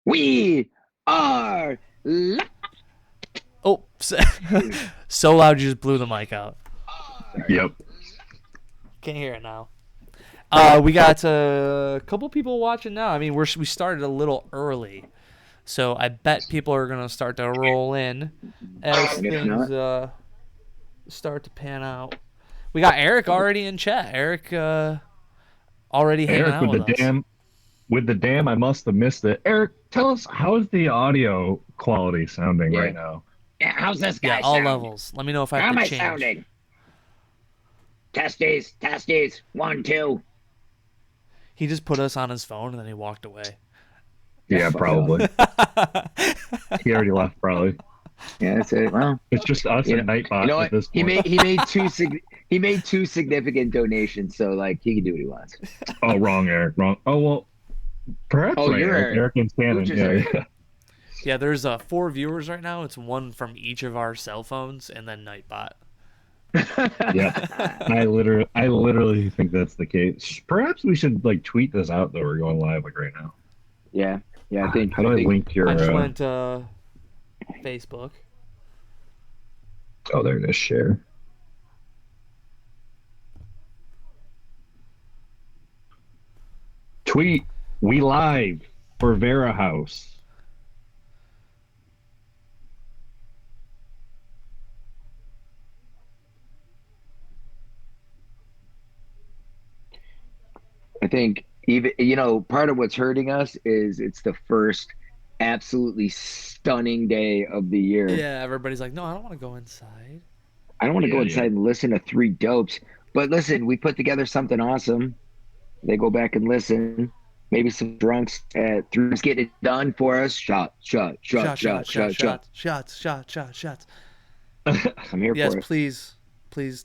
We are Oh, so loud you just blew the mic out. Yep. Can't hear it now. We got a couple people watching now. I mean, we started a little early, so I bet people are gonna start to roll in as And if things not, start to pan out. We got Eric already in chat. Eric already hanging Eric out with us. with the dam, I must have missed it. Eric, tell us, how is the audio quality sounding yeah. right now? Yeah, how's this Yeah, guy all sound? levels. Let me know if I How have am to I change. sounding? Testes, testes. 1, 2. He just put us on his phone and then he walked away. Yeah, Fuck probably. He already left, probably. Yeah, that's it. Well, It's just us you know, and Nightbot you know at what? this He point. made he made two significant donations, so like he can do what he wants. Oh, wrong, Eric. Wrong. Oh, well, perhaps Oh, right, you're Eric. Eric. Eric and Shannon. Who's just Yeah, Eric? yeah. Yeah, there's 4 viewers right now. It's one from each of our cell phones and then Nightbot. Yep. I literally think that's the case. Perhaps we should like tweet this out that we're going live like right now. Yeah, yeah. I think How do I link your? I just went Facebook. Oh, there it is. Share. Tweet. We live for Vera House. I think even part of what's hurting us is it's the first absolutely stunning day of the year. Yeah, everybody's like, no, I don't want to go inside. I don't want to go Yeah, inside and listen to three dopes. But listen, we put together something awesome. They go back and listen. Maybe some drunks at 3 get it done for us. Shot, shot, shot, shot, shot, shot. Shots. I'm here Yes, for it. please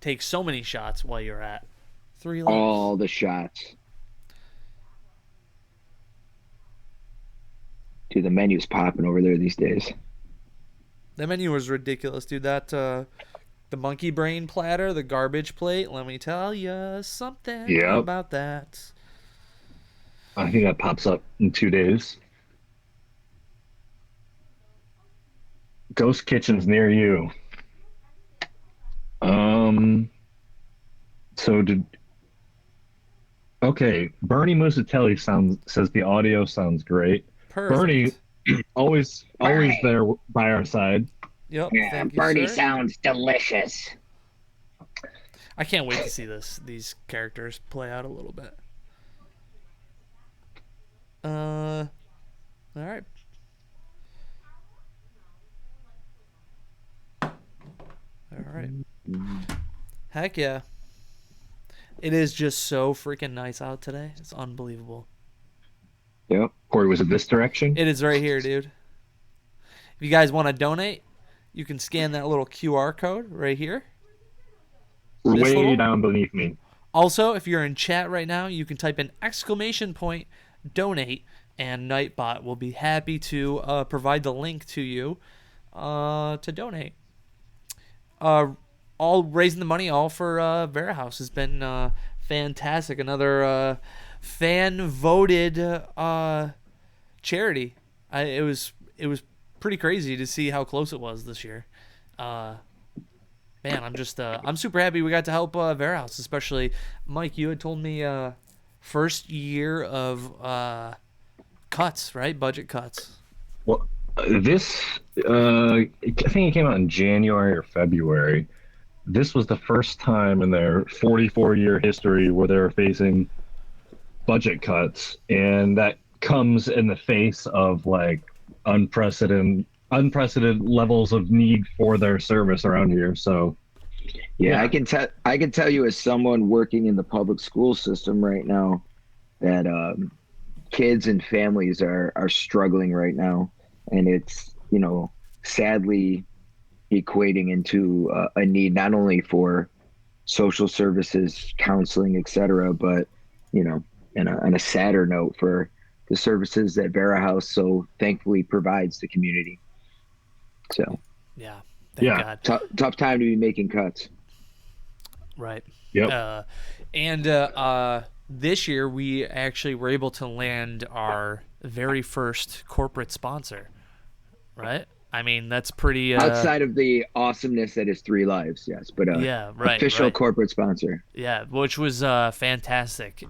take so many shots while you're at 3 All laps. the shots. Dude, the menu's popping over there these days. The menu was ridiculous, dude. That the monkey brain platter, the garbage plate. Let me tell you something Yep. about that. I think that pops up in 2 days. Ghost kitchens near you. So did. Okay, Bernie Musatelli says the audio sounds great. Perfect. Bernie, always Bernie. there by our side. Yep. Yeah, Thank you, Bernie sir. sounds delicious. I can't wait to see these characters play out a little bit. All right. All right. Heck yeah. It is just so freaking nice out today. It's unbelievable. Yep. Corey, was it this direction? It is right here, dude. If you guys want to donate, you can scan that little QR code right here. Way little? down beneath me. Also, if you're in chat right now, you can type in ! donate, and Nightbot will be happy to provide the link to you to donate. All raising the money, all for Vera House has been fantastic. Another fan voted charity. It was pretty crazy to see how close it was this year. Man, I'm super happy we got to help Vera House, especially Mike. You had told me first year of cuts, right? Budget cuts. Well, this I think it came out in January or February. This was the first time in their 44-year history where they're facing budget cuts, and that comes in the face of like unprecedented levels of need for their service around here. So Yeah, I can tell you as someone working in the public school system right now that kids and families are struggling right now, and it's sadly equating into a need not only for social services, counseling, etc., but on a sadder note for the services that Vera House so thankfully provides the community. So Yeah. Thank Yeah. God. tough time to be making cuts. Right. Yep. And this year we actually were able to land our very first corporate sponsor, right? I mean, that's pretty Outside of the awesomeness that is Three Lives, yes, but yeah, right, official right. corporate sponsor. Yeah, which was fantastic.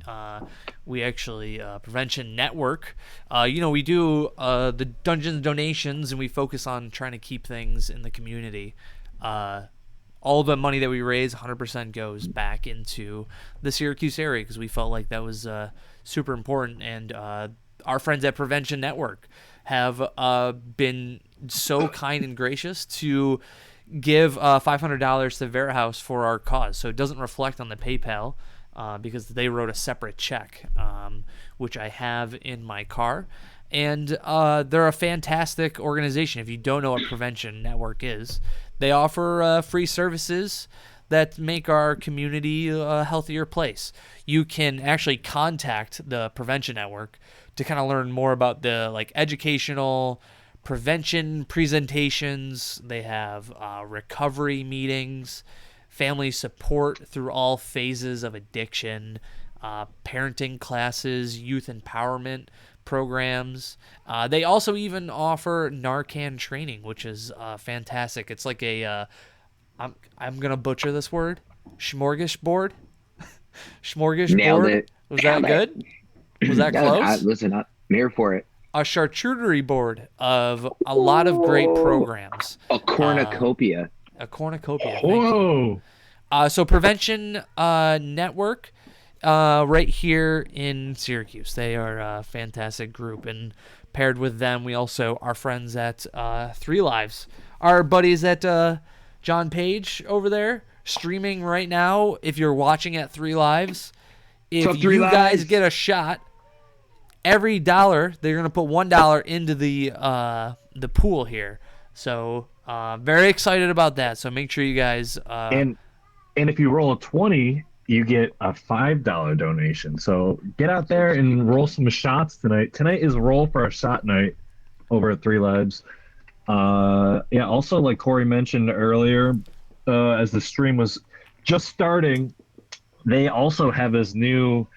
We actually Prevention Network. We do the Dungeons donations, and we focus on trying to keep things in the community. All the money that we raise, 100% goes back into the Syracuse area because we felt like that was super important. And our friends at Prevention Network have been so kind and gracious to give $500 to Vera House for our cause. So it doesn't reflect on the PayPal because they wrote a separate check, which I have in my car. And they're a fantastic organization. If you don't know what Prevention Network is, they offer free services that make our community a healthier place. You can actually contact the Prevention Network to kind of learn more about the educational prevention presentations. They have recovery meetings, family support through all phases of addiction, parenting classes, youth empowerment programs. They also even offer Narcan training, which is fantastic. It's like a I'm gonna butcher this word, smorgasbord. Nailed Smorgasbord. it. Was that Nailed it. good? Was that close? Listen, I'm here for it. A charcuterie board of a lot of great programs. A cornucopia. A cornucopia. Thank you. Whoa! So Prevention Network, right here in Syracuse. They are a fantastic group, and paired with them, we also are friends at Three Lives. Our buddies at John Page over there streaming right now. If you're watching at Three Lives, if So Three you guys Lives. get a shot, every dollar they're gonna put $1 into the pool here. So very excited about that. So make sure you guys And if you roll a 20, you get a $5 donation. So get out there and roll some shots tonight. Tonight is roll for a shot night over at Three Lives. Yeah. Also, like Corey mentioned earlier, as the stream was just starting, they also have this new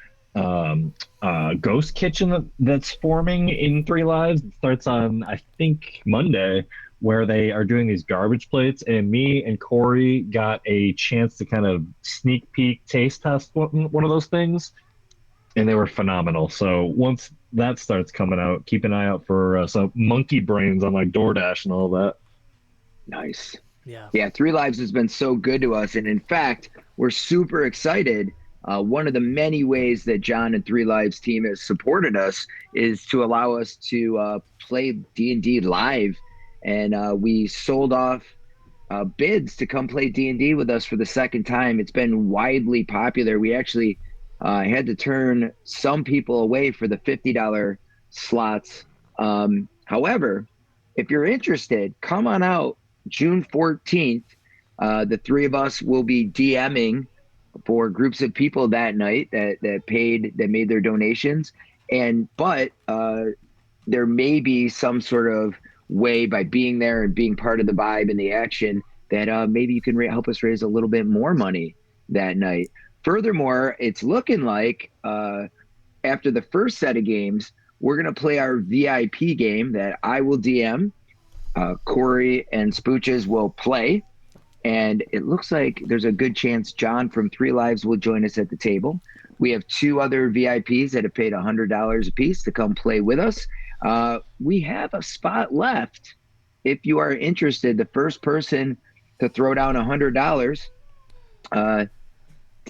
ghost kitchen that's forming in Three Lives. It starts on, I think, Monday, where they are doing these garbage plates, and me and Corey got a chance to kind of sneak peek taste test one of those things, and they were phenomenal. So once that starts coming out, keep an eye out for some monkey brains on like DoorDash and all that. Nice. yeah. Yeah, Three Lives has been so good to us. And in fact, we're super excited. One of the many ways that John and Three Lives team has supported us is to allow us to play D&D live. And we sold off bids to come play D&D with us for the second time. It's been widely popular. We actually had to turn some people away for the $50 slots. However, if you're interested, come on out June 14th. The three of us will be DMing for groups of people that night that made their donations. But there may be some sort of way, by being there and being part of the vibe and the action, that maybe you can help us raise a little bit more money that night. Furthermore, it's looking like after the first set of games, we're going to play our VIP game that I will DM. Corey and Spooches will play. And it looks like there's a good chance John from Three Lives will join us at the table. We have two other VIPs that have paid $100 a piece to come play with us. We have a spot left. If you are interested, the first person to throw down $100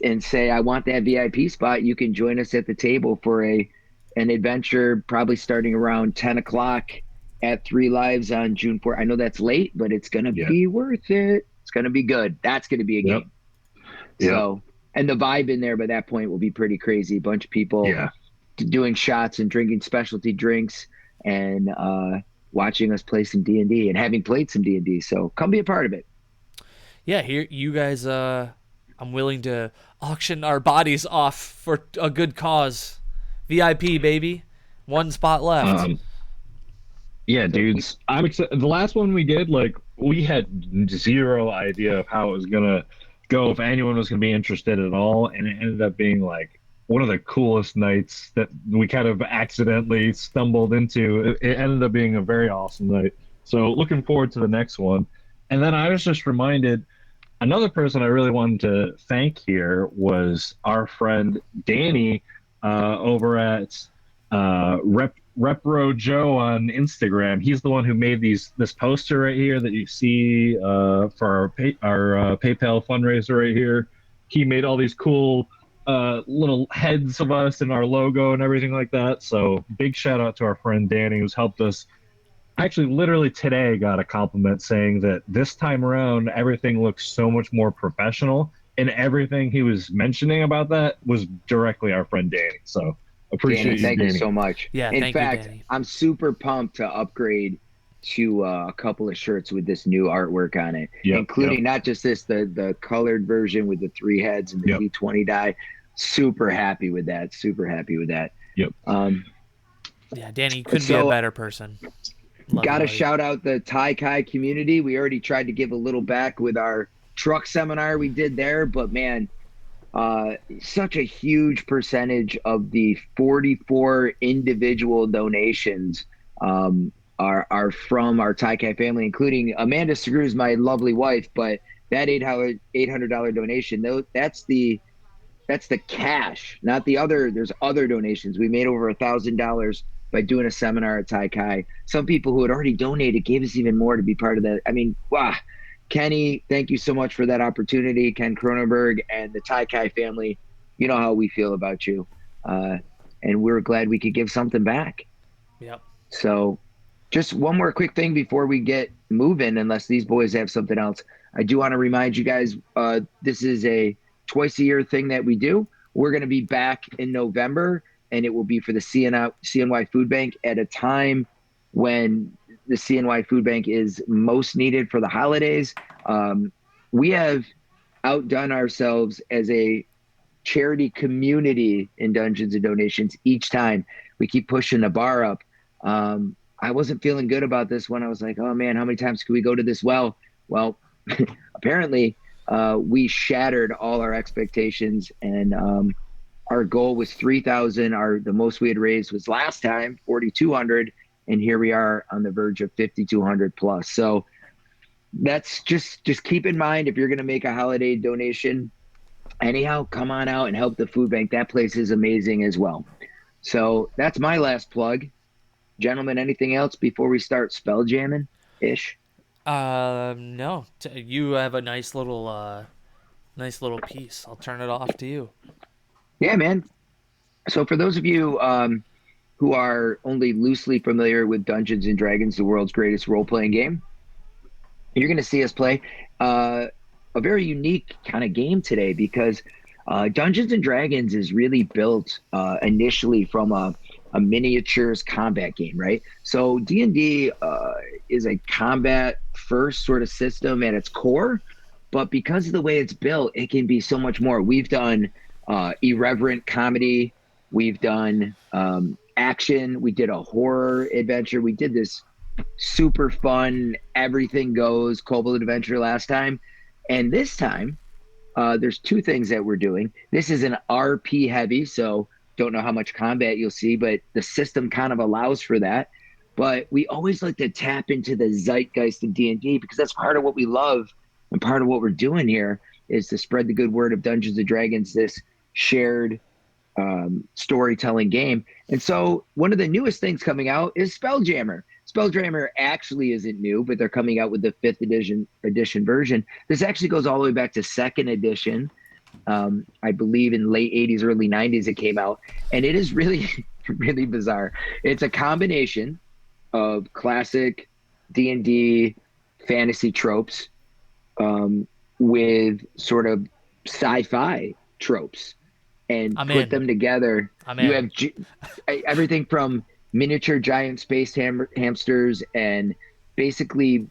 and say, I want that VIP spot, you can join us at the table for an adventure, probably starting around 10 o'clock at Three Lives on June 4th. I know that's late, but it's going to be worth it. It's going to be good. That's going to be a game. Yep. So, and the vibe in there by that point will be pretty crazy. A bunch of people doing shots and drinking specialty drinks and watching us play some D&D and having played some D&D. So come be a part of it. Yeah, here you guys. I'm willing to auction our bodies off for a good cause. VIP, baby. One spot left. Yeah, dudes. I'm excited. The last one we did, like, we had zero idea of how it was gonna go, if anyone was gonna be interested at all, and it ended up being like one of the coolest nights that we kind of accidentally stumbled into. It ended up being a very awesome night. So looking forward to the next one. And then I was just reminded another person I really wanted to thank here was our friend Danny over at Repro Joe on Instagram. He's the one who made this poster right here that you see for our PayPal fundraiser right here. He made all these cool little heads of us and our logo and everything like that. So big shout out to our friend Danny who's helped us. I actually literally today got a compliment saying that this time around everything looks so much more professional, and everything he was mentioning about that was directly our friend Danny. So appreciate Danny, you, thank Danny. you so much. Yeah, In thank you, fact, Danny. I'm super pumped to upgrade to a couple of shirts with this new artwork on it, Yep, including not just this, the colored version with the 3 heads and the Yep. D20 die. Super happy with that. Super happy with that. Yep. Yeah, Danny, you couldn't be a So- better person. Love Got to you, buddy. shout out the Tai Kai community. We already tried to give a little back with our truck seminar we did there, but man, such a huge percentage of the 44 individual donations are from our Tai Kai family, including Amanda Segru's my lovely wife. But that $800 donation, that's the cash, not the other. There's other donations. We made over $1,000 by doing a seminar at Tai Kai. Some people who had already donated gave us even more to be part of that. I mean, wow. Kenny, thank you so much for that opportunity. Ken Cronenberg and the Tai Kai family, you know how we feel about you. And we're glad we could give something back. Yep. So just one more quick thing before we get moving, unless these boys have something else. I do want to remind you guys, this is a twice a year thing that we do. We're going to be back in November, and it will be for the CNY Food Bank at a time when the CNY Food Bank is most needed for the holidays. We have outdone ourselves as a charity community in Dungeons and Donations each time. We keep pushing the bar up. I wasn't feeling good about this one. I was like, oh man, how many times can we go to this well? Well, apparently we shattered all our expectations, and our goal was 3,000. The most we had raised was last time 4,200, and here we are on the verge of 5,200 plus. So that's just keep in mind, if you're going to make a holiday donation, anyhow, come on out and help the food bank. That place is amazing as well. So that's my last plug. Gentlemen, anything else before we start spell jamming ish? No. You have a nice little piece. I'll turn it off to you. Yeah, man. So for those of you who are only loosely familiar with Dungeons and Dragons, the world's greatest role-playing game, you're going to see us play a very unique kind of game today, because Dungeons and Dragons is really built initially from a miniatures combat game, right? So D&D is a combat first sort of system at its core, but because of the way it's built, it can be so much more. We've done irreverent comedy, we've done action, we did a horror adventure, we did this super fun everything goes kobold adventure last time, and this time there's two things that we're doing. This is an RP heavy, so don't know how much combat you'll see, but the system kind of allows for that. But we always like to tap into the zeitgeist of D&D, because that's part of what we love, and part of what we're doing here is to spread the good word of Dungeons and Dragons, this shared storytelling game. And so one of the newest things coming out is Spelljammer. Spelljammer actually isn't new, but they're coming out with the 5th edition version. This actually goes all the way back to 2nd edition. I believe in late 80s, early 90s it came out, and it is really, really bizarre. It's a combination of classic D&D fantasy tropes with sort of sci-fi tropes, and I'm put in. them together. I'm You in. have everything from miniature giant space hamsters and basically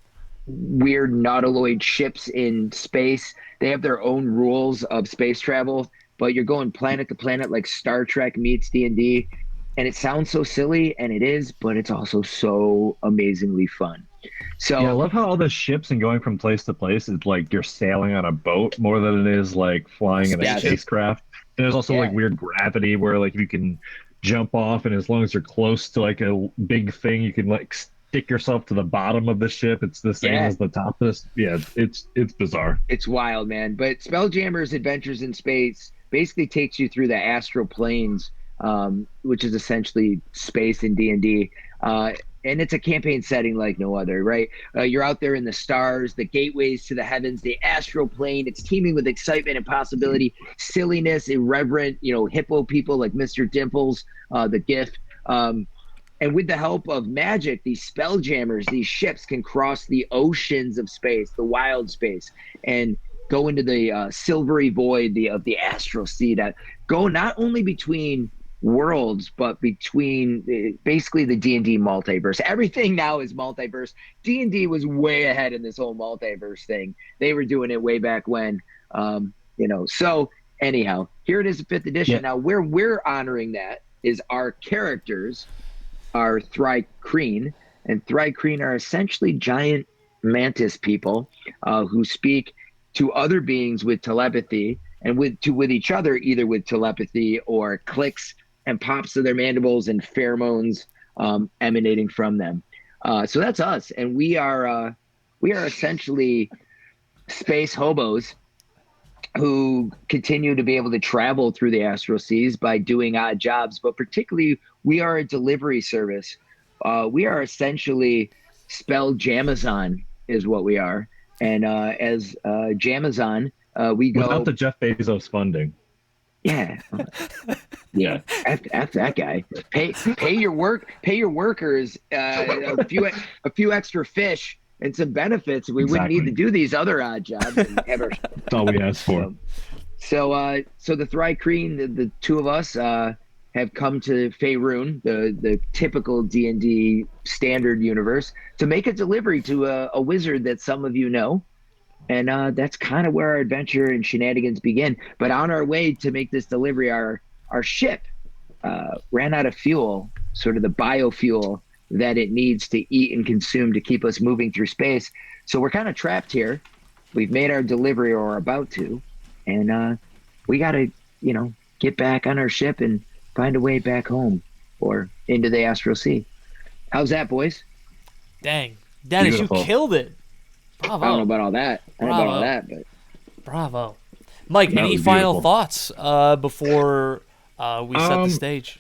weird nautiloid ships in space. They have their own rules of space travel, but you're going planet to planet like Star Trek meets D&D. And it sounds so silly, and it is, but it's also so amazingly fun. So Yeah, I love how all the ships and going from place to place is like you're sailing on a boat more than it is like flying in a Yes. spacecraft. There's also Yeah. like weird gravity where like you can jump off, and as long as you're close to like a big thing, you can like stick yourself to the bottom of the ship. It's the same Yeah. as the top of this. Yeah, it's bizarre. It's wild, man. But Spelljammer's Adventures in Space basically takes you through the astral planes, which is essentially space in D&D. And it's a campaign setting like no other, right? You're out there in the stars, the gateways to the heavens, the astral plane. It's teeming with excitement and possibility, silliness, irreverent, hippo people like Mr. Dimples, the GIF. And with the help of magic, these spelljammers, these ships can cross the oceans of space, the wild space, and go into the silvery void of the astral sea that go not only between worlds, but between basically the D&D multiverse. Everything now is multiverse. D&D was way ahead in this whole multiverse thing. They were doing it way back when, So anyhow, here it is, the 5th edition. Yeah. Now, where we're honoring that is our characters are Thri-kreen, and Thri-kreen are essentially giant mantis people who speak to other beings with telepathy, and with each other either with telepathy or clicks and pops of their mandibles and pheromones emanating from them. So that's us, and we are essentially space hobos who continue to be able to travel through the astral seas by doing odd jobs, but particularly we are a delivery service. We are essentially Spelljamazon is what we are. And as Jamazon, we go Without the Jeff Bezos funding. Yeah. Yeah. F that guy. Pay your workers a few extra fish and some benefits. We wouldn't need to do these other odd jobs. And have our, That's all we asked for. so the Thri-kreen, the two of us, have come to Faerun, the typical D&D standard universe, to make a delivery to a wizard that some of you know. And that's kind of where our adventure and shenanigans begin. But on our way to make this delivery, our ship ran out of fuel, sort of the biofuel that it needs to eat and consume to keep us moving through space. So we're kind of trapped here. We've made our delivery, or are about to, and we got to, get back on our ship and find a way back home or into the astral sea. How's that, boys? Dang. Dennis, Beautiful. you killed it. Bravo. I don't know about all that. But Bravo. Mike, That any was final beautiful. thoughts before we set the stage?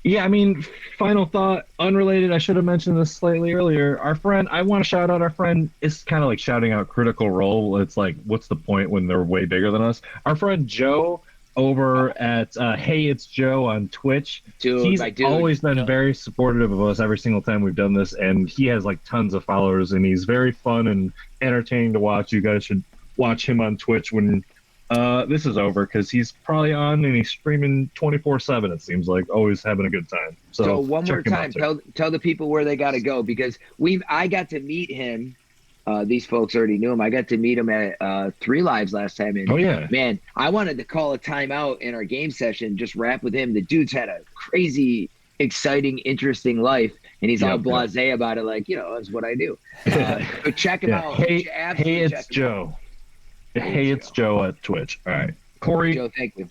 Yeah, I mean, final thought, unrelated. I should have mentioned this slightly earlier. Our friend, I want to shout out our friend. It's kind of like shouting out Critical Role. It's like, what's the point when they're way bigger than us? Our friend Joe over at Hey It's Joe on Twitch. Dude, He's my dude. always been very supportive of us every single time we've done this, and he has like tons of followers, and he's very fun and entertaining to watch. You guys should watch him on Twitch when this is over, because he's probably on and he's streaming 24/7. It seems like, always having a good time. So one more check him out time, too. tell the people where they got to go, because I got to meet him. These folks already knew him. I got to meet him at 3 Lives last time. And Oh, yeah. man, I wanted to call a timeout in our game session, just rap with him. The dude's had a crazy, exciting, interesting life, and he's all Yep, blasé about it, like, that's what I do. But check him Yeah. out. Hey, Absolutely hey, check it's him Joe. Hey, it's Joe at Twitch. All right, Corey. Joe, thank you.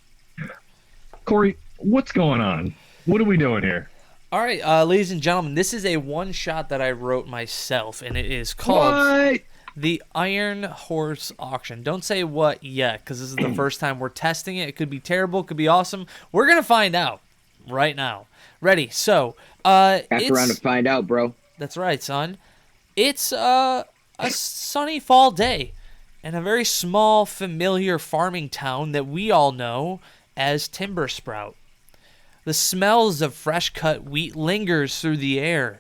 Corey, what's going on? What are we doing here? All right, ladies and gentlemen, this is a one-shot that I wrote myself, and it is called What? the Iron Horse Auction. Don't say what yet, because this is the first time we're testing it. It could be terrible, it could be awesome. We're going to find out right now. Ready? So, After round to find out, bro. That's right, son. It's a sunny fall day in a very small, familiar farming town that we all know as Timber Sprout. The smells of fresh-cut wheat lingers through the air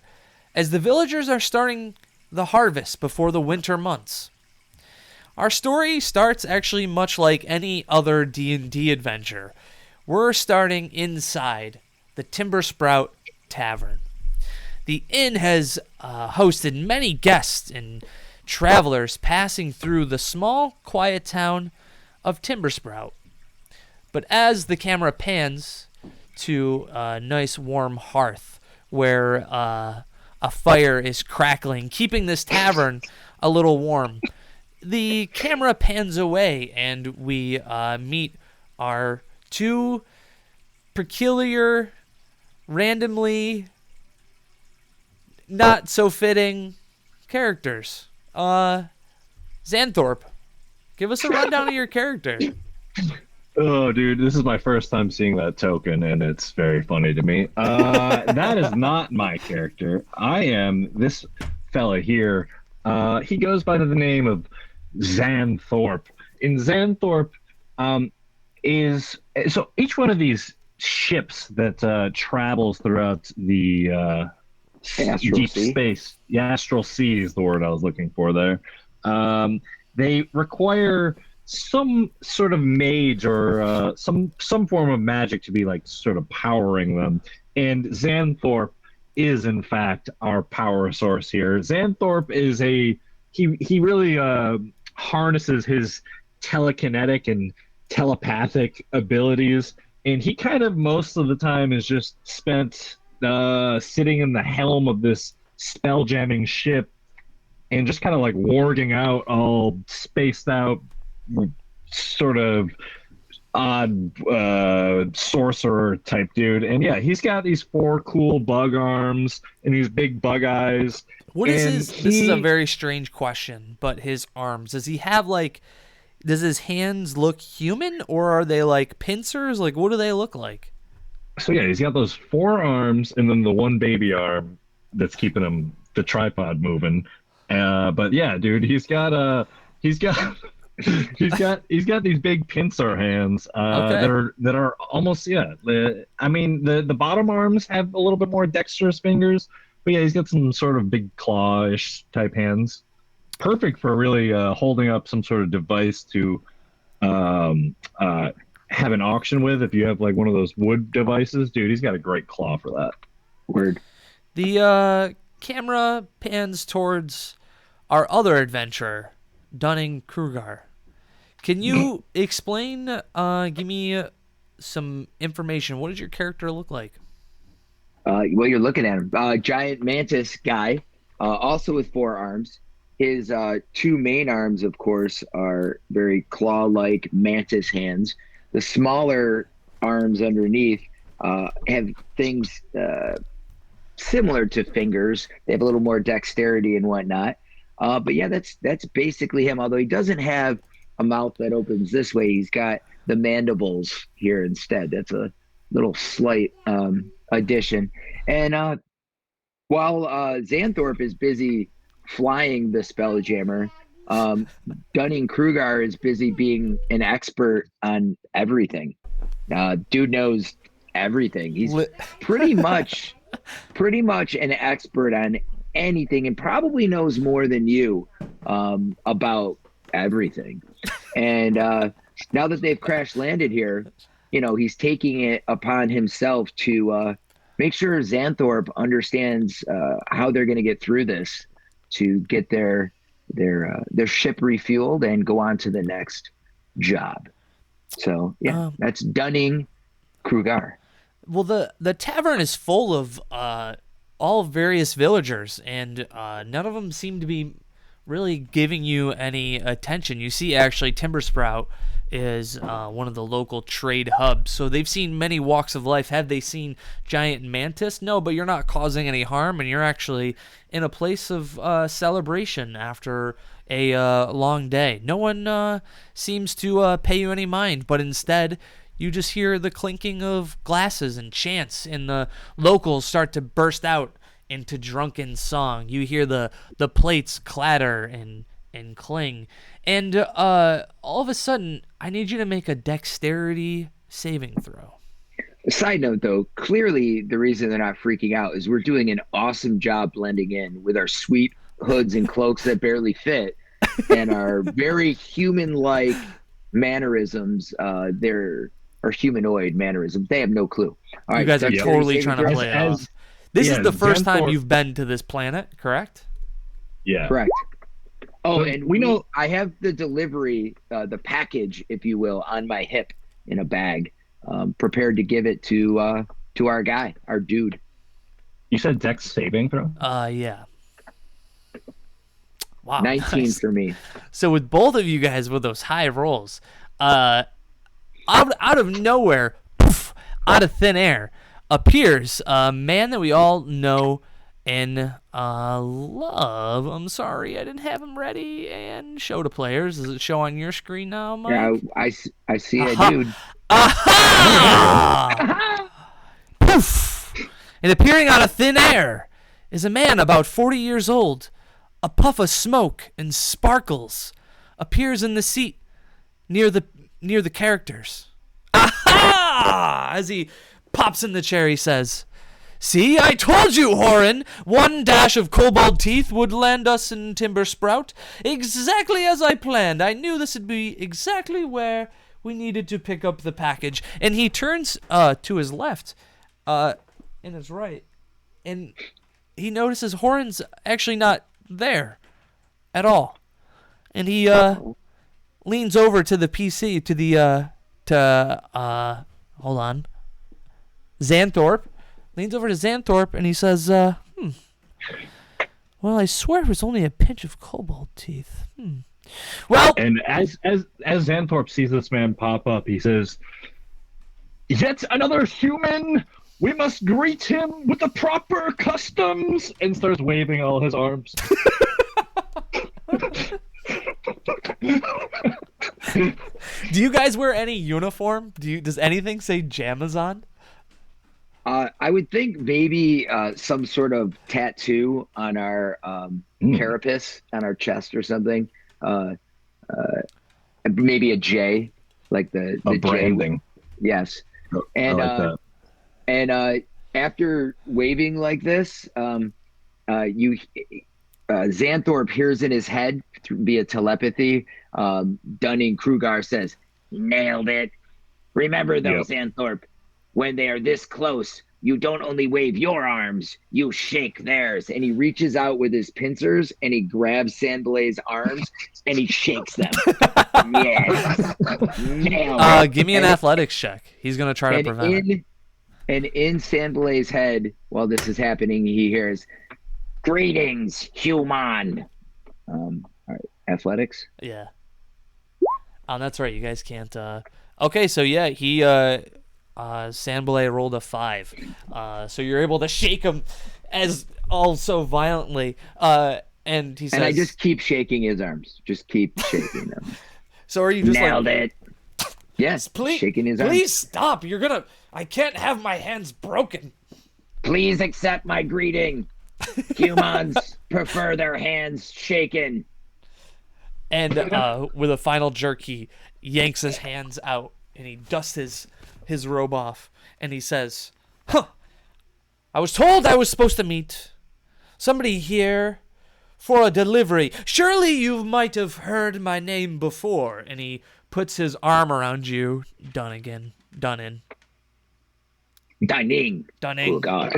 as the villagers are starting the harvest before the winter months. Our story starts actually much like any other D&D adventure. We're starting inside the Timber Sprout Tavern. The inn has hosted many guests and travelers passing through the small, quiet town of Timber Sprout. But as the camera pans to a nice warm hearth where a fire is crackling, keeping this tavern a little warm, the camera pans away and we meet our two peculiar, randomly not so fitting characters. Xanthorpe, give us a rundown of your character. Oh, dude, this is my first time seeing that token, and it's very funny to me. That is not my character. I am this fella here. He goes by the name of Xanthorpe. And Xanthorpe is so each one of these ships that travels throughout the deep space. The astral sea is the word I was looking for there. They require some sort of mage or some form of magic to be like sort of powering them. And Xanthorpe is in fact our power source here. Xanthorpe is he really harnesses his telekinetic and telepathic abilities, and he kind of most of the time is just spent sitting in the helm of this spell jamming ship and just kind of like warding out all spaced out sort of odd sorcerer type dude. And yeah, he's got these 4 cool bug arms and these big bug eyes. What is his this is a very strange question, but his arms, does he have like, does his hands look human, or are they like pincers? Like, what do they look like? So yeah, he's got those 4 arms and then the one baby arm that's keeping him the tripod moving. But yeah, dude, he's got he's got these big pincer hands that are almost I mean the bottom arms have a little bit more dexterous fingers, but yeah, he's got some sort of big claw-ish type hands. Perfect for really holding up some sort of device to have an auction with. If you have like one of those wood devices, dude, he's got a great claw for that. Word. The camera pans towards our other adventurer, Dunning-Kruger. Can you explain, give me some information? What does your character look like? Well, you're looking at him. Giant mantis guy, also with 4 arms. His 2 main arms, of course, are very claw-like mantis hands. The smaller arms underneath have things similar to fingers. They have a little more dexterity and whatnot. But yeah, that's basically him. Although he doesn't have a mouth that opens this way, he's got the mandibles here instead. That's a little slight addition. And while Xanthorpe is busy flying the Spelljammer, Dunning-Kruger is busy being an expert on everything. Dude knows everything. He's pretty much an expert on anything, and probably knows more than you about everything. And now that they've crash landed here, he's taking it upon himself to make sure Xanthorpe understands how they're going to get through this to get their ship refueled and go on to the next job. So yeah, that's Dunning-Kruger. Well, the tavern is full of all various villagers, and none of them seem to be really giving you any attention. You see, actually, Timbersprout is one of the local trade hubs, so they've seen many walks of life. Have they seen giant mantis? No, but you're not causing any harm, and you're actually in a place of celebration after a long day. No one seems to pay you any mind, but instead you just hear the clinking of glasses and chants, and the locals start to burst out into drunken song. You hear the plates clatter and cling. And all of a sudden, I need you to make a dexterity saving throw. Side note, though, clearly the reason they're not freaking out is we're doing an awesome job blending in with our sweet hoods and cloaks that barely fit and our very human-like mannerisms. They're humanoid mannerisms. They have no clue. All right, you guys are totally trying to play it off. This is the first time you've been to this planet, correct? Yeah. Correct. Oh, and we know I have the delivery, the package, if you will, on my hip in a bag, prepared to give it to our guy, our dude. You said dex saving throw? Yeah. Wow. 19 nice. For me. So with both of you guys with those high rolls, out of nowhere, poof, out of thin air, appears a man that we all know and love. I'm sorry, I didn't have him ready and show to players. Does it show on your screen now, Mike? Yeah, I see a Aha. dude. Aha! Poof! And appearing out of thin air is a man about 40 years old. A puff of smoke and sparkles appears in the seat near the characters. Aha! As he pops in the chair, he says, "See, I told you, Horan! One dash of kobold teeth would land us in Timber Sprout. Exactly as I planned. I knew this would be exactly where we needed to pick up the package." And he turns to his left and his right, and he notices Horan's actually not there at all. And he leans over to the PC, hold on, Xanthorpe. Leans over to Xanthorpe and he says, well, I swear it was only a pinch of kobold teeth. Well, And as Xanthorpe sees this man pop up, he says, "Yet another human! We must greet him with the proper customs!" And starts waving all his arms. do you guys wear any uniform? Does anything say Jamazon? I would think maybe some sort of tattoo on our carapace, on our chest or something. Maybe a J, like the branding. J. Yes. I like that. And after waving like this, Xanthorpe hears in his head via telepathy. Dunning-Kruger says, "Nailed it. Remember though, Xanthorpe, when they are this close, you don't only wave your arms, you shake theirs." And he reaches out with his pincers and he grabs Sandbalay's arms and he shakes them. Yes. Nailed it. Give me an athletics check. He's gonna try to prevent it. And in Sandbalay's head, while this is happening, he hears, "Greetings, human." All right, athletics. Yeah. That's right. You guys can't. Okay, so yeah, he Sandbalay rolled a 5. So you're able to shake him as all so violently. And he says, And I just keep shaking his arms. Just keep shaking them. So are you just Nailed like, it. Yes, please, shaking his arms. please stop. I can't have my hands broken. Please accept my greeting. Humans prefer their hands shaken. And with a final jerk, he yanks his hands out and he dusts his robe off. And he says, "Huh, I was told I was supposed to meet somebody here for a delivery. Surely you might have heard my name before." And he puts his arm around you, Dunning. Dunning. Dunning. Oh, God.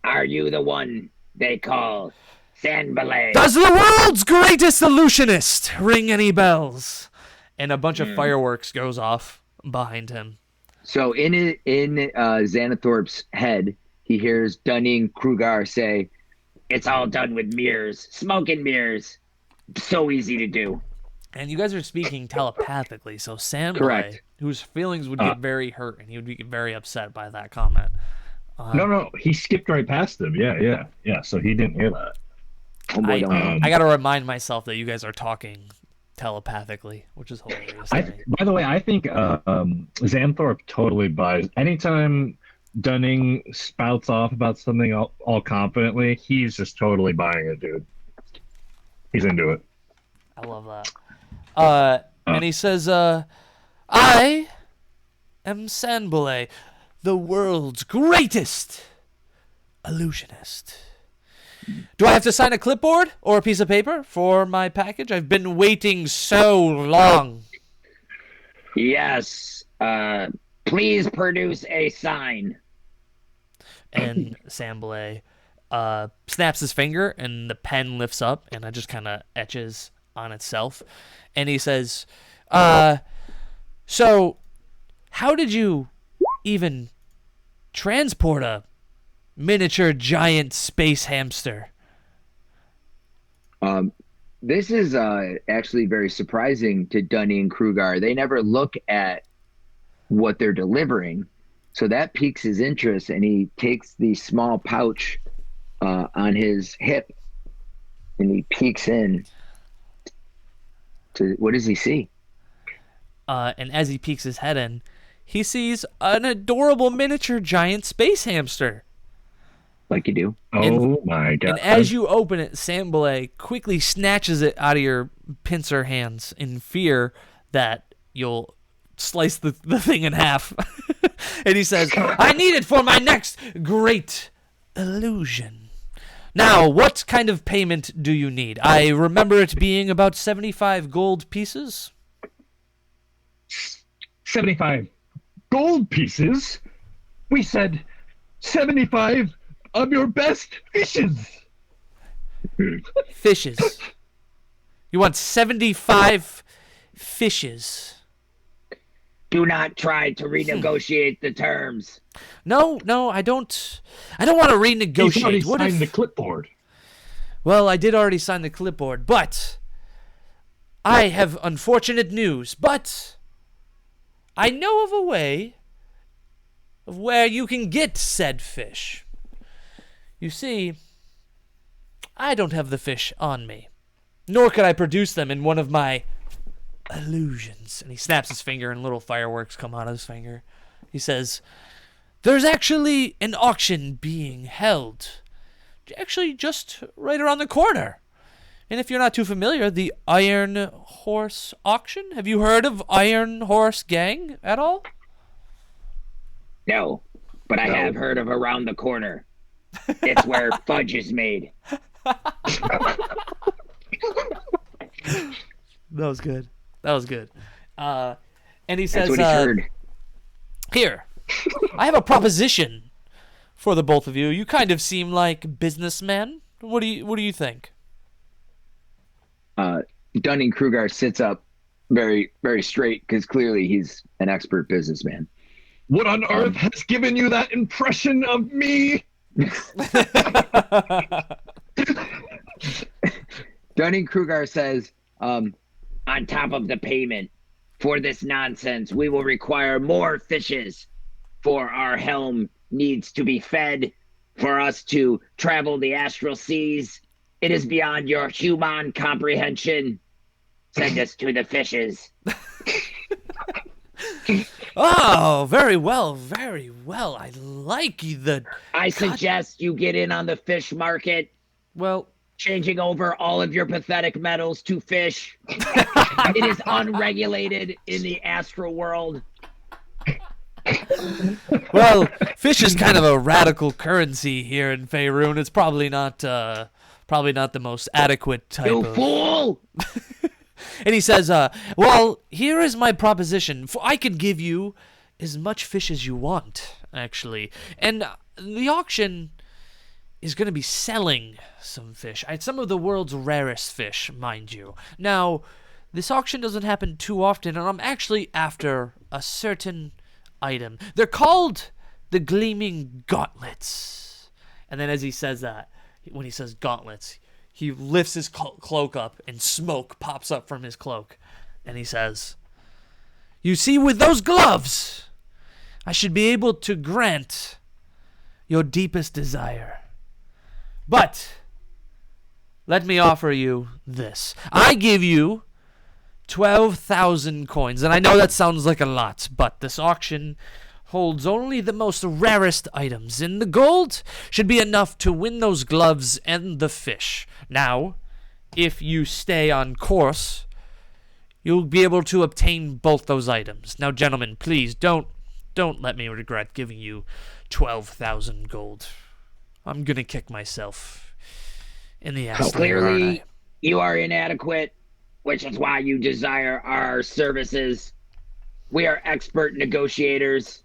Are you the one they call Sandbalay? Does the world's greatest illusionist ring any bells? And a bunch of fireworks goes off behind him. So in Xanthorpe's head, he hears Dunning-Kruger say, "It's all done with mirrors. Smoke and mirrors. So easy to do." And you guys are speaking telepathically, so Sandbalay, Correct. whose feelings would get very hurt, and he would be very upset by that comment. No, he skipped right past him. Yeah. So he didn't hear that. Oh, boy, don't know. I got to remind myself that you guys are talking telepathically, which is hilarious. to me. By the way, I think Xanthorpe totally buys. Anytime Dunning spouts off about something all confidently, he's just totally buying it, dude. He's into it. I love that. And he says, "I am Sandbalay, the world's greatest illusionist. Do I have to sign a clipboard or a piece of paper for my package? I've been waiting so long." Yes. Please produce a sign. And Sandbalay snaps his finger, and the pen lifts up, and it just kind of etches on itself. And he says, "So, how did you even transport a miniature giant space hamster?" this is actually very surprising to Dunning Kruger. They never look at what they're delivering, so that piques his interest, and he takes the small pouch on his hip, and he peeks in to what does he see? And as he peeks his head in, he sees an adorable miniature giant space hamster. Like you do. Oh my god! And as you open it, Sambalay quickly snatches it out of your pincer hands in fear that you'll slice the thing in half. And he says, I need it for my next great illusion. Now, what kind of payment do you need? I remember it being about 75 gold pieces. 75 gold pieces? We said 75 of your best fishes. Fishes. You want 75 fishes. Do not try to renegotiate the terms. No, I don't want to renegotiate. He's already What signed if... the clipboard. Well, I did already sign the clipboard, but I have unfortunate news. But I know of a way of where you can get said fish. You see, I don't have the fish on me, nor could I produce them in one of my illusions. And he snaps his finger and little fireworks come out of his finger. He says, there's actually an auction being held, actually just right around the corner. And if you're not too familiar, the Iron Horse auction. Have you heard of Iron Horse Gang at all? No, but I have heard of around the corner. It's where fudge is made. That was good. And he says, That's what he's heard. Here, I have a proposition for the both of you. You kind of seem like businessmen. What do you think? Dunning Kruger sits up very, very straight because clearly he's an expert businessman. What on earth has given you that impression of me? Dunning Kruger says, on top of the payment for this nonsense, we will require more fishes, for our helm needs to be fed for us to travel the astral seas. It is beyond your human comprehension. Send us to the fishes. Oh, very well, very well. I like the... I suggest you get in on the fish market, Well, changing over all of your pathetic metals to fish. It is unregulated in the astral world. well, fish is kind of a radical currency here in Faerun. It's probably not the most adequate type You of... fool! And he says, well, here is my proposition. For I can give you as much fish as you want, actually. And the auction is going to be selling some fish. Some of the world's rarest fish, mind you. Now, this auction doesn't happen too often, and I'm actually after a certain item. They're called the Gleaming Gauntlets. And then as he says that, when he says gauntlets, he lifts his cloak up, and smoke pops up from his cloak. And he says, you see, with those gloves, I should be able to grant your deepest desire. But let me offer you this. I give you 12,000 coins. And I know that sounds like a lot, but this auction holds only the most rarest items, and the gold should be enough to win those gloves and the fish. Now, if you stay on course, you'll be able to obtain both those items. Now, gentlemen, please don't let me regret giving you 12,000 gold. I'm gonna kick myself in the ass. Clearly, you are inadequate, which is why you desire our services. We are expert negotiators.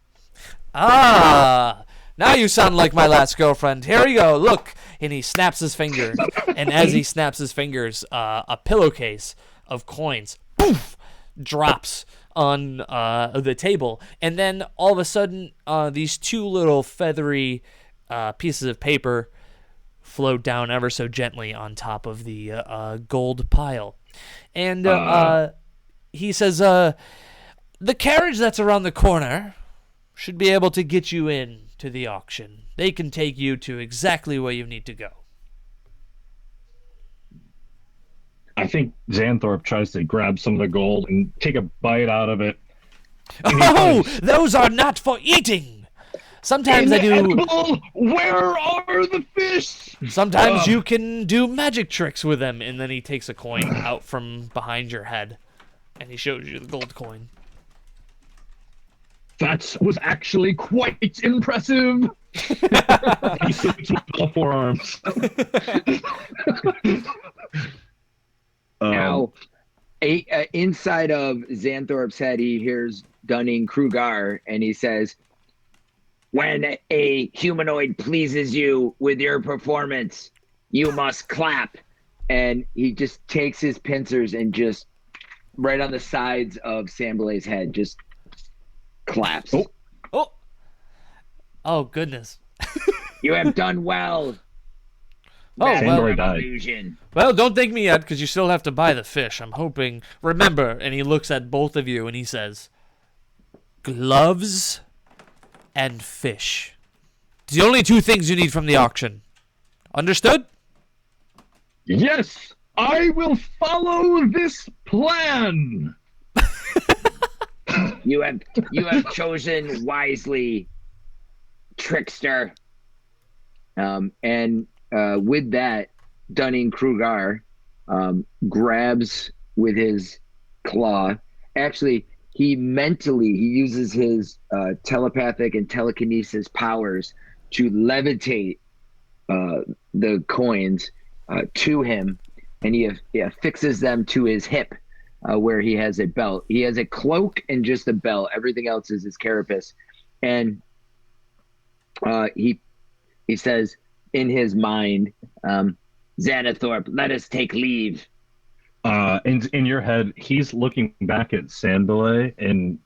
Ah, now you sound like my last girlfriend. Here you go, look. And he snaps his finger. And as he snaps his fingers, a pillowcase of coins, poof, drops on the table. And then all of a sudden, these two little feathery pieces of paper float down ever so gently on top of the gold pile. And he says, the carriage that's around the corner should be able to get you in to the auction. They can take you to exactly where you need to go. I think Xanthorpe tries to grab some of the gold and take a bite out of it. Oh, those are not for eating. Sometimes I do. Inedible! Where are the fish? Sometimes you can do magic tricks with them. And then he takes a coin out from behind your head, and he shows you the gold coin. That was actually quite impressive. He salutes with all forearms. Now, inside of Xanthorpe's head, he hears Dunning-Kruger, and he says, when a humanoid pleases you with your performance, you must clap. And he just takes his pincers and just right on the sides of Sambalay's head, just claps. Oh goodness. You have done well. Oh, Master well. of illusion. Well, don't thank me yet, because you still have to buy the fish. I'm hoping. Remember, and he looks at both of you and he says, gloves and fish. It's the only two things you need from the auction. Understood? Yes, I will follow this plan. You have chosen wisely, trickster. And with that, Dunning-Kruger grabs with his claw. Actually, he uses his telepathic and telekinesis powers to levitate the coins to him, and he affixes them to his hip where he has a belt. He has a cloak and just a belt. Everything else is his carapace. And he says in his mind, Xanathorpe, let us take leave. In your head, he's looking back at Sambalay, and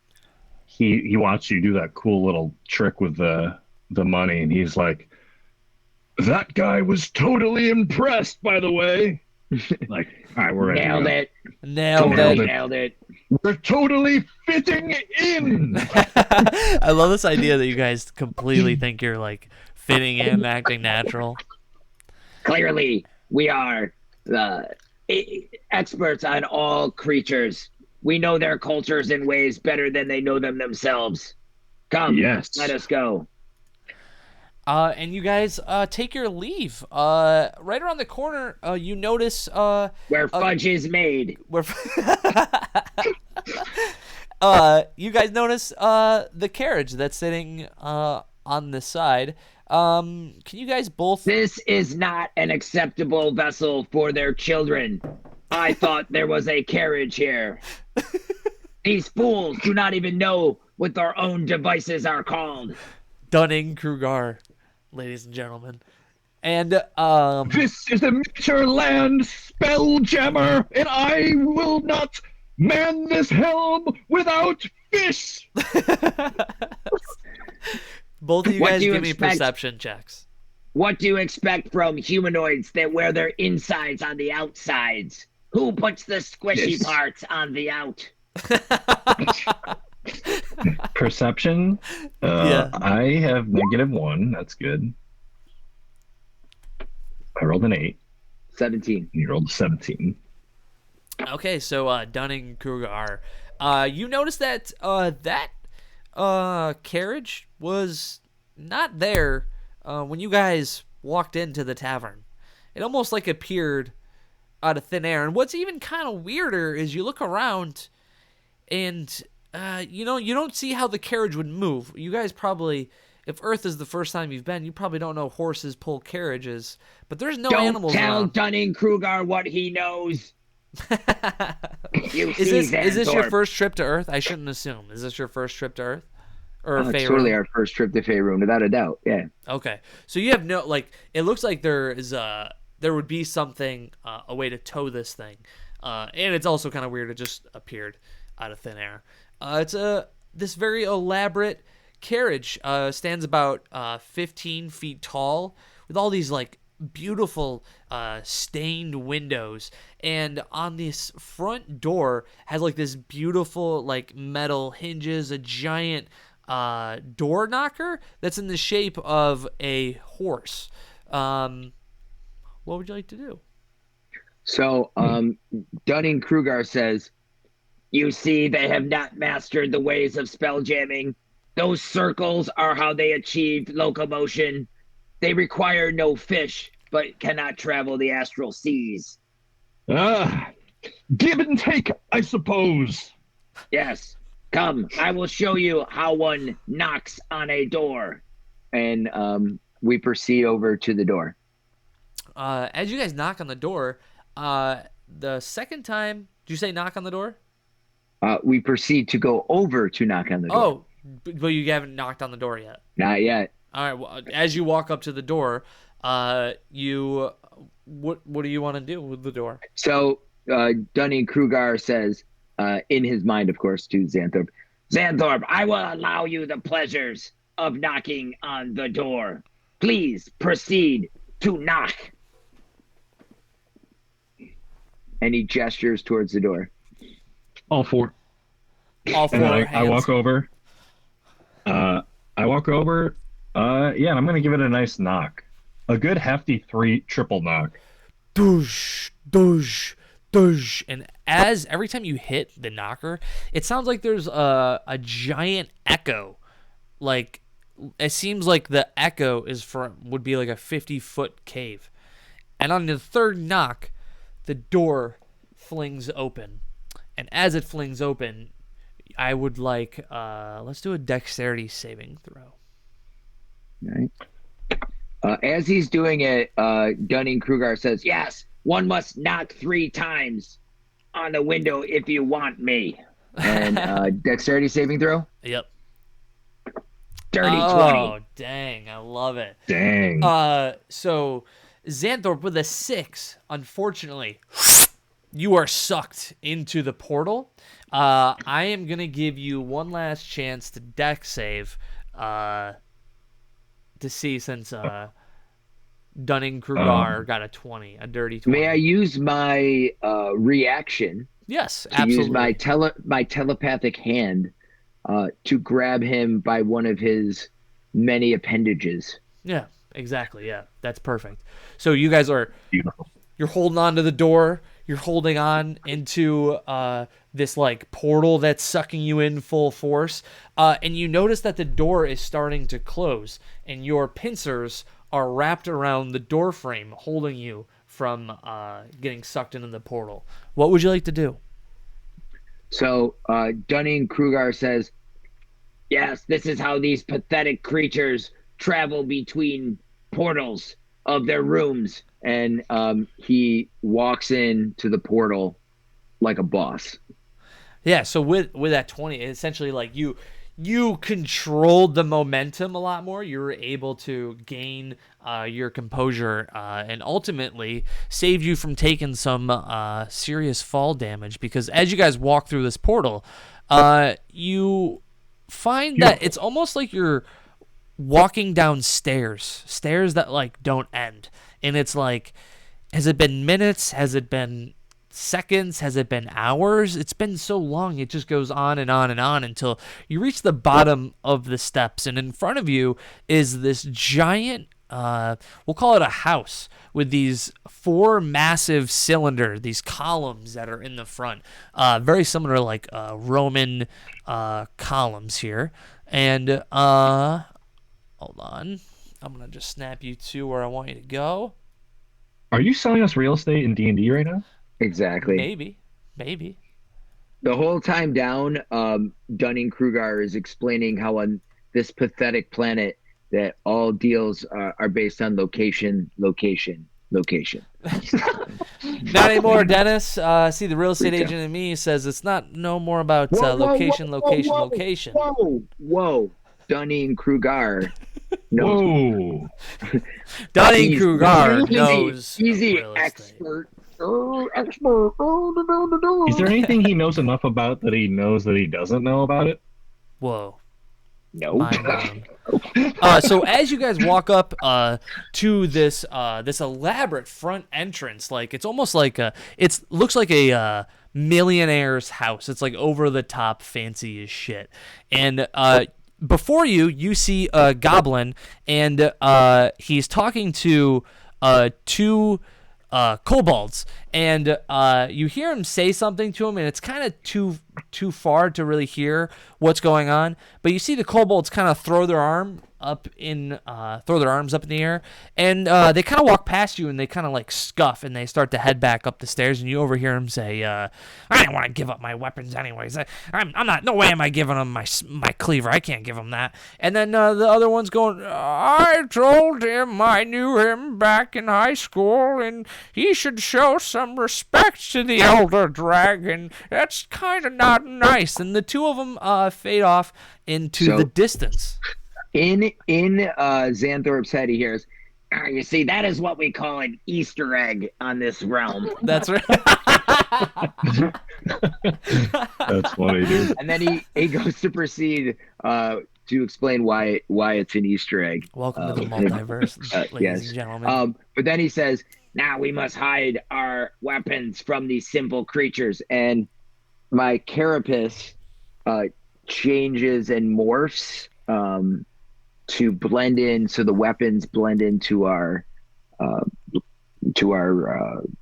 he watched you do that cool little trick with the money, and he's like, that guy was totally impressed, by the way. Like, all right, we're ready. Nailed it. We're totally fitting in. I love this idea that you guys completely think you're like fitting in, acting natural. Clearly, we are experts on all creatures. We know their cultures and ways better than they know them themselves. Come, yes. Let us go. And you guys take your leave. Right around the corner, you notice where fudge is made. You guys notice the carriage that's sitting on the side. Can you guys both? This is not an acceptable vessel for their children. I thought there was a carriage here. These fools do not even know what their own devices are called. Dunning-Kruger, ladies and gentlemen. And this is a Miniature Land Spelljammer, and I will not man this helm without fish. Both of you guys give me perception checks. What do you expect from humanoids that wear their insides on the outsides? Who puts the squishy parts on the out? Perception? Yeah. I have -1. That's good. I rolled an 8. 17. You rolled a 17. Okay, so Dunning-Kruger, you notice that that carriage was not there when you guys walked into the tavern. It almost like appeared out of thin air. And what's even kind of weirder is you look around and you don't see how the carriage would move. You guys probably, if Earth is the first time you've been, you probably don't know horses pull carriages, but there's no animals around. Don't tell Dunning-Kruger what he knows. Is this your first trip to Earth? I shouldn't assume. Is this your first trip to Earth? Or it's totally our first trip to Faerun, without a doubt. Yeah. Okay. So you have no, like, it looks like there would be something, a way to tow this thing. And it's also kind of weird. It just appeared out of thin air. It's this very elaborate carriage, stands about 15 feet tall with all these like beautiful stained windows, and on this front door has like this beautiful like metal hinges, a giant door knocker that's in the shape of a horse. What would you like to do? So Dunning-Kruger says, "You see, they have not mastered the ways of spell jamming. Those circles are how they achieved locomotion. They require no fish, but cannot travel the astral seas." Ah, give and take, I suppose. Yes. Come, I will show you how one knocks on a door. And we proceed over to the door. As you guys knock on the door, the second time, did you say knock on the door? We proceed to go over to knock on the door. Oh, but you haven't knocked on the door yet. Not yet. All right. Well, as you walk up to the door, you what do you want to do with the door? So Dunning-Kruger says, in his mind, of course, to Xanthorpe, "Xanthorpe, I will allow you the pleasures of knocking on the door. Please proceed to knock." And he gestures towards the door. All four. All four And I hands. walk over. Yeah, and I'm gonna give it a nice knock. A good hefty 3 triple knock. Doosh, doosh, doosh. And as every time you hit the knocker, it sounds like there's a giant echo. Like it seems like the echo would be like a 50-foot cave. And on the third knock, the door flings open. And as it flings open, I would like let's do a dexterity saving throw. Right. As he's doing it, Dunning-Kruger says, "Yes, one must knock 3 times on the window if you want me." And dexterity saving throw? Yep. Dirty 20. Oh, dang. I love it. Dang. So Xanthorpe with a 6, unfortunately, you are sucked into the portal. I am going to give you one last chance to dex save to see since Dunning-Kruger got a 20, a dirty 20. May I use my reaction Yes, to absolutely. use my telepathic hand to grab him by one of his many appendages? Yeah, exactly. Yeah, that's perfect. So you guys are Beautiful. you're holding on to the door. You're holding on into this like portal that's sucking you in full force, and you notice that the door is starting to close, and your pincers are wrapped around the door frame, holding you from getting sucked into the portal. What would you like to do? So Dunning-Kruger says, "Yes, this is how these pathetic creatures travel between portals of their rooms." And he walks into the portal like a boss. Yeah, so with that 20, essentially like you controlled the momentum a lot more. You were able to gain your composure and ultimately saved you from taking some serious fall damage, because as you guys walk through this portal, you find that it's almost like you're walking down stairs that like don't end. And it's like, has it been minutes? Has it been seconds? Has it been hours? It's been so long. It just goes on and on and on until you reach the bottom of the steps. And in front of you is this giant, we'll call it a house, with these 4 massive cylinder, these columns that are in the front. Very similar to like Roman columns here. And hold on. I'm going to just snap you to where I want you to go. Are you selling us real estate in D&D right now? Exactly. Maybe. The whole time down, Dunning-Kruger is explaining how on this pathetic planet that all deals are based on location. Not anymore, Dennis. See, the real estate agent in me says it's not no more about location. Whoa. Dunning-Kruger. Whoa. Dunning-Kruger knows Easy real estate. expert. Expert. Is there anything he knows enough about that he knows that he doesn't know about it? Whoa. No. Mind blown. So as you guys walk up to this elaborate front entrance, like it's almost like it looks like a millionaire's house. It's like over the top, fancy as shit. And before you see a goblin, and he's talking to two kobolds, and you hear him say something to him, and it's kind of too far to really hear what's going on. But you see the kobolds kind of throw their arms up in the air, and they kind of walk past you, and they kind of like scuff, and they start to head back up the stairs, and you overhear him say, "I don't want to give up my weapons anyways. I'm not. No way am I giving him my cleaver. I can't give him that." And then the other one's going, "I told him I knew him back in high school, and he should show some respect to the elder dragon. That's kind of not nice." And the two of them fade off into the distance. In Xanthorpe's head, he hears, "You see, that is what we call an Easter egg on this realm." That's right. That's funny, dude. And then he goes to proceed to explain why it's an Easter egg. Welcome to the multiverse, ladies yes. and gentlemen. But then he says, "Now we must hide our weapons from these simple creatures." And my carapace changes and morphs to blend in, so the weapons blend into our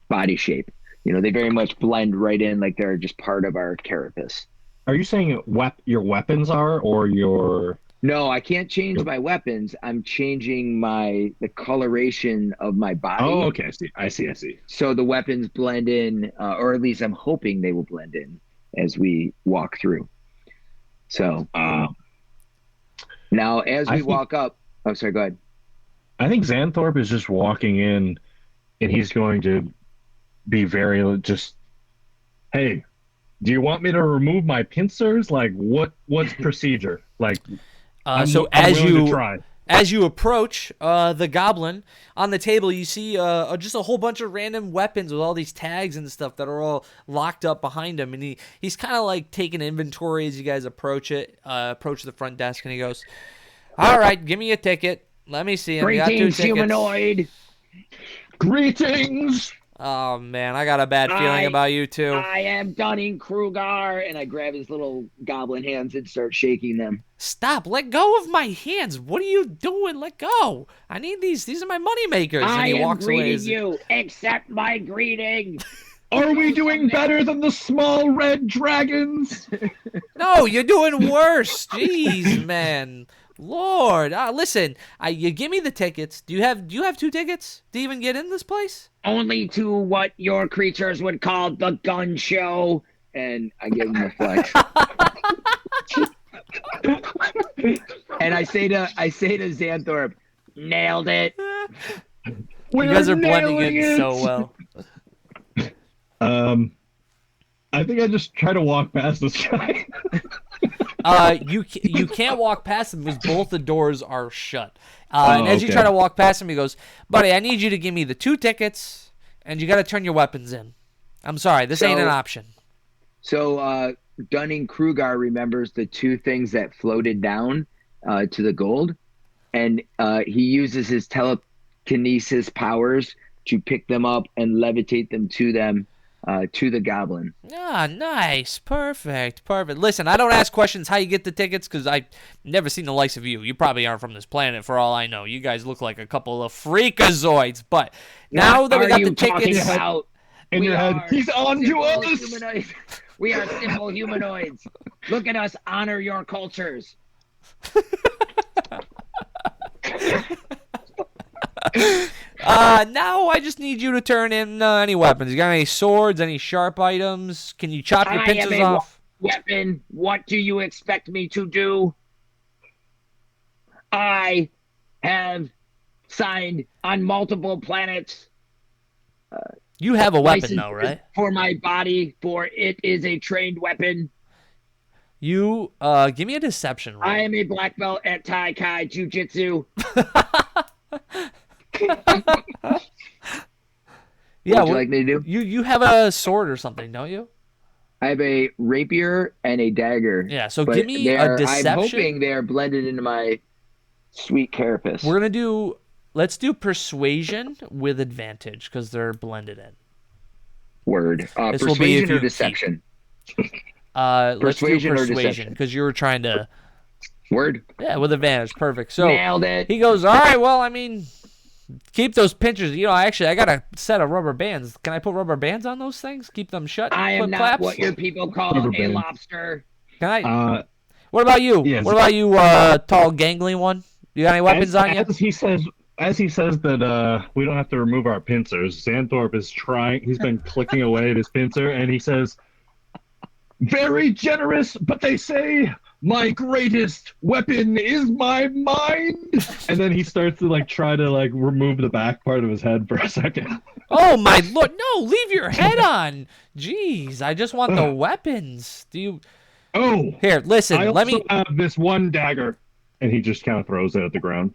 body shape. You know, they very much blend right in, like they're just part of our carapace. Are you saying your weapons are, or your? No, I can't change my weapons. I'm changing the coloration of my body. Oh, okay. I see. So the weapons blend in, or at least I'm hoping they will blend in as we walk through. So now as we walk up, oh, sorry, go ahead. I think Xanthorpe is just walking in, and he's going to be very just, "Hey, do you want me to remove my pincers? Like, what's procedure? Like, I'm willing to try." As you approach the goblin, on the table you see just a whole bunch of random weapons with all these tags and stuff that are all locked up behind him, and he's kind of like taking inventory as you guys approach the front desk, and he goes, "All right, give me a ticket. Let me see him. Greetings, humanoid. Greetings. Oh man, I got a bad feeling about you too. I am Dunning-Kruger," and I grab his little goblin hands and start shaking them. Stop! Let go of my hands. What are you doing? Let go. I need these. These are my money makers. I am greeting you. Accept my greeting. Are we doing better than the small red dragons? No, you're doing worse. Jeez, man. Lord, listen. You give me the tickets. Do you have 2 tickets to even get in this place? Only to what your creatures would call the gun show. And I give him a flex. And I say to Xanthorpe, "Nailed it." You guys are blending in so well. I think I just try to walk past this guy. You can't walk past him because both the doors are shut. And as you try to walk past him, he goes, "Buddy, I need you to give me the 2 tickets, and you got to turn your weapons in. I'm sorry, this ain't an option." So Dunning-Kruger remembers the 2 things that floated down to the gold, and he uses his telekinesis powers to pick them up and levitate them to the goblin. Ah, nice. Perfect. Listen, I don't ask questions how you get the tickets because I've never seen the likes of you. You probably aren't from this planet for all I know. You guys look like a couple of freakazoids. But now that we got the tickets... In your head, he's on to us! Humanoids. We are simple humanoids. Look at us. Honor your cultures. Now I just need you to turn in any weapons. You got any swords, any sharp items? Can you chop your pincers off? Weapon. What do you expect me to do? I have signed on multiple planets. You have a weapon though, right? For my body, for it is a trained weapon. You give me a deception roll. I am a black belt at Tai Chi Jiu-Jitsu. Yeah, what would you like me to do? You have a sword or something, don't you? I have a rapier and a dagger. Yeah, so give But me they a are. I'm hoping deception. they are blended into my sweet carapace. We're gonna do. Let's do persuasion with advantage because they're blended in. Word. This will be if Persuasion or you keep. deception? Let's do Persuasion or persuasion deception? because you were trying to. Word. Yeah, with advantage. Perfect. So Nailed it. he goes, all right, well, I mean, keep those pinchers. Actually, I got a set of rubber bands. Can I put rubber bands on those things? Keep them shut? I am Clip not claps? what your people call Rubber a band. lobster. Can I? Uh, What about you? yes. What about you, tall, gangly one? You got any weapons on you? As he says that we don't have to remove our pincers, Xanthorpe is trying. He's been clicking away at his pincer, and he says, "Very generous, but they say my greatest weapon is my mind." And then he starts to try to remove the back part of his head for a second. Oh my lord! No, leave your head on. Jeez, I just want the weapons. Do you? Oh, Here, listen. I Let also me. have this one dagger, and he just kind of throws it at the ground.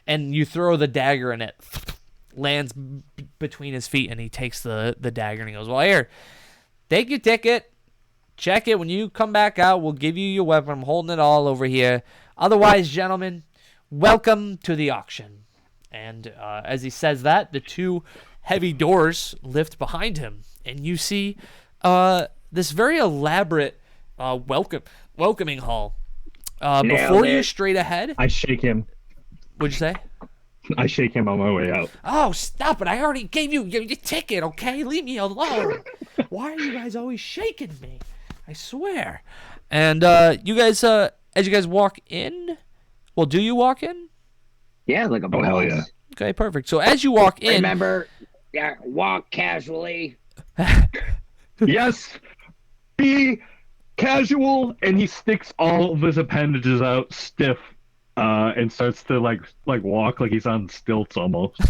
And you throw the dagger and it lands between his feet, and he takes the dagger and he goes, "Well, here, take your ticket. Check it when you come back out. We'll give you your weapon. I'm holding it all over here. Otherwise, gentlemen, welcome to the auction." And as he says that, the two heavy doors lift behind him, and you see this very elaborate welcoming hall. Before you, it. straight ahead, I shake him. what'd you say? I shake him on my way out. Oh, stop it. I already gave you your ticket, okay? Leave me alone. Why are you guys always shaking me? I swear. And you guys, as you guys walk in, well, do you walk in? Yeah, like a boss. Oh, hell yeah. Okay, perfect. So as you walk in, Remember, yeah, walk casually. Yes, be casual. And he sticks all of his appendages out stiff, and starts to walk like he's on stilts almost.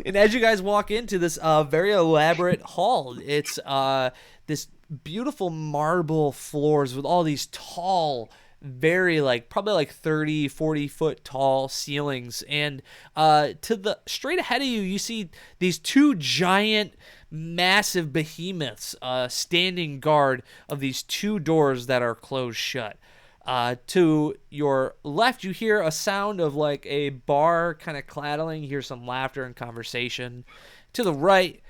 and as you guys walk into this very elaborate hall, it's this beautiful marble floors with all these tall, very probably 30, 40-foot tall ceilings. And to the straight ahead of you, you see these two giant, massive behemoths standing guard of these two doors that are closed shut. To your left, you hear a sound of a bar kind of clattling. You hear some laughter and conversation. To the right,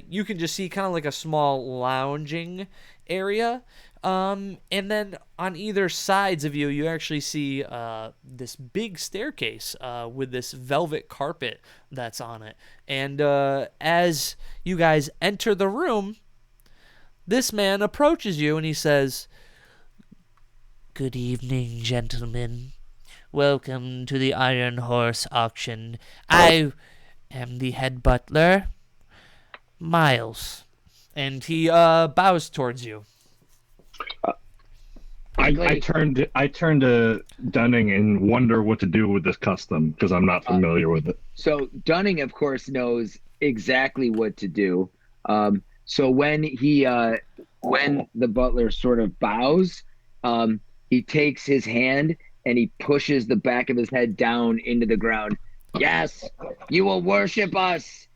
you can just see kind of a small lounging area. And then on either sides of you, you actually see this big staircase with this velvet carpet that's on it. And as you guys enter the room, this man approaches you and he says, "Good evening, gentlemen. Welcome to the Iron Horse auction. I am the head butler, Miles." And he bows towards you. I turn to Dunning and wonder what to do with this custom because I'm not familiar with it. So Dunning, of course, knows exactly what to do. So when the butler sort of bows, he takes his hand and he pushes the back of his head down into the ground. "Yes, you will worship us.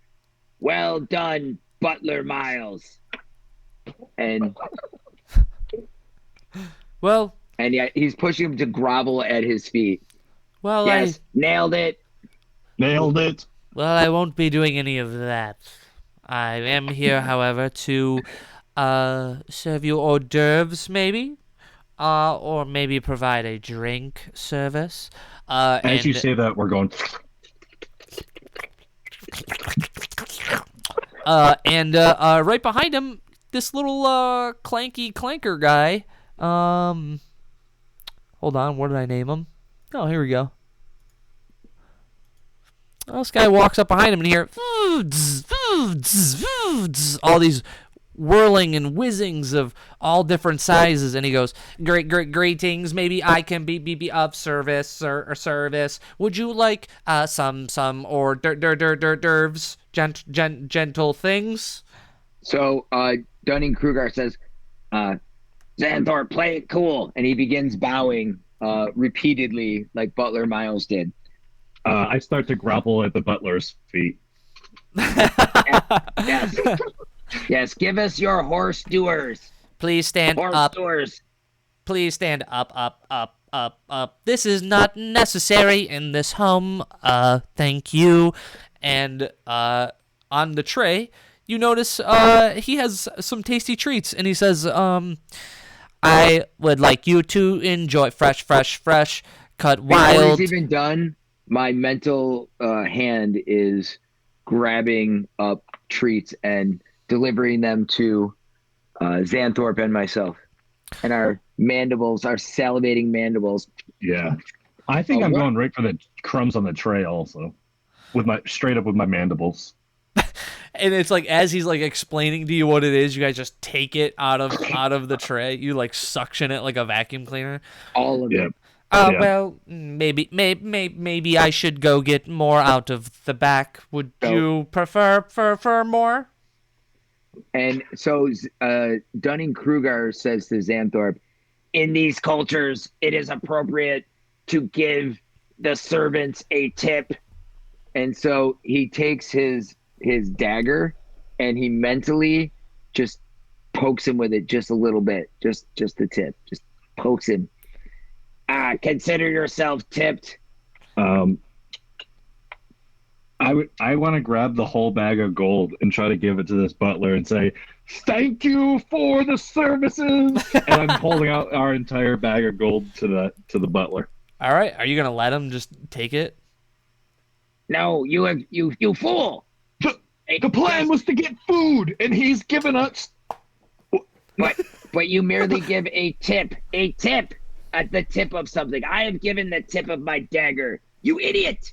Well done, Butler Miles." And Well, he's pushing him to grovel at his feet. well, Yes, nailed it. Nailed it. I won't be doing any of that. I am here, however, to serve you hors d'oeuvres, maybe, or maybe provide a drink service. As you say that, we're going. And right behind him, this little clanky clanker guy. Hold on, what did I name him? Oh, here we go. Well, this guy walks up behind him and you hear all these whirling and whizzings of all different sizes, and he goes, greetings, maybe I can be of service or service. Would you like some hors d'oeuvres, gentle things? So Dunning-Kruger says, "Xanthorpe, play it cool," and he begins bowing repeatedly like Butler Miles did. I start to grovel at the butler's feet. Yes. Yes, give us your horse doers. Please stand Horse up. doers. Please stand up, up, up, up, up. This is not necessary in this home. Thank you. And on the tray, you notice he has some tasty treats, and he says, I would like you to enjoy fresh, cut Before wild. he's even done, my mental hand is grabbing up treats and delivering them to Xanthorpe and myself. And our mandibles, our salivating mandibles. Yeah. I think Oh, I'm what? going right for the crumbs on the tray also. With my straight up with my mandibles. And it's like as he's like explaining to you what it is, you guys just take it out of the tray. You like suction it like a vacuum cleaner. All of Yeah. it. Yeah. Well, maybe I should go get more out of the back. Would So- you prefer for more? And so Dunning-Kruger says to Xanthorpe, in these cultures, it is appropriate to give the servants a tip. And so he takes his dagger and he mentally just pokes him with it just a little bit, just the tip, just pokes him. Consider yourself tipped. I want to grab the whole bag of gold and try to give it to this butler and say, "Thank you for the services." And I'm holding out our entire bag of gold to the butler. All right, are you gonna let him just take it? No, you fool. The plan was to get food, and he's given us. But you merely give a tip at the tip of something. I have given the tip of my dagger. You idiot!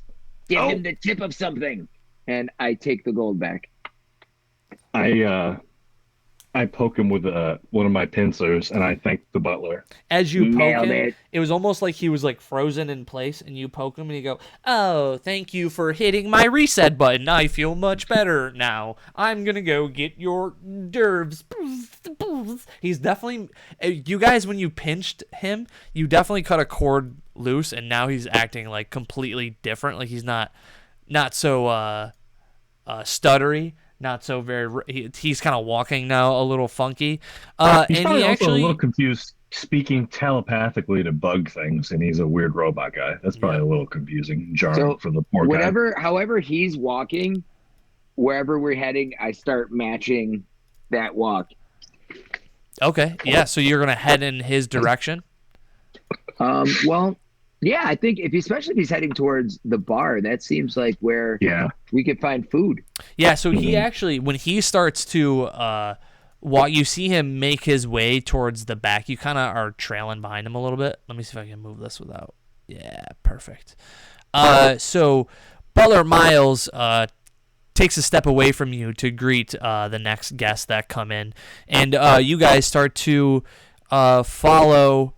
Give him the tip of something. And I take the gold back. I poke him with one of my pincers, and I thank the butler. As you poke Nailed him, it. it was almost like he was like frozen in place, and you poke him, and you go, "Oh, thank you for hitting my reset button. I feel much better now. I'm gonna go get your derves." He's definitely, you guys, when you pinched him, you definitely cut a cord loose, and now he's acting like completely different. Like he's not so stuttery. Not so very. He's kind of walking now a little funky. He's And probably he also actually a little confused, speaking telepathically to bug things, and he's a weird robot guy. That's probably a little confusing, jarring So for the poor guy. however he's walking, wherever we're heading, I start matching that walk. Okay, yeah. So you're gonna head in his direction. Well, yeah, I think especially if he's heading towards the bar, that seems like where Yeah. we could find food. Yeah. So he actually, when he starts to walk, you see him make his way towards the back. You kind of are trailing behind him a little bit. Let me see if I can move this without. Yeah, perfect. So Butler Miles takes a step away from you to greet the next guests that come in, and you guys start to follow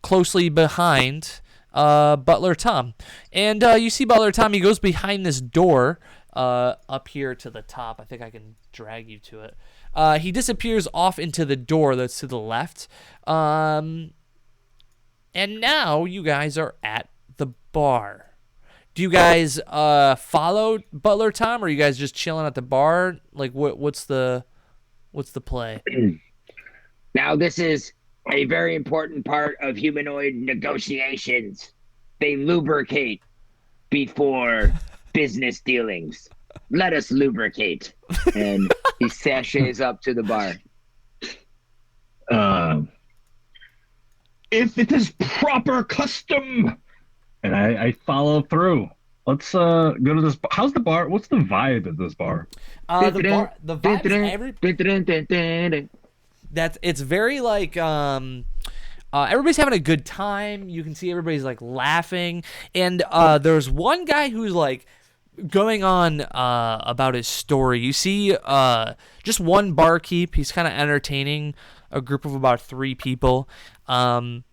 closely behind Butler Tom. And you see Butler Tom, he goes behind this door up here to the top. I think I can drag you to it. He disappears off into the door that's to the left. And now you guys are at the bar. Do you guys follow Butler Tom, or are you guys just chilling at the bar? Like, what's the play? Now, this is a very important part of humanoid negotiations. They lubricate before business dealings. Let us lubricate. And he sachets up to the bar. If it is proper custom, and I follow through. Let's go to this. How's the bar? What's the vibe at this bar? The vibe is it's very like everybody's having a good time. You can see everybody's like laughing, and there's one guy who's like going on about his story. You see just one barkeep. He's kind of entertaining a group of about 3 people, and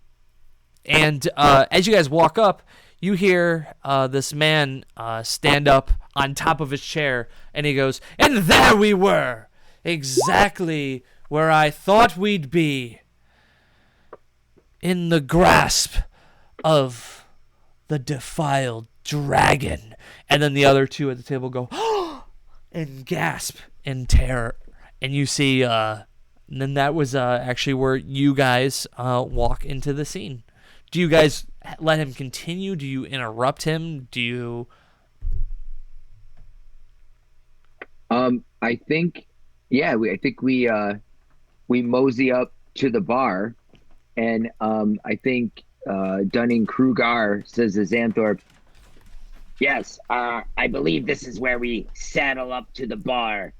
as you guys walk up, you hear this man stand up on top of his chair, and he goes, "And there we were, exactly where I thought we'd be, in the grasp of the defiled dragon." And then the other 2 at the table go, "Oh!" and gasp in terror and you see, and then that was actually where you guys walk into the scene. Do you guys let him continue? Do you interrupt him? Do you? I think, yeah, I think we mosey up to the bar, and I think Dunning-Kruger says to Xanthorpe, "Yes, I believe this is where we saddle up to the bar,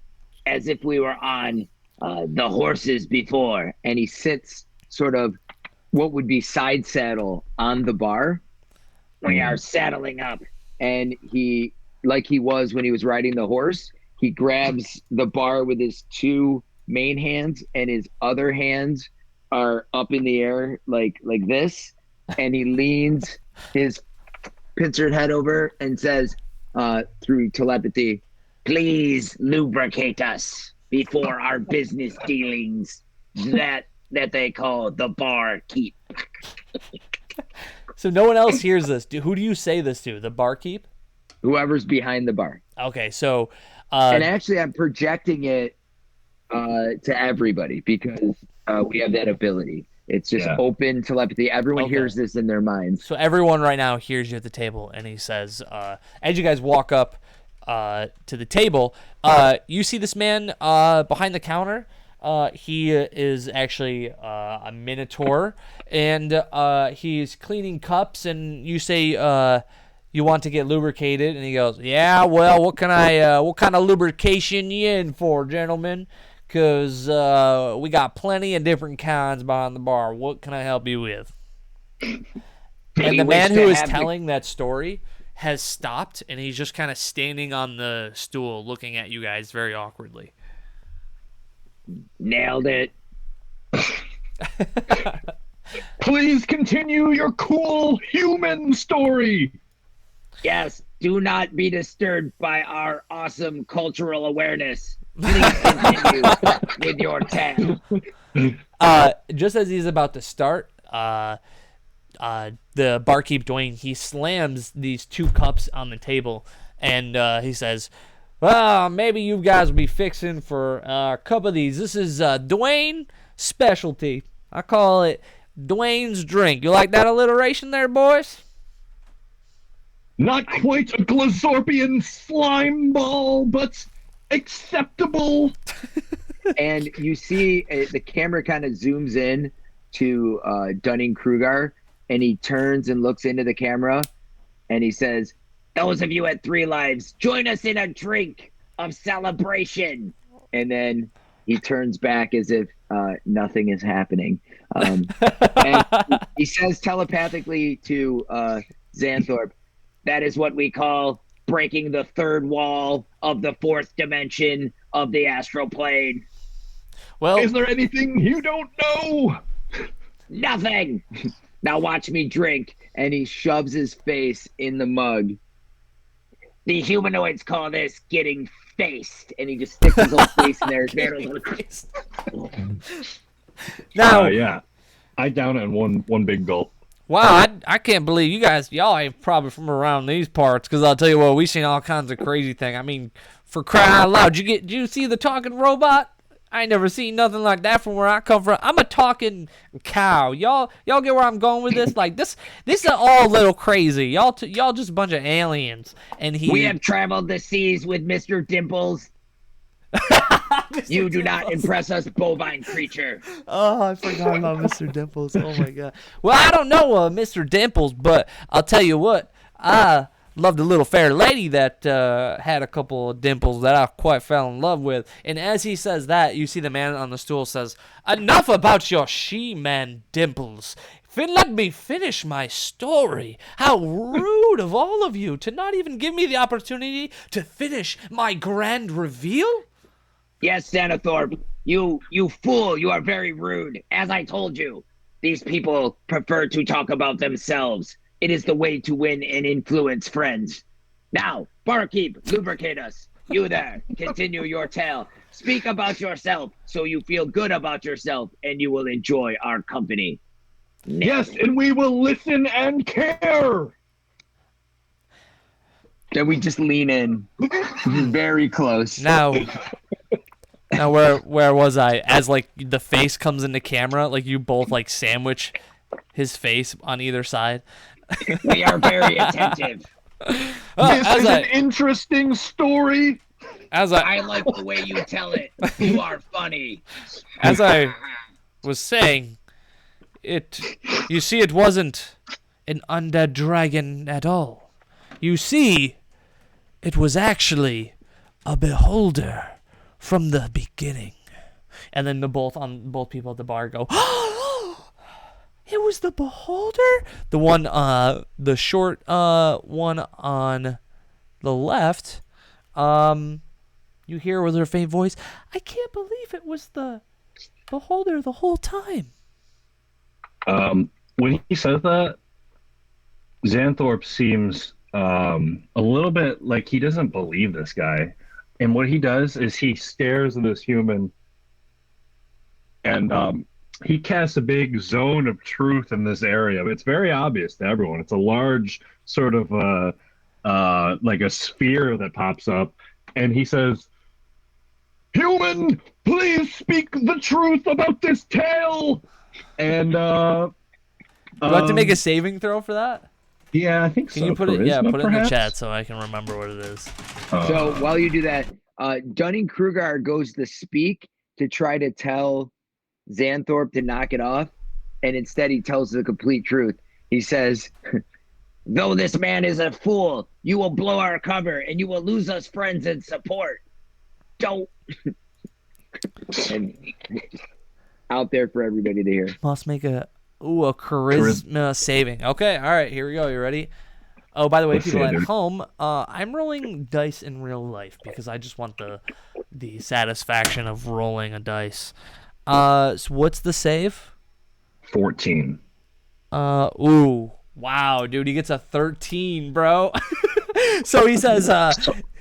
as if we were on the horses before." And he sits sort of what would be side saddle on the bar. "We are saddling up," and he, like he was when he was riding the horse, he grabs the bar with his two main hands, and his other hands are up in the air like this, and he leans his pincered head over and says, through telepathy, "Please lubricate us before our business dealings that they call the barkeep." So no one else hears this. Who do you say this to? The barkeep? Whoever's behind the bar. Okay, so And actually, I'm projecting it to everybody because we have that ability. It's just open telepathy. Everyone hears this in their minds. so everyone right now hears you at the table, and he says, as you guys walk up to the table, you see this man behind the counter. He is actually a minotaur, and he's cleaning cups, and you say, you want to get lubricated, and he goes, "Yeah, well, what kind of lubrication you in for, gentlemen? Because we got plenty of different kinds behind the bar. What can I help you with?" And the man who is telling that story has stopped, and he's just kind of standing on the stool looking at you guys very awkwardly. Nailed it. Please continue your cool human story. Yes, do not be disturbed by our awesome cultural awareness. Please continue with your tale. Just as he's about to start, the barkeep Dwayne, he slams these two cups on the table, and he says, "Well, maybe you guys will be fixing for a cup of these. This is Dwayne specialty. I call it Dwayne's drink. You like that alliteration there, boys?" Not quite a Glazorpian slime ball, but acceptable. And you see the camera kind of zooms in to Dunning-Kruger, and he turns and looks into the camera, and he says, "Those of you at Three Lives, join us in a drink of celebration." And then he turns back as if nothing is happening. And he says telepathically to Xanthorpe, "That is what we call breaking the third wall of the fourth dimension of the astral plane." Well, Is there anything you don't know? "Nothing. Now watch me drink." And he shoves his face in the mug. "The humanoids call this getting faced." And he just sticks his whole face in there. now, Yeah. I down it in one big gulp. wow, I can't believe y'all ain't probably from around these parts, because I'll tell you what, we've seen all kinds of crazy things. I mean, for crying out loud, did you see the talking robot? I ain't never seen nothing like that from where I come from. I'm a talking cow. Y'all get where I'm going with this? Like this is all a little crazy. Y'all just a bunch of aliens. And "We have traveled the seas with Mr. Dimples. You do not impress us, bovine creature." Oh, I forgot about Mr. Dimples. Oh my god. Well, I don't know Mr. Dimples, but I'll tell you what. I loved a little fair lady that had a couple of dimples that I quite fell in love with. And as he says that, you see the man on the stool says, "Enough about your she-man dimples. Let me finish my story. How rude of all of you to not even give me the opportunity to finish my grand reveal." "Yes, Xanthorpe, you fool, you are very rude. As I told you, these people prefer to talk about themselves. It is the way to win and influence friends. Now, barkeep, lubricate us. You there, continue your tale. Speak about yourself so you feel good about yourself, and you will enjoy our company." Yes, and we will listen and care. Then we just lean in very close. Now, Now where was I? As like the face comes into camera, like you both like sandwich his face on either side. We are very attentive. This is an interesting story. As I like the way you tell it. You are funny. As I was saying, you see, it wasn't an undead dragon at all. You see, it was actually a beholder from the beginning. And then both people at the bar go, it was the beholder? The one, the short one on the left, you hear with her faint voice, I can't believe it was the beholder the whole time. When he says that, Xanthorpe seems a little bit like he doesn't believe this guy. And what he does is he stares at this human and he casts a big zone of truth in this area. It's very obvious to everyone. It's a large sort of like a sphere that pops up. And he says, human, please speak the truth about this tale. And Do I have to make a saving throw for that? yeah, I think so. Can you put it? Charisma, Yeah, put it in the perhaps? chat so I can remember what it is. So while you do that, Dunning-Kruger goes to speak to try to tell Xanthorpe to knock it off, and instead he tells the complete truth. He says, though this man is a fool, you will blow our cover and you will lose us friends and support. Don't. And out there for everybody to hear. Must make a charisma saving. Okay, all right, here we go. You ready? Oh, by the way, Let's people see, at dude. home, I'm rolling dice in real life because I just want the satisfaction of rolling a dice. So what's the save? 14. Ooh, wow, dude, he gets a 13, bro. So he says,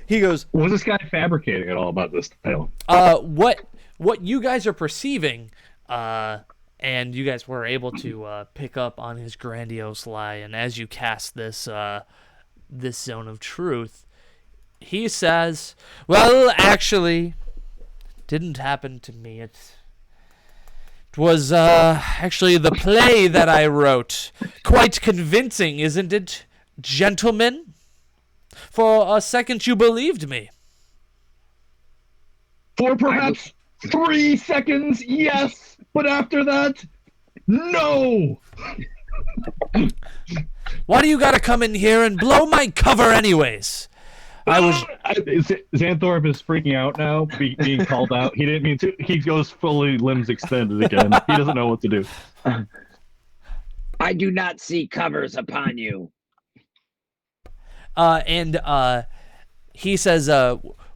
he goes, Was this guy fabricating at all about this tale? what you guys are perceiving, and you guys were able to pick up on his grandiose lie, and as you cast this zone of truth, he says, well, actually, didn't happen to me. It was actually the play that I wrote. Quite convincing, isn't it, gentlemen? For a second you believed me. For perhaps 3 seconds, yes, but after that, no. Why do you gotta come in here and blow my cover anyways? Xanthorpe is freaking out now, being called out. He didn't mean to. He goes fully limbs extended again. He doesn't know what to do. I do not see covers upon you. And he says,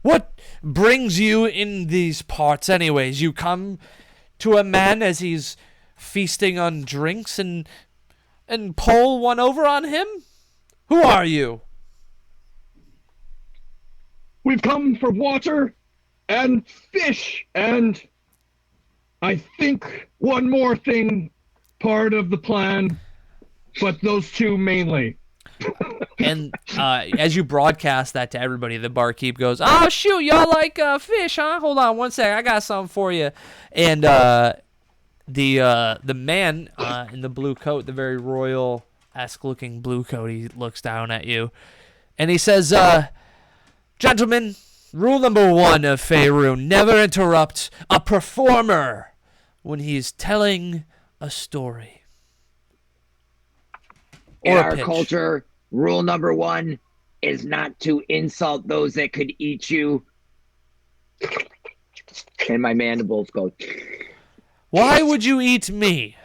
what brings you in these parts anyways? You come to a man as he's feasting on drinks and pull one over on him? Who are you? We've come for water and fish and I think one more thing, part of the plan, but those two mainly. And as you broadcast that to everybody, the barkeep goes, oh, shoot, y'all like fish, huh? Hold on one sec, I got something for you. And the man in the blue coat, the very royal-esque looking blue coat, he looks down at you. And he says, gentlemen, rule number 1 of Faerun, never interrupt a performer when he's telling a story. In Or a our pitch. culture, rule number 1 is not to insult those that could eat you. And my mandibles go. Why would you eat me?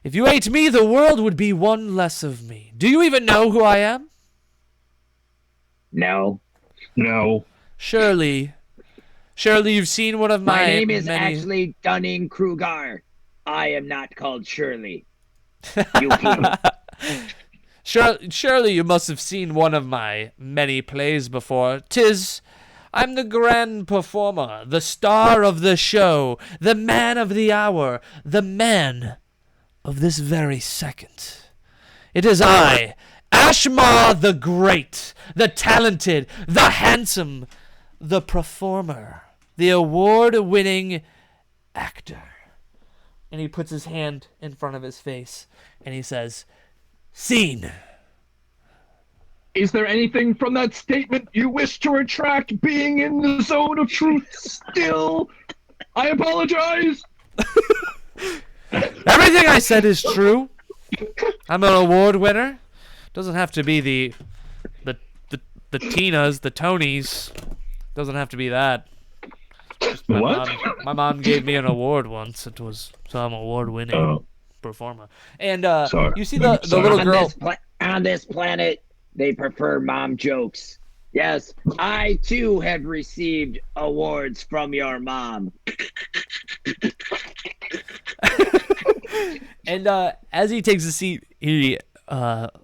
If you ate me, the world would be one less of me. Do you even know who I am? No. No. Surely you've seen one of My name is many... actually Dunning-Kruger. I am not called Shirley. You fool. Surely you must have seen one of my many plays before. I'm the grand performer, the star of the show, the man of the hour, the man of this very second. It is I, Ashmar the Great, the talented, the handsome, the performer, the award-winning actor. And he puts his hand in front of his face, and he says, "Scene." Is there anything from that statement you wish to retract, being in the zone of truth still? I apologize. Everything I said is true. I'm an award winner. Doesn't have to be the Tinas, the Tonys. Doesn't have to be that. What? My mom gave me an award once. So I'm an award-winning performer. And Sorry. you see the Sorry. little girl. On this planet, they prefer mom jokes. Yes, I too have received awards from your mom. And as he takes a seat, he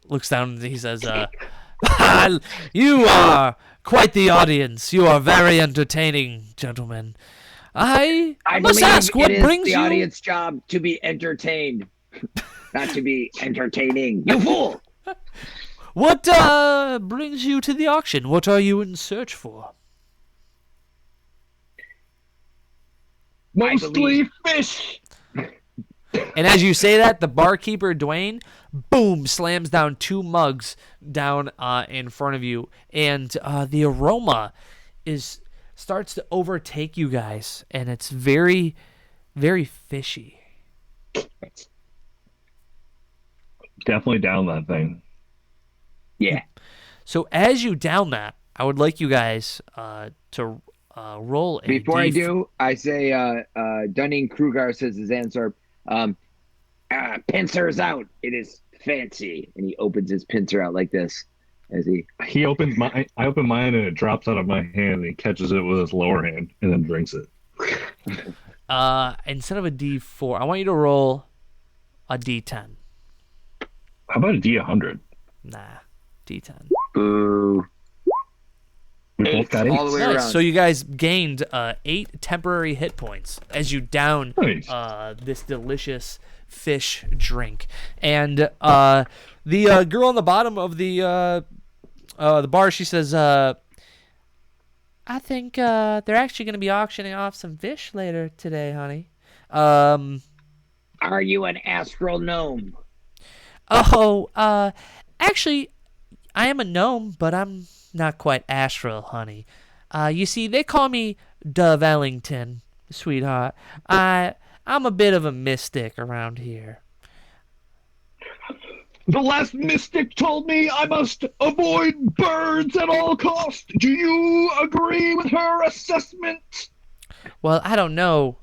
looks down and he says, "You are quite the audience. You are very entertaining, gentlemen. I must believe ask, what it is brings the you?" audience job to be entertained, not to be entertaining. You fool! What brings you to the auction? What are you in search for? Mostly fish. And as you say that, the barkeeper, Dwayne, boom, slams down 2 mugs down in front of you. And the aroma starts to overtake you guys. And it's very, very fishy. Definitely down that thing. Yeah. So as you down that, I would like you guys to roll a Before I do, I say Dunning-Kruger says his answer. Pincers out. It is fancy. And he opens his pincer out like this as He opens mine. I open mine and it drops out of my hand and he catches it with his lower hand and then drinks it. instead of a D4, I want you to roll a D10. How about a D100? Nah, D10. Boo. We both got all the way Nice. around. So you guys gained 8 temporary hit points as you down Nice. this delicious fish drink. And the girl on the bottom of the bar, she says, "I think they're actually going to be auctioning off some fish later today, honey." Are you an astral gnome? Actually, I am a gnome, but I'm not quite astral, honey. You see, they call me Dove Ellington, sweetheart. I'm a bit of a mystic around here. The last mystic told me I must avoid birds at all costs. Do you agree with her assessment? Well, I don't know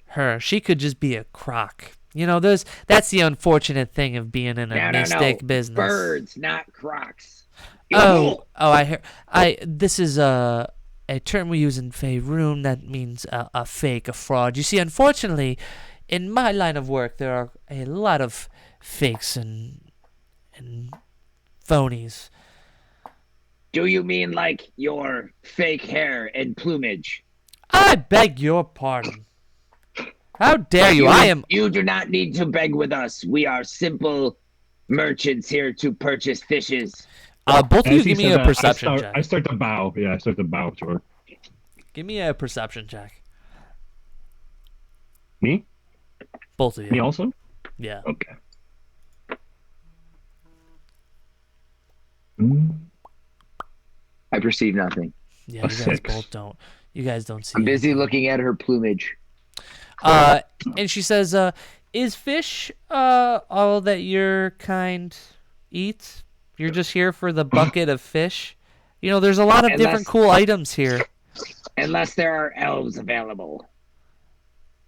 her. She could just be a crock. You know, that's the unfortunate thing of being in a mystic business. Birds, not crocs. You Oh, fool. I hear. This is a term we use in Faerun that means a fake, a fraud. You see, unfortunately, in my line of work, there are a lot of fakes and phonies. Do you mean like your fake hair and plumage? I beg your pardon. How dare you? I am. You do not need to beg with us. We are simple merchants here to purchase fishes. Both of you As he give me said a that, perception check. I start to bow. Yeah, I start to bow to her. Give me a perception check. Me? Both of you. Me also? Yeah. Okay. Mm, I perceive nothing. Yeah, A you guys 6. both don't. You guys don't see. I'm busy anything. looking at her plumage. And she says, "Is fish all that your kind eats? You're just here for the bucket of fish? You know, there's a lot of different cool items here." Unless there are elves available.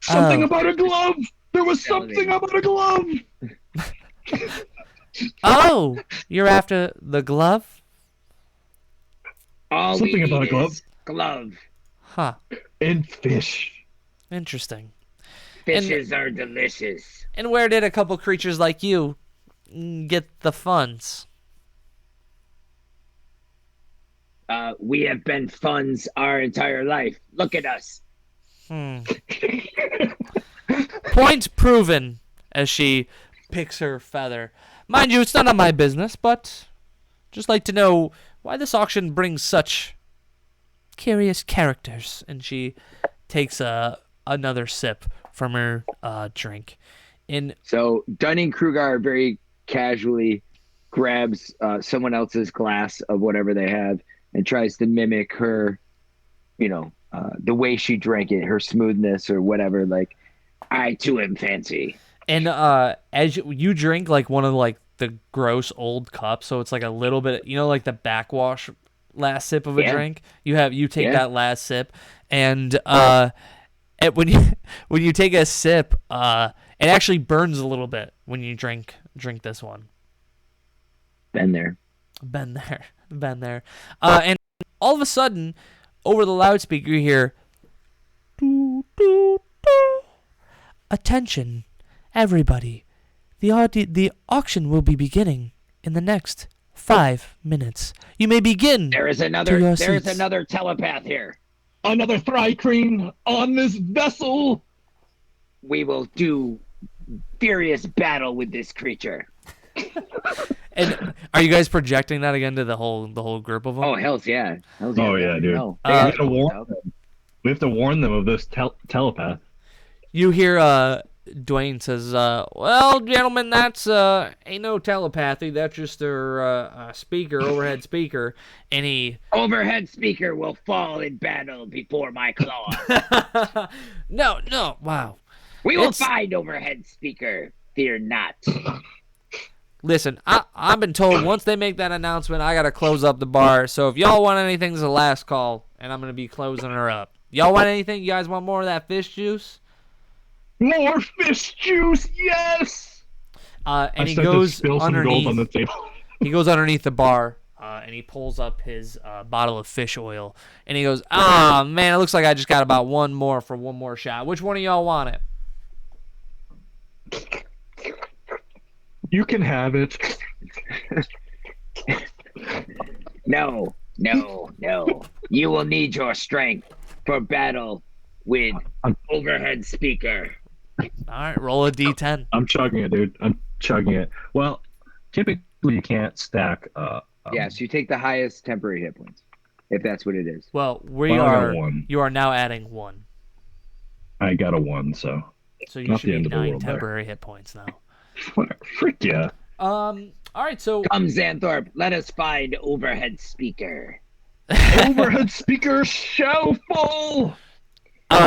Something Oh. about a glove! There was something about a glove! Oh, you're after the glove? All Something we about need a glove. is glove. Huh. And fish. Interesting. Fishes are delicious. And where did a couple creatures like you get the funds? We have been funds our entire life. Look at us. Point proven, as she picks her feather. Mind you, it's none of my business, but just like to know why this auction brings such curious characters. And she takes another sip from her drink. And So Dunning-Kruger very casually grabs someone else's glass of whatever they have and tries to mimic her, the way she drank it, her smoothness or whatever. Like, I too am fancy. And as you drink like one of like the gross old cups, so it's like a little bit, like the backwash last sip of a drink. You take that last sip, and when you take a sip, it actually burns a little bit when you drink this one. Been there. And all of a sudden, over the loudspeaker, you hear, doo, doo, doo. Attention, everybody. The auction will be beginning in the next 5 minutes. You may begin. There is another telepath here. Another Thri-kreen on this vessel. We will do furious battle with this creature. And are you guys projecting that again to the whole group of them? Oh, hell's yeah. Oh, yeah, dude. No. We have to warn them of this telepath. You hear Dwayne says, well, gentlemen, that's ain't no telepathy. That's just their overhead speaker. And he... Overhead speaker will fall in battle before my claw. No, wow. We will find overhead speaker. Fear not. Listen, I've been told once they make that announcement, I got to close up the bar. So if y'all want anything, it's the last call, and I'm going to be closing her up. Y'all want anything? You guys want more of that fish juice? More fish juice, yes! And he goes underneath. On the table. He goes underneath the bar, and he pulls up his bottle of fish oil. And he goes, man, it looks like I just got about one more for one more shot. Which one of y'all want it? You can have it. No. You will need your strength for battle with overhead speaker. All right, roll a d10. I'm chugging it, dude. I'm chugging it. Well, typically you can't stack. Yes, you take the highest temporary hit points, if that's what it is. Well, I got a 1. You are now adding 1. I got a 1, so you not should the be end of the 9 world temporary hit points now. Frick yeah. All right, so Come, Xanthorpe, let us find overhead speaker. Overhead speaker shall fall.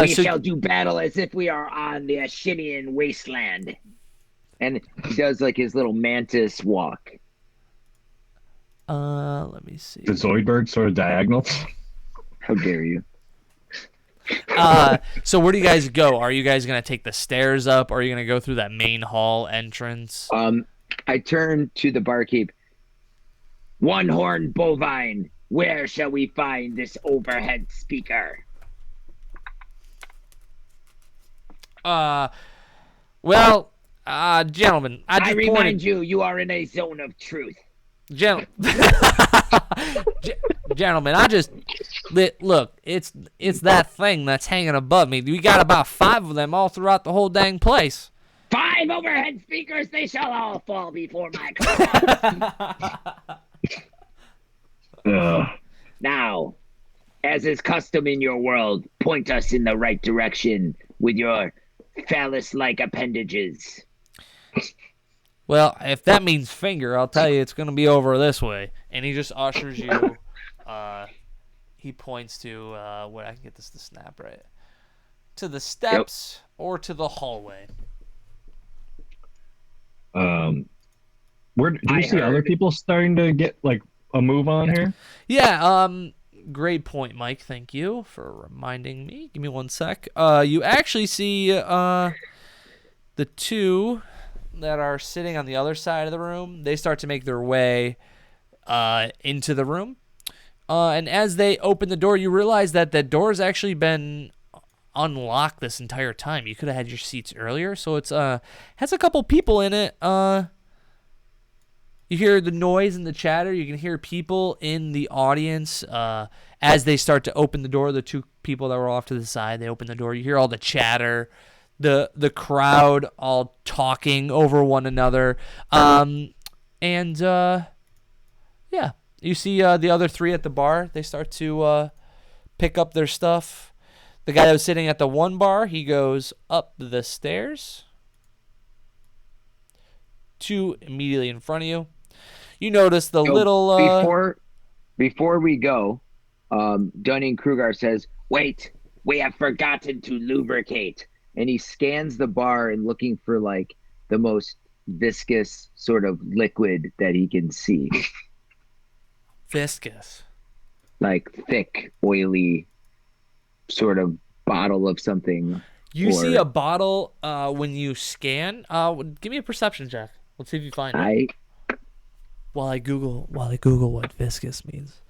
We shall do battle as if we are on the Ashinian wasteland. And he does like his little mantis walk. let me see. The Zoidberg sort of diagonal. How dare you? So where do you guys go? Are you guys gonna take the stairs up, or are you gonna go through that main hall entrance? I turn to the barkeep. One horn bovine. Where shall we find this overhead speaker? Well, gentlemen, I remind you, you are in a zone of truth. Gentlemen, look. It's that thing that's hanging above me. We got about 5 of them all throughout the whole dang place. 5 overhead speakers, they shall all fall before my claws. Now, as is custom in your world, point us in the right direction with your phallus-like appendages. Well, if that means finger, I'll tell you it's going to be over this way. And he just ushers you. He points to where I can get this to snap right. To the steps or to the hallway. Where do you see other people starting to get like a move on here? Yeah. Great point, Mike. Thank you for reminding me. Give me 1 sec. You actually see the 2 that are sitting on the other side of the room. They start to make their way into the room. And as they open the door, you realize that the door has actually been unlocked this entire time. You could have had your seats earlier. So it's has a couple people in it. You hear the noise and the chatter. You can hear people in the audience as they start to open the door. The 2 people that were off to the side, they open the door. You hear all the chatter, the crowd all talking over one another. Yeah, you see the other 3 at the bar. They start to pick up their stuff. The guy that was sitting at the one bar, he goes up the stairs to immediately in front of you. You notice the So little before we go, Dunning-Kruger says, "Wait, we have forgotten to lubricate." And he scans the bar and looking for like the most viscous sort of liquid that he can see, viscous. like thick, oily sort of bottle of something. You or- see a bottle when you scan. Give me a perception check. Let's see if you find it. While I Google what viscous means.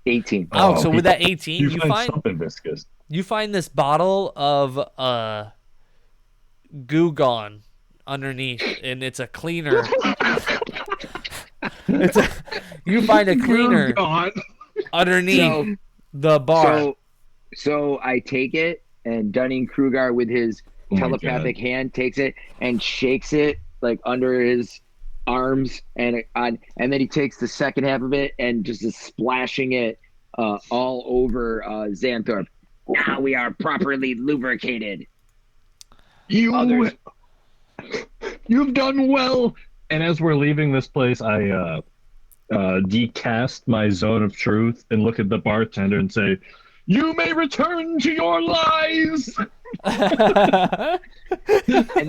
18. Oh, so with that 18, you find something viscous. you find this bottle of Goo Gone underneath, and it's a cleaner. You find a cleaner underneath So- the bar. So I take it, and Dunning-Kruger with his Oh my telepathic hand takes it and shakes it like under his arms, and then he takes the second half of it and just is splashing it all over Xanthorpe. Now we are properly lubricated. Others- You've done well. And as we're leaving this place, I decast my zone of truth and look at the bartender and say, "You may return to your lies." And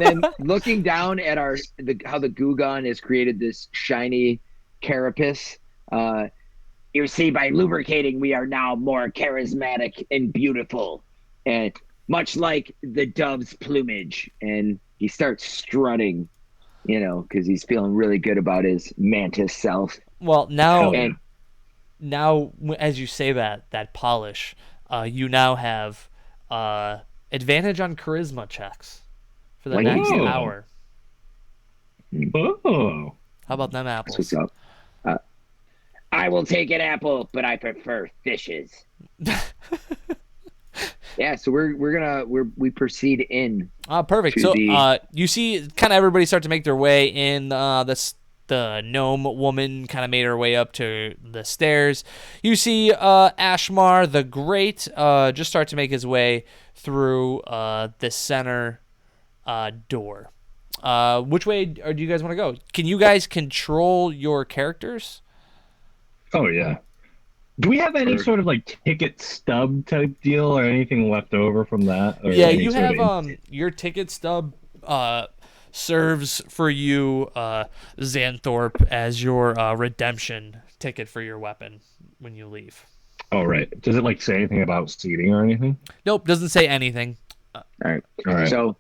then looking down at how the Gugon has created this shiny carapace. You see, by lubricating, we are now more charismatic and beautiful, and much like the dove's plumage. And he starts strutting, because he's feeling really good about his mantis self. Well, now, And as you say that polish, you now have advantage on charisma checks for the next Whoa. hour. Oh. How about them that's apples? what's up. I will take an apple, but I prefer fishes. Yeah, so we proceed in. Perfect. To So the- you see kind of everybody start to make their way in. The gnome woman kind of made her way up to the stairs. You see Ashmar the Great just start to make his way through the center door. Which way do you guys want to go? Can you guys control your characters? Oh yeah. Do we have any sort of like ticket stub type deal or anything left over from that? Or Yeah, any you sort have of- your ticket stub serves for you, Xanthorpe, as your redemption ticket for your weapon when you leave. Oh right. Does it like say anything about seating or anything? Nope, doesn't say anything. All right. All right. So,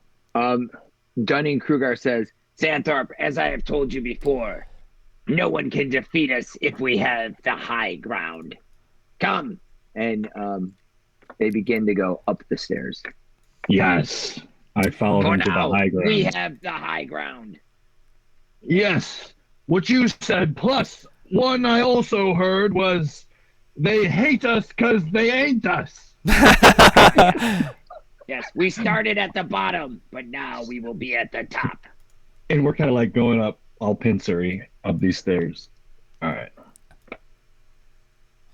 Dunning-Kruger says, "Xanthorpe, as I have told you before, no one can defeat us if we have the high ground. Come." And they begin to go up the stairs. Yes. I followed For him to the now, high ground. we have the high ground. Yes. What you said, plus one I also heard was they hate us because they ain't us. Yes, we started at the bottom, but now we will be at the top. And we're kind of like going up all pincery up these stairs. All right.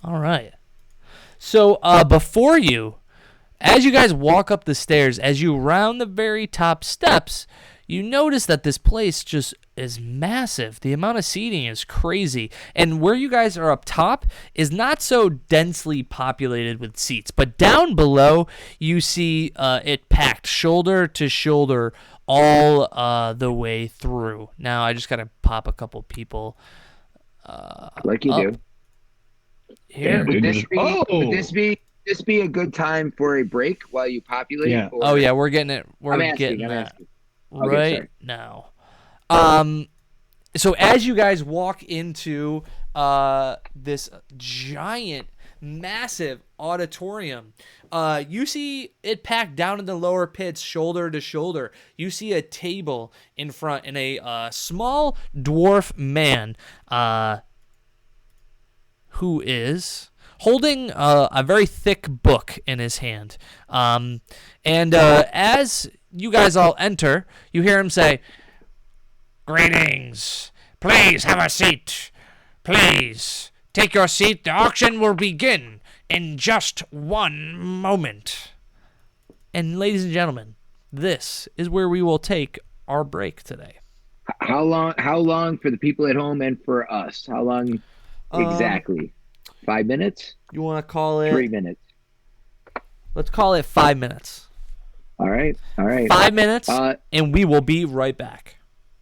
All right. So before you, as you guys walk up the stairs, as you round the very top steps, you notice that this place just is massive. The amount of seating is crazy. And where you guys are up top is not so densely populated with seats. But down below, you see it packed shoulder to shoulder all the way through. Now, I just got to pop a couple people Like you Up. do. here. Dude, Would this be a good time for a break while you populate? Yeah. Oh, yeah, we're getting it. We're I'm getting asking. that. Okay, Right sorry. now. So as you guys walk into this giant, massive auditorium, you see it packed down in the lower pits, shoulder to shoulder. You see a table in front and a small dwarf man who is holding a very thick book in his hand. And as you guys all enter, you hear him say, "Greetings. Please have a seat. Please take your seat. The auction will begin in just one moment. And ladies and gentlemen, this is where we will take our break today. How long? How long for the people at home and for us? How long exactly? 5 minutes? You want to call it? 3 minutes? Let's call it 5 minutes. All right. All right. 5 minutes, and we will be right back.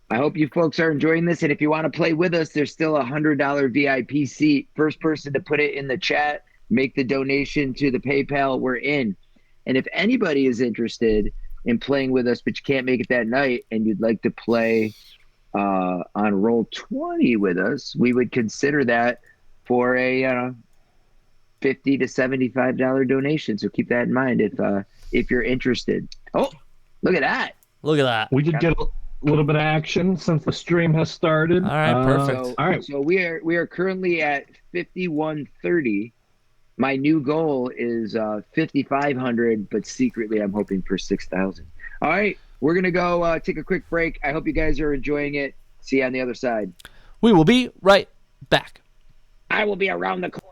I hope you folks are enjoying this. And if you want to play with us, there's still $100 VIP seat. First person to put it in the chat, make the donation to the PayPal, we're in. And if anybody is interested in playing with us, but you can't make it that night and you'd like to play on Roll20 with us, we would consider that for a $50 to $75 donation. So keep that in mind if you're interested. Oh, look at that. Look at that. We did get a little bit of action since the stream has started. All right, perfect. So, All right. So we are currently at 5130. My new goal is 5,500, but secretly I'm hoping for 6,000. All right, we're gonna go take a quick break. I hope you guys are enjoying it. See you on the other side. We will be right back. I will be around the corner.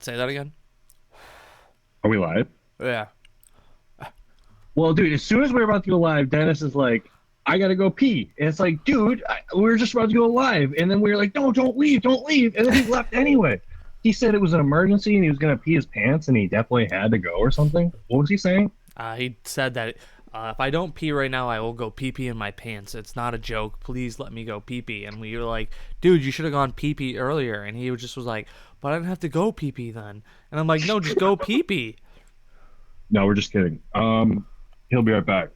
Say that again. Are we live? Yeah. Well, dude, as soon as we were about to go live, Dennis is like, I gotta go pee. And it's like, dude, we were just about to go live. And then we were like, no, don't leave. And then he left anyway. He said it was an emergency and he was gonna pee his pants and he definitely had to go or something. What was he saying? He said that if I don't pee right now, I will go pee-pee in my pants. It's not a joke. Please let me go pee-pee. And we were like, dude, you should have gone pee-pee earlier. And he just was like, but I didn't have to go pee-pee then. And I'm like, no, just go pee-pee. No, we're just kidding. He'll be right back.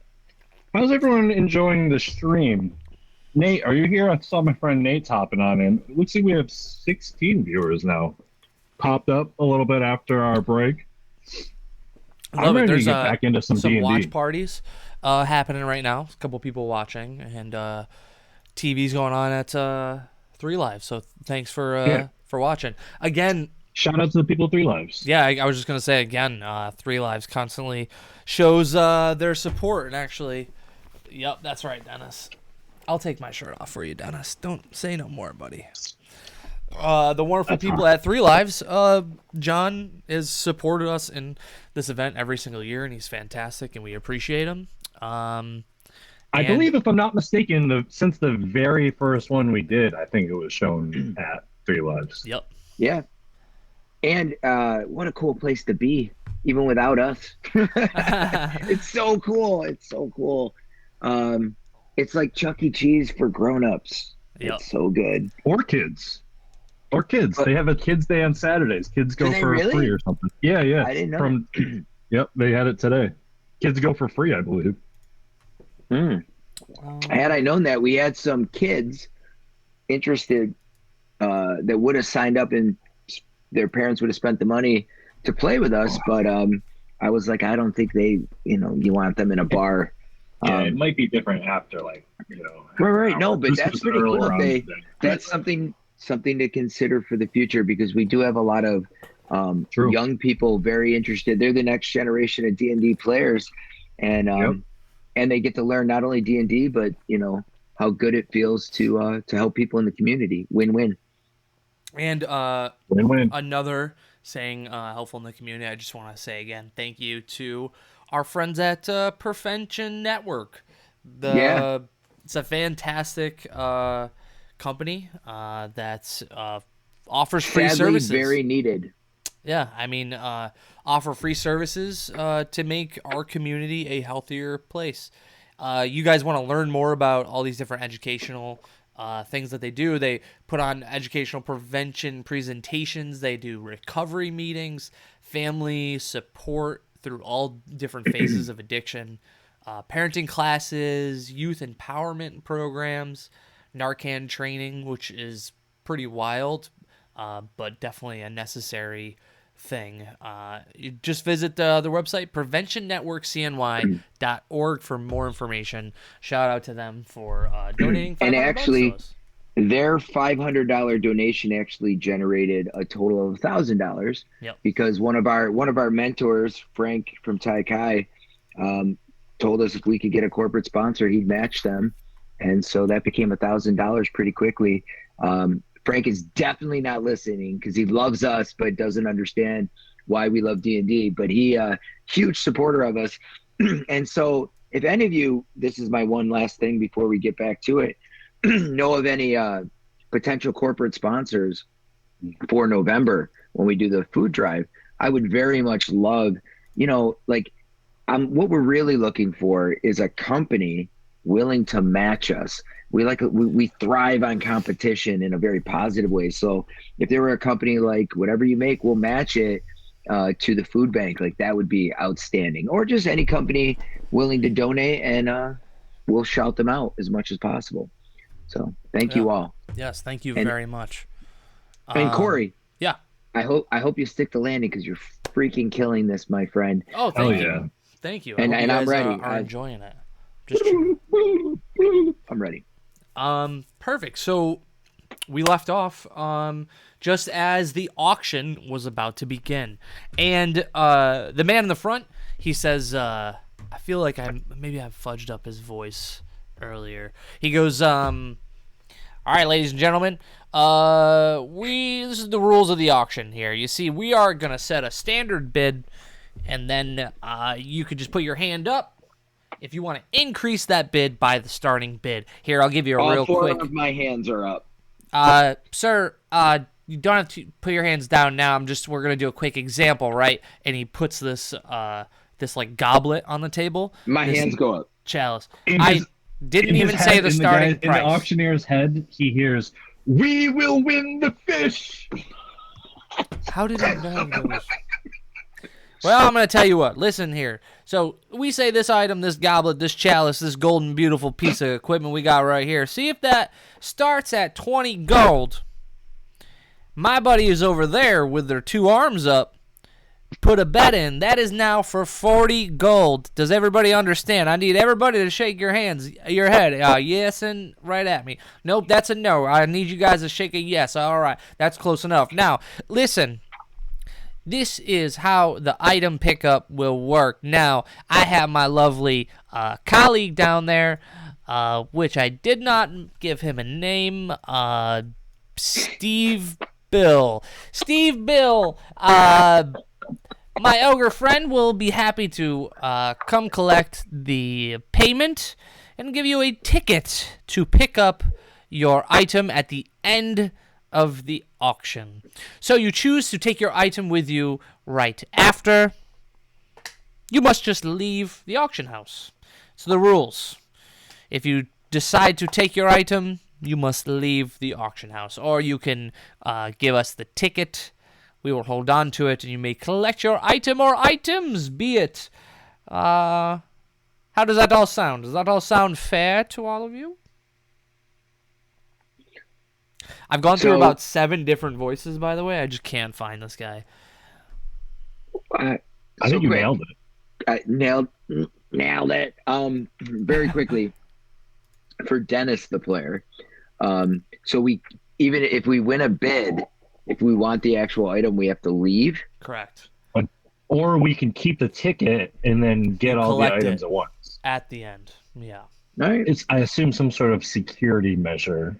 How's everyone enjoying the stream? Nate, are you here? I saw my friend Nate's hopping on in. It looks like we have 16 viewers now. Popped up a little bit after our break. I'm ready to get back into some D&D. Watch parties happening right now. A couple people watching, and TV's going on at 3 Live. So thanks for watching. Again, shout out to the people at 3 Lives. Yeah, I was just going to say again, 3 Lives constantly shows their support. And actually, yep, that's right, Dennis. I'll take my shirt off for you, Dennis. Don't say no more, buddy. The wonderful people at 3 Lives. John has supported us in this event every single year, and he's fantastic, and we appreciate him. I believe, if I'm not mistaken, since the very first one we did, I think it was shown at 3 Lives. Yep. Yeah. And what a cool place to be, even without us. It's so cool. It's so cool. It's like Chuck E. Cheese for grown-ups. Yep. It's so good. Or kids. They have a kids' day on Saturdays. Kids go for free or something. Yeah. I didn't know. Yep, they had it today. Kids go for free, I believe. Had I known that, we had some kids interested that would have signed up and their parents would have spent the money to play with us. But I was like, I don't think you want them in a bar. Yeah, it might be different after, Right. No, but that's pretty cool. That's something to consider for the future, because we do have a lot of young people very interested. They're the next generation of D&D players, and and they get to learn not only D&D, but how good it feels to help people in the community. Win-win. And win-win. Another saying helpful in the community. I just want to say again, thank you to our friends at Prevention Network. It's a fantastic company that offers free services. Very needed. Yeah, I mean, offer free services to make our community a healthier place. You guys want to learn more about all these different educational things that they do. They put on educational prevention presentations. They do recovery meetings, family support through all different phases of addiction, parenting classes, youth empowerment programs, Narcan training, which is pretty wild, but definitely a necessary thing. You just visit their website, preventionnetworkcny.org, for more information. Shout out to them for donating $500 and actually, to us. Their $500 donation actually generated a total of $1,000. Yep. Because one of our mentors, Frank from Tai Kai, told us if we could get a corporate sponsor, he'd match them. And so that became $1,000 pretty quickly. Frank is definitely not listening because he loves us, but doesn't understand why we love D&D. But he huge supporter of us. And so if any of you, this is my one last thing before we get back to it, know of any potential corporate sponsors for November when we do the food drive, I would very much love, what we're really looking for is a company willing to match us. We thrive on competition in a very positive way. So if there were a company like whatever you make, we'll match it to the food bank. Like that would be outstanding. Or just any company willing to donate, and we'll shout them out as much as possible. So thank you all. Yes, thank you very much. And Corey. Yeah. I hope you stick the landing because you're freaking killing this, my friend. Oh, thank you. Thank you. And you I'm guys, ready. Are enjoying it. I'm ready. Perfect. So we left off just as the auction was about to begin, and the man in the front, he says, I feel like maybe I've fudged up his voice earlier. He goes, all right, ladies and gentlemen, This is the rules of the auction here. You see, we are gonna set a standard bid, and then you could just put your hand up if you want to increase that bid by the starting bid. Here, I'll give you a All real four quick. of my hands are up. Sir, you don't have to put your hands down now. We're gonna do a quick example, right? And he puts this like goblet on the table. My This hands go up. chalice. In I his- didn't in his even say head, the in starting in price. the auctioneer's head, he hears, "We will win the fish." How did he know those? Well, I'm going to tell you what. Listen here. So we say this item, this goblet, this chalice, this golden, beautiful piece of equipment we got right here. See if that starts at 20 gold. My buddy is over there with their two arms up. Put a bet in. That is now for 40 gold. Does everybody understand? I need everybody to shake your head. Yes, and right at me. Nope, that's a no. I need you guys to shake a yes. All right, that's close enough. Now, listen. This is how the item pickup will work. Now, I have my lovely colleague down there, which I did not give him a name, Steve Bill. Steve Bill, my ogre friend will be happy to come collect the payment and give you a ticket to pick up your item at the end of the auction. So you choose to take your item with you right after. You must just leave the auction house. So the rules. If you decide to take your item, you must leave the auction house. Or you can give us the ticket. We will hold on to it, and you may collect your item or items, be it. How does that all sound? Does that all sound fair to all of you? I've gone through about 7 different voices, by the way. I just can't find this guy. I think you nailed it. I nailed it. Very quickly for Dennis, the player. So we, even if we win a bid, if we want the actual item, we have to leave. Correct. Or we can keep the ticket and then get all the collect items it. at once. At the end, yeah. All right. It's, I assume, some sort of security measure.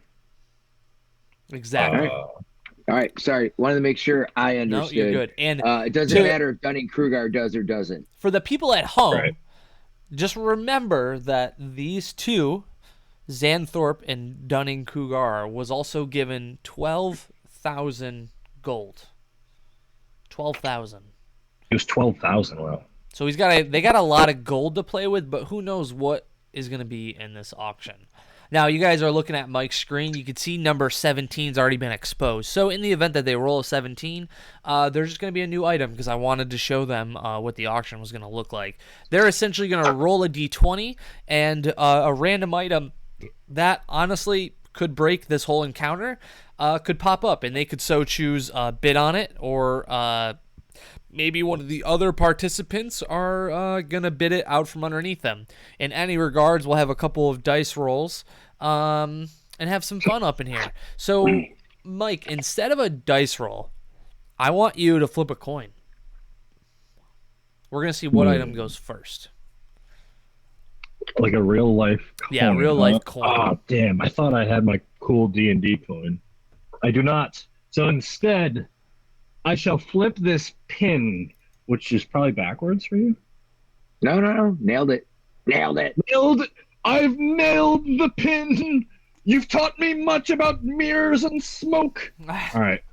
Exactly. All right. Sorry. Wanted to make sure I No, understood. you're good. And It doesn't matter if Dunning-Kruger does or doesn't. for the people at home, Right. just remember that these two, Xanthorpe and Dunning-Kruger, was also given 12,000 gold. 12,000. It was 12,000. Wow. So they got a lot of gold to play with, but who knows what is going to be in this auction. Now, you guys are looking at Mike's screen. You can see number 17's already been exposed. So in the event that they roll a 17, there's just going to be a new item because I wanted to show them what the auction was going to look like. They're essentially going to roll a d20 and a random item that honestly could break this whole encounter could pop up, and they could so choose bid on it, or maybe one of the other participants are going to bid it out from underneath them. In any regards, we'll have a couple of dice rolls and have some fun up in here. So, Mike, instead of a dice roll, I want you to flip a coin. We're going to see what item goes first. Like a real life coin. Yeah, real life coin. Oh, damn. I thought I had my cool D&D coin. I do not. So instead, I shall flip this pin, which is probably backwards for you. No. Nailed it. Nailed it. Nailed it. I've nailed the pin. You've taught me much about mirrors and smoke. All right.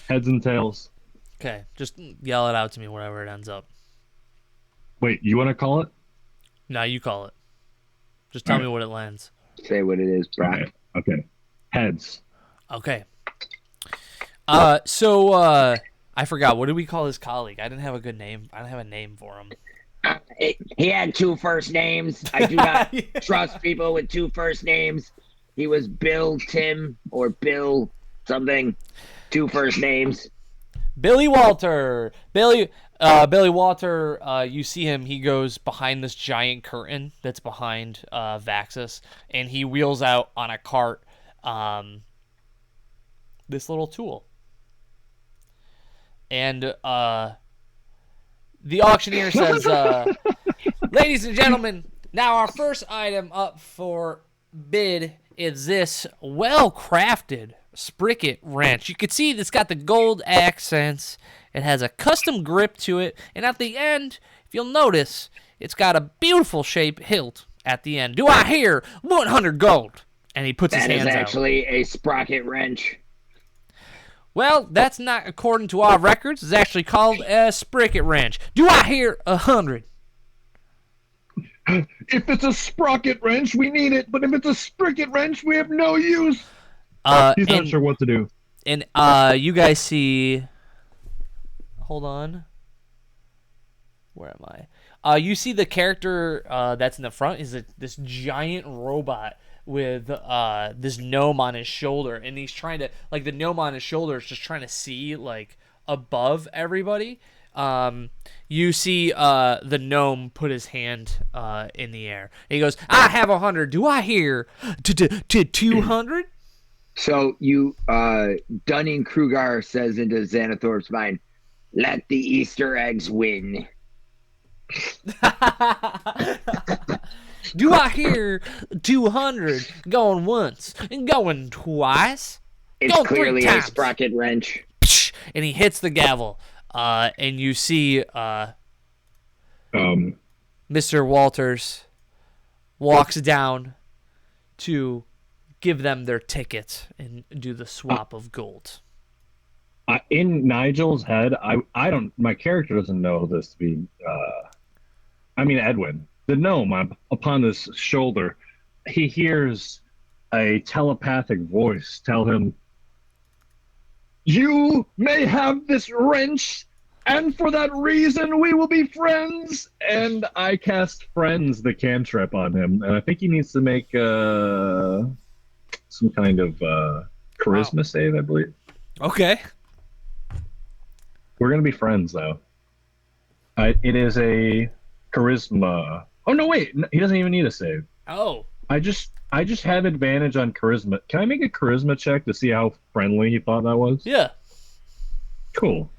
Heads and tails. Okay, just yell it out to me wherever it ends up. Wait, you want to call it? No, you call it. Just tell me what it lands. Say what it is, Brock. Okay. Heads. Okay. So I forgot. What did we call his colleague? I didn't have a good name. I didn't have a name for him. He had 2 first names. I do not trust people with 2 first names. He was Bill Tim or Bill something. 2 first names. Billy Walter. Billy Walter, you see him, he goes behind this giant curtain that's behind Vaxis, and he wheels out on a cart this little tool. And the auctioneer says, ladies and gentlemen, now our first item up for bid is this well-crafted Spricket wrench. You can see it's got the gold accents. It has a custom grip to it, and at the end, if you'll notice, it's got a beautiful shape hilt at the end. Do I hear 100 gold? And he puts his That hands is out. actually a sprocket wrench. Well, that's not according to our records. It's actually called a spricket wrench. Do I hear 100? If it's a sprocket wrench, we need it. But if it's a spricket wrench, we have no use. He's not sure what to do. And you guys see. Hold on. Where am I? You see the character that's in the front is this giant robot with this gnome on his shoulder, and he's trying to the gnome on his shoulder is just trying to see above everybody. You see the gnome put his hand in the air. He goes, "I have 100. Do I hear 200?" So Dunning-Kruger says into Xanathorpe's mind, "Let the Easter eggs win." Do I hear 200 going once and going twice? It's Going clearly 3 a times. sprocket wrench. And he hits the gavel. And you see Mr. Walters walks down to give them their tickets and do the swap of gold. In Nigel's head, I don't. My character doesn't know this to be. Edwin, the gnome upon his shoulder, he hears a telepathic voice tell him, "You may have this wrench, and for that reason we will be friends." And I cast Friends, the cantrip, on him, and I think he needs to make some kind of charisma save, I believe. Okay. We're gonna be friends, though. It is a charisma. Oh no, wait, he doesn't even need a save. Oh. I just have advantage on charisma. Can I make a charisma check to see how friendly he thought that was? Yeah. Cool.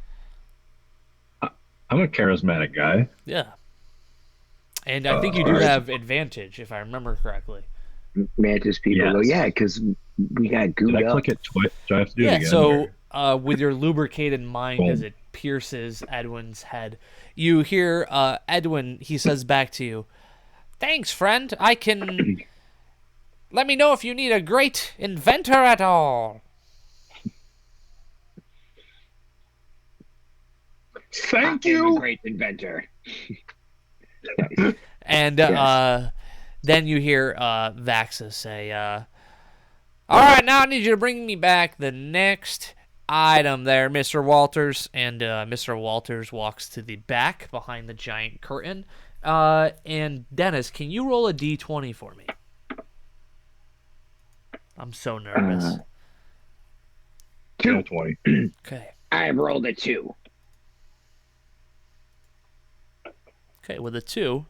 I'm a charismatic guy. Yeah. And I think you do have advantage, if I remember correctly. Mantis people. Yes. Oh, yeah, because we got gooed Did I up. click it twice? Do I have to do it Yeah, again? so with your lubricated mind as it pierces Edwin's head, you hear Edwin, he says back to you, "Thanks, friend. I can... Let me know if you need a great inventor at all." Thank I'm a you. great inventor. And Yes. then you hear Vaxa say, "All right, now I need you to bring me back the next item there, Mr. Walters." And Mr. Walters walks to the back behind the giant curtain. And Dennis, can you roll a d20 for me? I'm so nervous. 20. Okay. I rolled a 2. Okay, with a 2,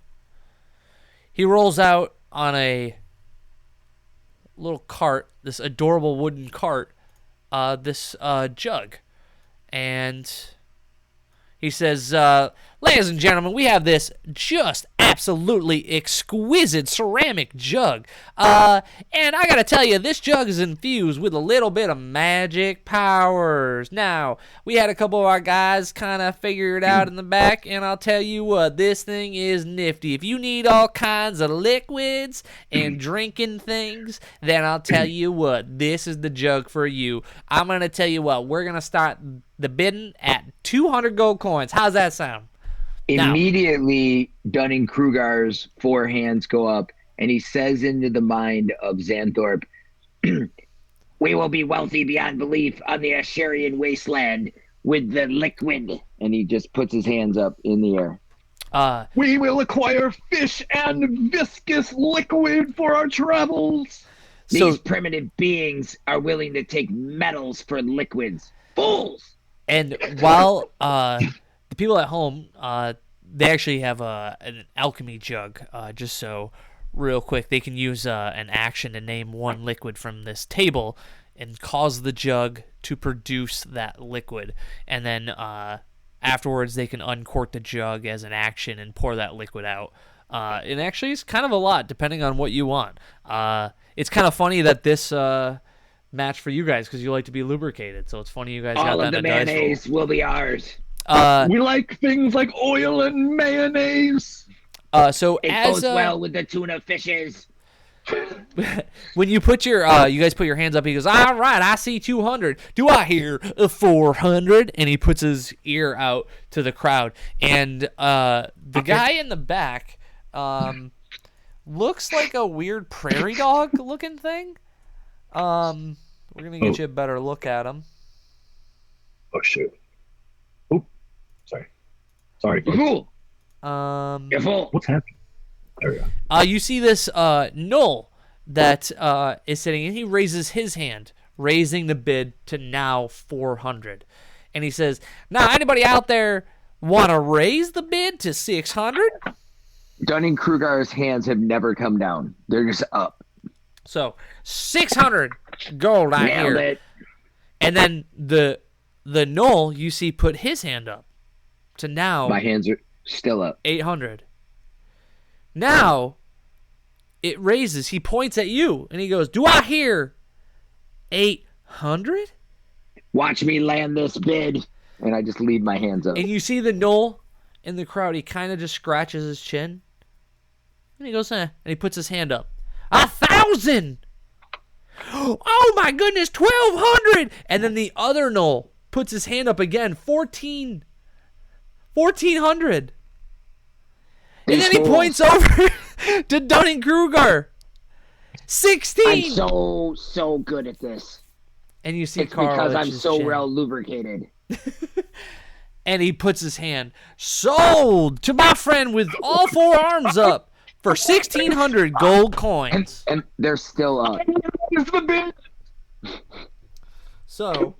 he rolls out on a little cart, this adorable wooden cart, this jug. And he says, "Ladies and gentlemen, we have this just absolutely exquisite ceramic jug. And I gotta tell you, this jug is infused with a little bit of magic powers. Now, we had a couple of our guys kind of figure it out in the back, and I'll tell you what, this thing is nifty. If you need all kinds of liquids and drinking things, then I'll tell you what, this is the jug for you. I'm gonna tell you what, we're gonna start the bidding at 200 gold coins. How's that sound?" Immediately, Dunning-Kruger's 4 hands go up, and he says into the mind of Xanthorpe, "We will be wealthy beyond belief on the Asherian wasteland with the liquid." And he just puts his hands up in the air. We will acquire fish and viscous liquid for our travels. These primitive beings are willing to take metals for liquids. Fools! And while the people at home, they actually have an alchemy jug, just so real quick, they can use an action to name one liquid from this table and cause the jug to produce that liquid. And then afterwards, they can uncork the jug as an action and pour that liquid out. And actually, it's kind of a lot, depending on what you want. It's kind of funny that this match for you guys because you like to be lubricated. So it's funny you guys got All that of the in a dice roll. mayonnaise will be ours. We like things like oil and mayonnaise. So It as goes well with the tuna fishes. when you put your you guys put your hands up, he goes, all right, I see 200. Do I hear 400? And he puts his ear out to the crowd, and the guy in the back looks like a weird prairie dog looking thing. We're gonna get you a better look at him. Oh shoot! Oh, sorry. Cool. Um, What's happening? There we go. You see this Null that is sitting, and he raises his hand, raising the bid to now 400. And he says, now, anybody out there want to raise the bid to 600? Dunning-Kruger's hands have never come down. They're just up. So, 600 gold out Nailed here. it. And then the Null, you see, put his hand up to now My hands are still up. 800. Now, it raises. He points at you, and he goes, do I hear 800? Watch me land this bid. And I just leave my hands up. And you see the Knoll in the crowd. He kind of just scratches his chin. And he goes, and he puts his hand up. 1,000! Oh my goodness, 1,200! And then the other Knoll puts his hand up again. 1,400. And then he points over to Dunning-Kruger. 16! I'm so good at this. And you see It's Carl. because I'm his so chin. well lubricated. And he puts his hand. Sold to my friend with all four arms up for 1,600 gold coins. And they're still up. It's the bid. So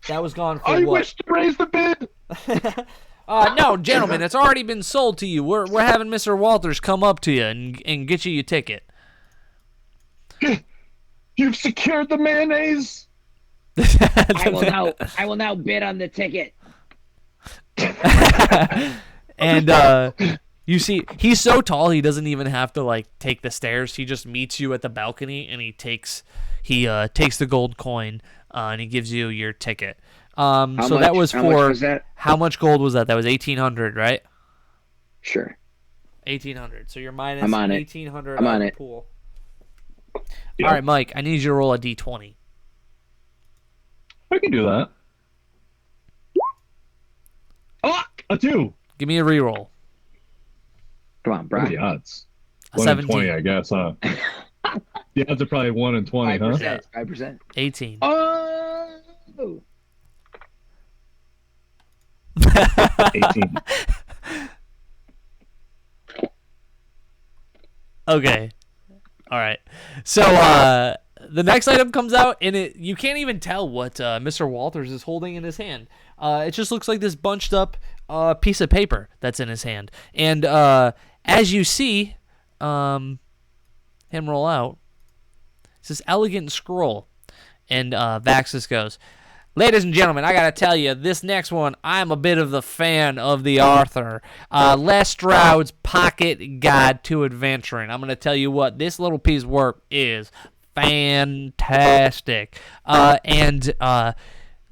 that was gone for I what? wish to raise the bid. No, gentlemen, it's already been sold to you. We're having Mr. Walters come up to you and get you your ticket. You've secured the mayonnaise. I will now bid on the ticket. And you see, he's so tall he doesn't even have to like take the stairs. He just meets you at the balcony, and he takes the gold coin and he gives you your ticket. So much? that was How much for was that? how much gold was that? That was 1,800, right? Sure. 1,800. So you're minus I'm on it. 1,800 I'm on on the it. pool. Yeah. All right, Mike, I need you to roll a d20. I can do that. Oh! A 2. Give me a reroll. Come on, What are Brian. the odds? A 1 in 17. 20, I guess, huh? The odds are probably 1 in 20, huh? 5%. 5%. 18. Oh! 18. Okay. All right. So the next item comes out, and you can't even tell what Mr. Walters is holding in his hand. It just looks like this bunched up piece of paper that's in his hand. And as you see him roll out, it's this elegant scroll. And Vaxis goes, ladies and gentlemen, I got to tell you, this next one, I'm a bit of the fan of the author. Les Stroud's Pocket Guide to Adventuring. I'm going to tell you what, this little piece of work is fantastic. And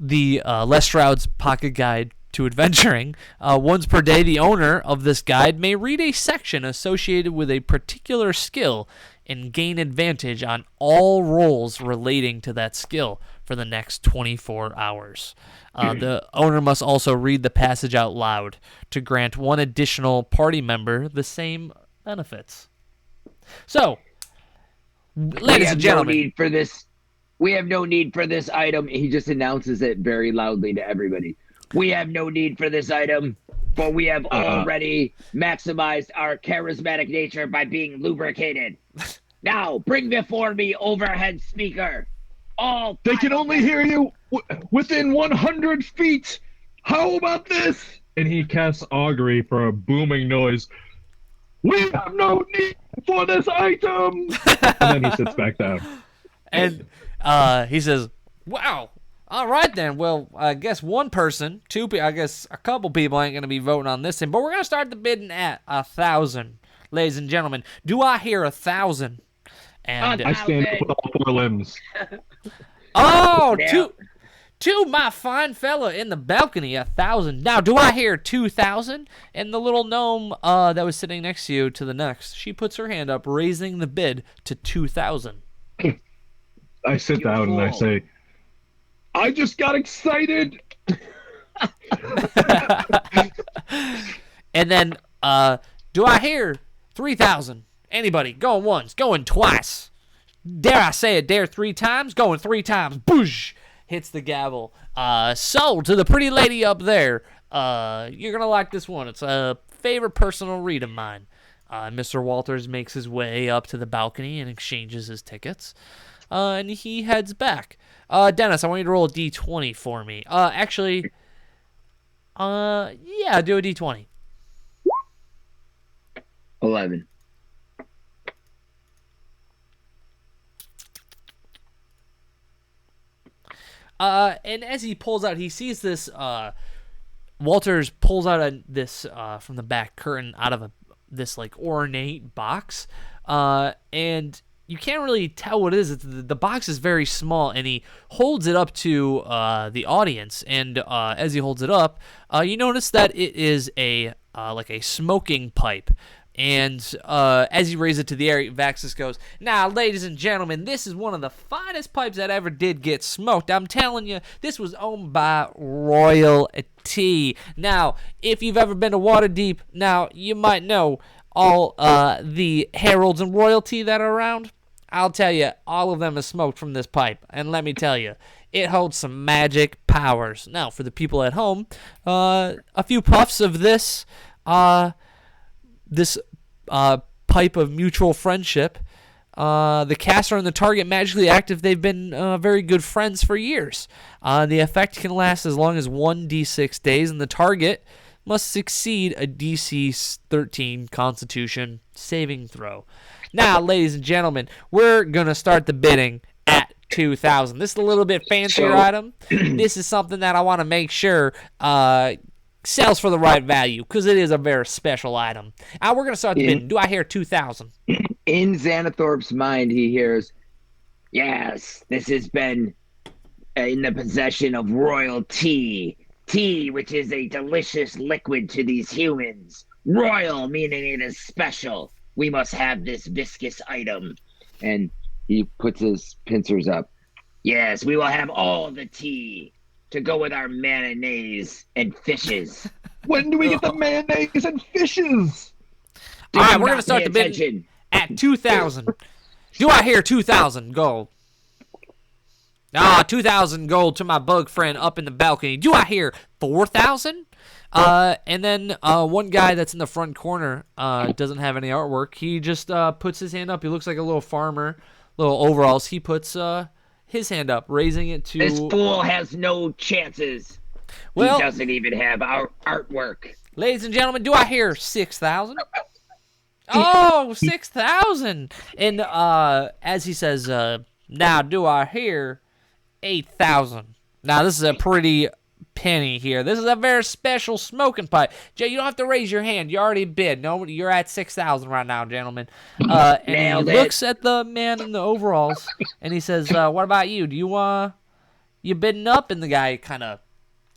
the Les Stroud's Pocket Guide to Adventuring, once per day, the owner of this guide may read a section associated with a particular skill and gain advantage on all rolls relating to that skill for the next 24 hours. The owner must also read the passage out loud to grant one additional party member the same benefits. So, ladies and gentlemen, We have no need for this item. He just announces it very loudly to everybody. We have no need for this item, for we have already maximized our charismatic nature by being lubricated. Now, bring before me overhead speaker. All They can only hear you within 100 feet. How about this? And he casts augury for a booming noise. We have no need for this item. And then he sits back down. and he says, wow, all right then. Well, I guess one person, I guess a couple people ain't going to be voting on this thing, but we're going to start the bidding at 1,000. Ladies and gentlemen, do I hear 1,000? And I stand up with all four limbs. oh, Now- to my fine fella in the balcony, 1,000. Now, do I hear 2,000? And the little gnome that was sitting next to you to the next, she puts her hand up, raising the bid to 2,000. I sit down and I fool. say, I just got excited. And then, do I hear 3,000? Anybody? Going once, going twice. Dare I say it, dare 3 times? Going 3 times. Boosh! Hits the gavel. Sold to the pretty lady up there. You're going to like this one. It's a favorite personal read of mine. Mr. Walters makes his way up to the balcony and exchanges his tickets. And he heads back. Dennis, I want you to roll a d20 for me. Actually, yeah, do a d20. 11. And as he pulls out, he sees this. Walters pulls out this from the back curtain out of this like ornate box, and you can't really tell what it is. The box is very small, and he holds it up to the audience. And as he holds it up, you notice that it is like a smoking pipe. And as he raises it to the air, Vaxis goes, "Now, ladies and gentlemen, this is one of the finest pipes that ever did get smoked. I'm telling you, this was owned by royalty. Now, if you've ever been to Waterdeep, now, you might know all the heralds and royalty that are around. I'll tell you, all of them are smoked from this pipe. And let me tell you, it holds some magic powers. Now, for the people at home, a few puffs of this pipe of mutual friendship. The caster and the target magically active. They've been very good friends for years. The effect can last as long as 1d6 days, and the target must succeed a DC 13 Constitution saving throw. Now, ladies and gentlemen, we're going to start the bidding at 2,000. This is a little bit fancier item. This is something that I want to make sure sells for the right value, because it is a very special item. We're going to start the bidding. Do I hear 2,000? In Xanathorpe's mind, he hears, "Yes, this has been in the possession of royalty. Tea, which is a delicious liquid to these humans. Royal, meaning it is special. We must have this viscous item." And he puts his pincers up. "Yes, we will have all the tea to go with our mayonnaise and fishes." When do we get the mayonnaise and fishes? All right, Do we're going to not start pay the bidding attention. at 2,000. Do I hear 2,000 gold? 2,000 gold to my bug friend up in the balcony. Do I hear 4,000? And then one guy that's in the front corner doesn't have any artwork. He just puts his hand up. He looks like a little farmer, little overalls. He puts his hand up, raising it to... This fool has no chances. Well, He doesn't even have our artwork. ladies and gentlemen, do I hear 6,000? Oh, 6,000! And as he says, now do I hear 8,000? Now this is a pretty penny here. This is a very special smoking pipe. Jay, you don't have to raise your hand. You already bid. No, you're at 6,000 right now, gentlemen. And he Nailed it. looks at the man in the overalls and he says, "What about you? Do you bidding up?" And the guy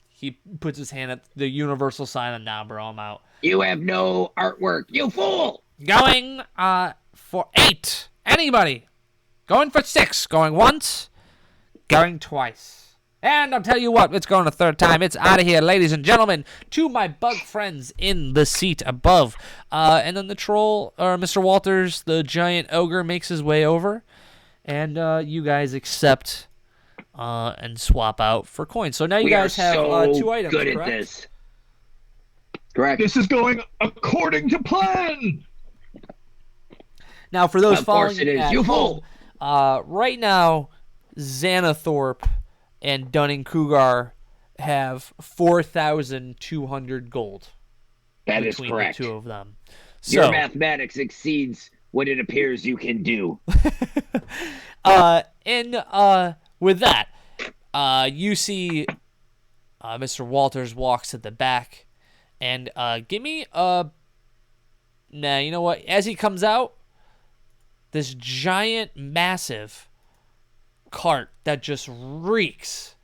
he puts his hand at the universal sign, and "Nah, bro, I'm out." You have no artwork, you fool! Going for 8. Anybody? Going for 6. Going once. Going twice. And I'll tell you what, it's going a third time. It's out of here, ladies and gentlemen, to my bug friends in the seat above. And then the troll, or Mr. Walters, the giant ogre, makes his way over. And you guys accept and swap out for coins. So now you We guys are have so 2 items, good correct? at this. Correct. This is going according to plan. Now, for those Of course following it is. at You home, fool! right now, Xanathorpe and Dunning-Kruger have 4,200 gold. That is between correct. the two of them. Your So, mathematics exceeds what it appears you can do. with that, you see Mr. Walters walks at the back, and give me a... Nah, you know what? As he comes out, this giant, massive cart that just reeks,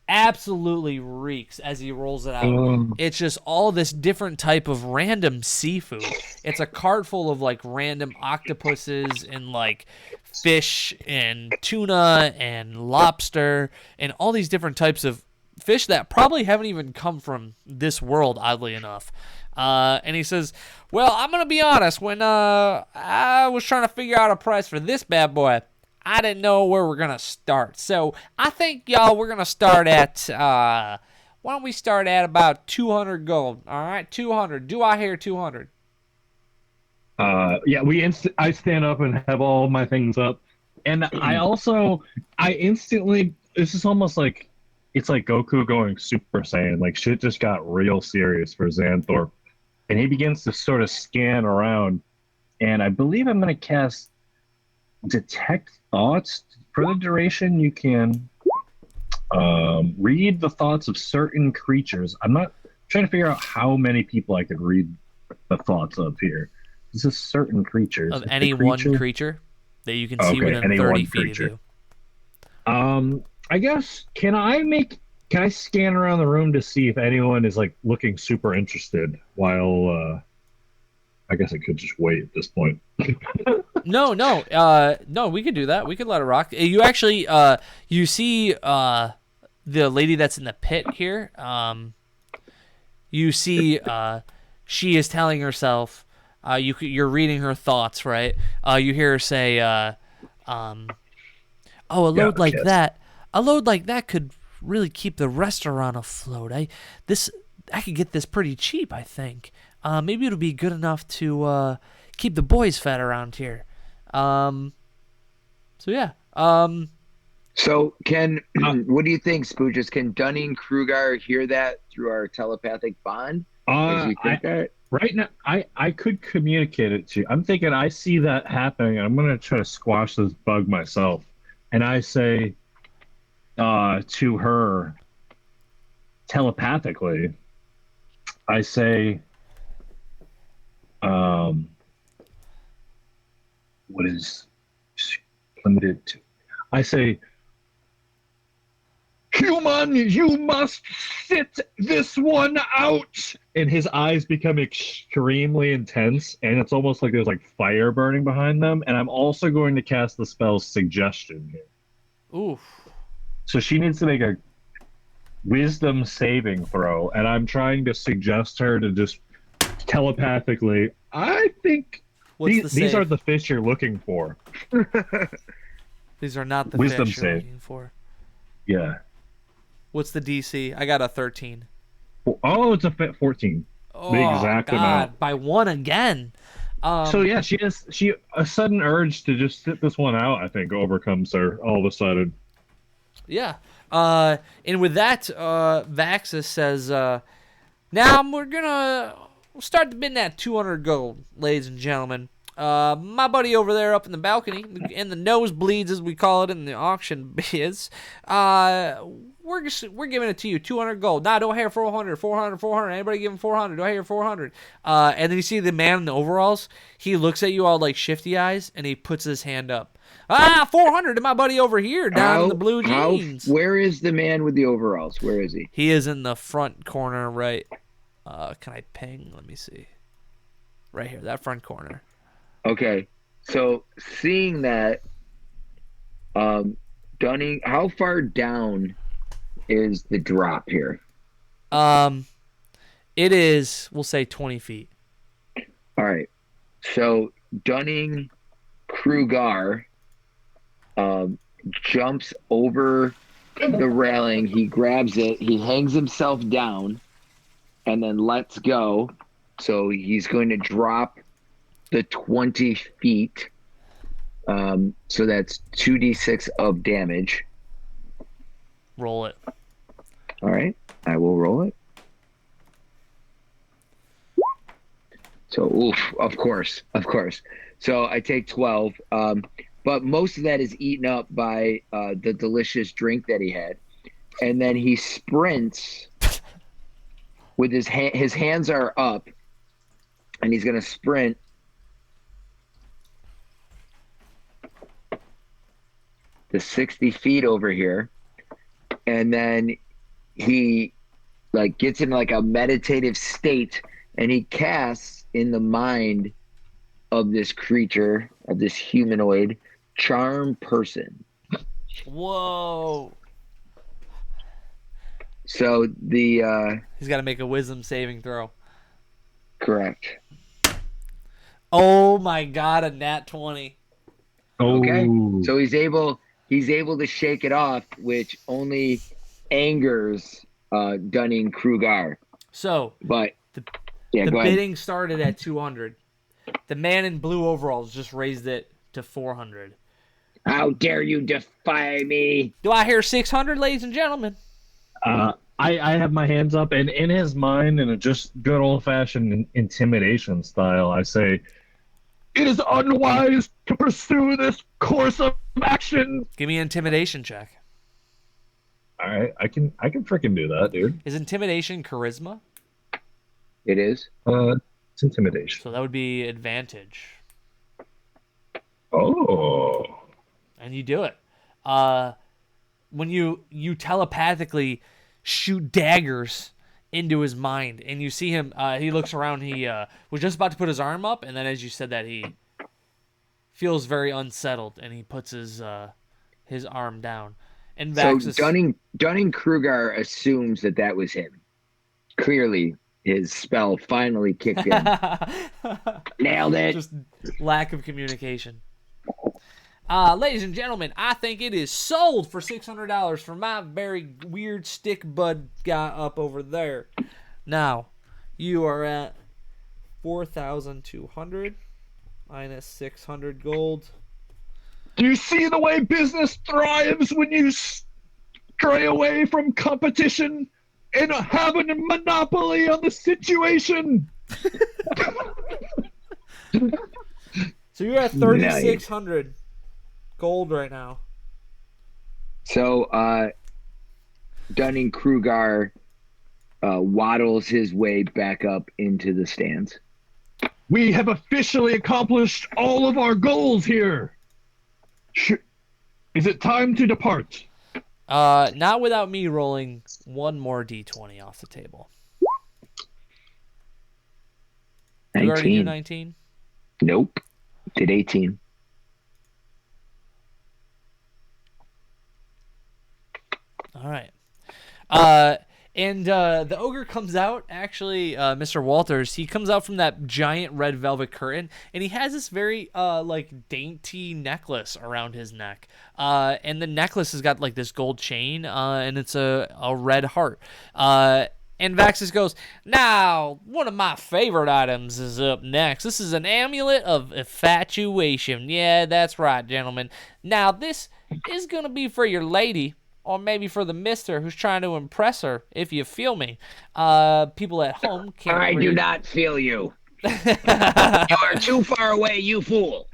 absolutely reeks as he rolls it out. It's just all this different type of random seafood. It's a cart full of like random octopuses and like fish and tuna and lobster and all these different types of fish that probably haven't even come from this world, oddly enough. And he says, well, I'm going to be honest. When I was trying to figure out a price for this bad boy, I didn't know where we're going to start. So I think, y'all, we're going to start at, why don't we start at about 200 gold? All right, 200. Do I hear 200? Yeah, I stand up and have all my things up. And I instantly, this is almost like, it's like Goku going Super Saiyan. Like, shit just got real serious for Xanthorpe. And he begins to sort of scan around. And I believe I'm going to cast Detect Thoughts. For the duration, you can read the thoughts of certain creatures. I'm not trying to figure out how many people I could read the thoughts of here. This is certain creatures. Of any one creature that you can see within 30 feet of you. I guess, can I scan around the room to see if anyone is like looking super interested while I guess I could just wait at this point. No, we could do that. We could let it rock. You actually you see the lady that's in the pit here. You see she is telling herself you're reading her thoughts, right? You hear her say a load like that could really keep the restaurant afloat. I could get this pretty cheap, I think. Maybe it'll be good enough to keep the boys fed around here. So yeah. So what do you think, Spooches? Can Dunning-Kruger hear that through our telepathic bond? Does he think that? Right now, I could communicate it to you. I'm thinking I see that happening, and I'm going to try to squash this bug myself. And I say to her telepathically, I say, what is limited to? I say, human, you must sit this one out. And his eyes become extremely intense, and it's almost like there's like fire burning behind them. And I'm also going to cast the spell Suggestion here. Oof. So she needs to make a wisdom saving throw, and I'm trying to suggest her to just telepathically, I think these are the fish you're looking for. These are not the wisdom fish you're save. looking for. Yeah. What's the DC? I got a 13. Oh, it's a 14. Oh, the exact amount. By one again. So yeah, a sudden urge to just sit this one out, I think, overcomes her all of a sudden. Yeah. And with that, Vaxus says, now we'll start the bidding at 200 gold, ladies and gentlemen. My buddy over there up in the balcony, in the nosebleeds as we call it in the auction biz, we're giving it to you, 200 gold. Nah, do I hear 400, 400, 400? Anybody give him 400? Do I hear 400? And then you see the man in the overalls. He looks at you all like shifty eyes, and he puts his hand up. 400 to my buddy over here down in the blue jeans. Where is the man with the overalls? Where is he? He is in the front corner, right? Can I ping? Let me see. Right here, that front corner. Okay, so seeing that, Dunning, how far down is the drop here? It is, we'll say 20 feet. All right, so Dunning-Kruger jumps over the railing. He grabs it. He hangs himself down, and then lets go. So he's going to drop the 20 feet. So that's 2d6 of damage. Roll it. All right, I will roll it. So, oof, of course. So I take 12, but most of that is eaten up by the delicious drink that he had. And then he sprints with his hands are up, and he's going to sprint the 60 feet over here, and then he like gets in like a meditative state, and he casts in the mind of this creature, of this humanoid, charm person. Whoa. So the He's got to make a wisdom saving throw. correct. Oh my god, a nat 20. Okay. Oh. So he's able to shake it off, which only angers Dunning Kruger. So, But The- yeah, the go ahead. bidding started at 200. The man in blue overalls just raised it to 400. How dare you defy me? Do I hear 600, ladies and gentlemen? I have my hands up, and in his mind, in a just good old-fashioned intimidation style, I say, "It is unwise to pursue this course of action." Give me an intimidation check. All right, I can freaking do that, dude. Is intimidation charisma? It is. It's intimidation. So that would be advantage. Oh. And you do it. When you telepathically shoot daggers into his mind, and you see him, he looks around, he was just about to put his arm up, and then as you said that, he feels very unsettled, and he puts his arm down. And So Vaxis, Dunning Kruger assumes that was him. Clearly, his spell finally kicked in. Nailed it. just lack of communication. Ladies and gentlemen, I think it is sold for $600 for my very weird stick bud guy up over there. Now, you are at 4,200 minus 600 gold. Do you see the way business thrives when you stray away from competition and have a monopoly on the situation? So you're at 3,600 gold right now. So Dunning Kruger waddles his way back up into the stands. We have officially accomplished all of our goals here. Is it time to depart? Not without me rolling one more d20 off the table. You already do 19. 19? Nope. Did 18. All right. And the ogre comes out, actually, Mr. Walters, he comes out from that giant red velvet curtain, and he has this very, like, dainty necklace around his neck. And the necklace has got, like, this gold chain, and it's a red heart. And Vaxis goes, now, one of my favorite items is up next. This is an amulet of infatuation. Yeah, that's right, gentlemen. Now, this is going to be for your lady, or maybe for the mister who's trying to impress her, if you feel me. People at home can't I do read. not feel you. You are too far away, you fool.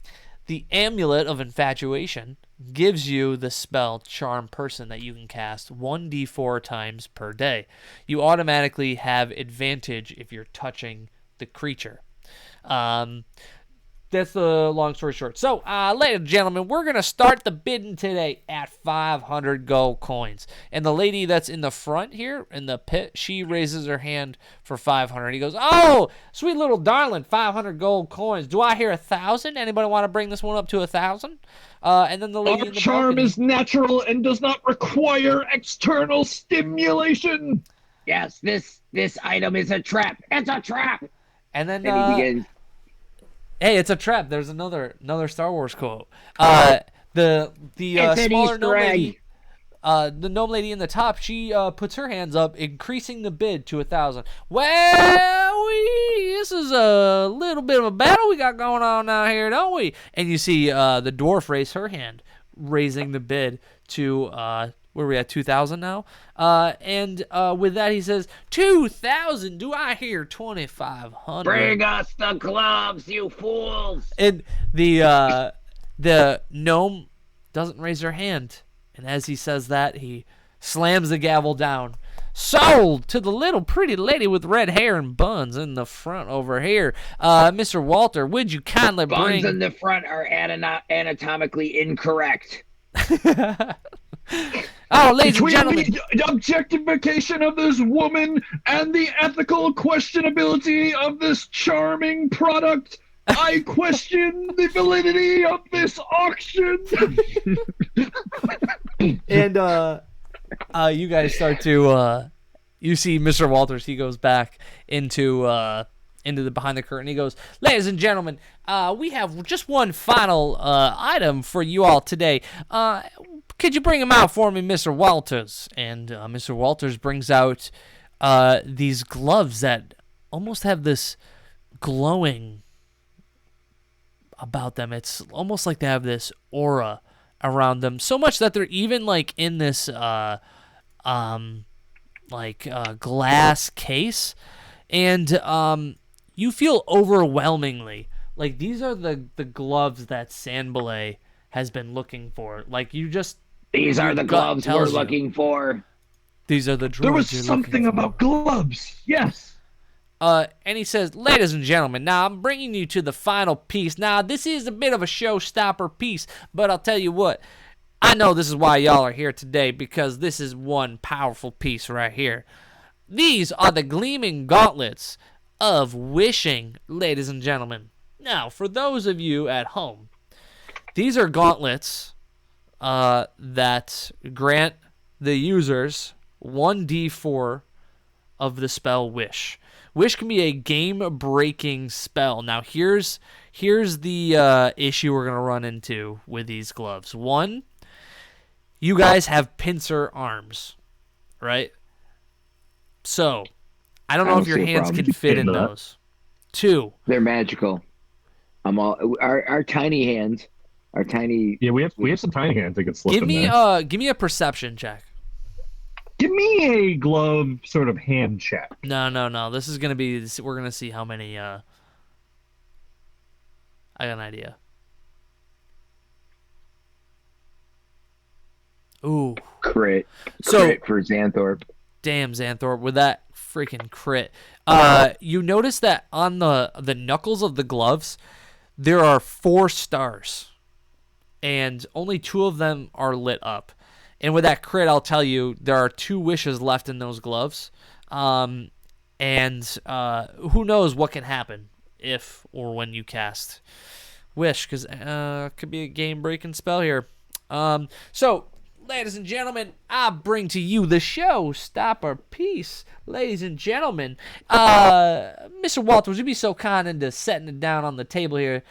The amulet of infatuation gives you the spell Charm Person that you can cast 1d4 times per day. You automatically have advantage if you're touching the creature. That's the long story short. So, ladies and gentlemen, we're going to start the bidding today at 500 gold coins. And the lady that's in the front here in the pit, she raises her hand for 500. He goes, oh, sweet little darling, 500 gold coins. Do I hear 1,000? Anybody want to bring this one up to 1,000? And then the lady Our in the charm balcony, is natural and does not require external stimulation. Yes, this item is a trap. It's a trap. and then And he begins. hey, it's a trap. There's another Star Wars quote. The It's an smaller Easter gnome lady, egg. the gnome lady in the top, she puts her hands up, increasing the bid to 1,000. Well, this is a little bit of a battle we got going on now here, don't we? And you see the dwarf raise her hand, raising the bid to where are we at, 2,000 now? And with that, he says, 2,000. Do I hear 2,500? Bring us the clubs, you fools. And the gnome doesn't raise her hand. And as he says that, he slams the gavel down. Sold to the little pretty lady with red hair and buns in the front over here. Mr. Walter, would you kindly Buns bring... in the front are anatomically incorrect. Oh, ladies and Between gentlemen. the objectification of this woman and the ethical questionability of this charming product, I question the validity of this auction. And you guys start to you see Mr. Walters. He goes back into the behind the curtain. He goes, ladies and gentlemen, we have just one final item for you all today. Could you bring him out for me, Mr. Walters? And Mr. Walters brings out these gloves that almost have this glowing about them. It's almost like they have this aura around them, so much that they're even like in this glass case, and you feel overwhelmingly like these are the gloves that Sanbalay has been looking for. Like you just These are the gut gloves we're tells you. looking for. These are the droids There was you're something looking for. about gloves. Yes. And he says, ladies and gentlemen, now I'm bringing you to the final piece. Now, this is a bit of a showstopper piece, but I'll tell you what. I know this is why y'all are here today, because this is one powerful piece right here. These are the gleaming gauntlets of wishing, ladies and gentlemen. Now, for those of you at home, these are gauntlets that grant the users 1d4 of the spell Wish. Wish can be a game-breaking spell. Now, here's the issue we're going to run into with these gloves. One, you guys have pincer arms, right? So, I don't know if your see a hands problem. can fit in Into that. those. Two, They're magical. Our tiny hands, our tiny. Yeah, we have some tiny hands that could slip give in me there. give me a perception check. Give me a glove sort of hand check. No. This is gonna be. We're gonna see how many. I got an idea. Ooh, Crit. So- Crit for Xanthorpe. damn Xanthorpe with that freaking crit. You notice that on the knuckles of the gloves, there are 4 stars, and only 2 of them are lit up. And with that crit, I'll tell you, there are 2 wishes left in those gloves. And who knows what can happen if or when you cast Wish, because it could be a game-breaking spell here. So, ladies and gentlemen, I bring to you the showstopper piece. Ladies and gentlemen, Mr. Walters, would you be so kind into setting it down on the table here?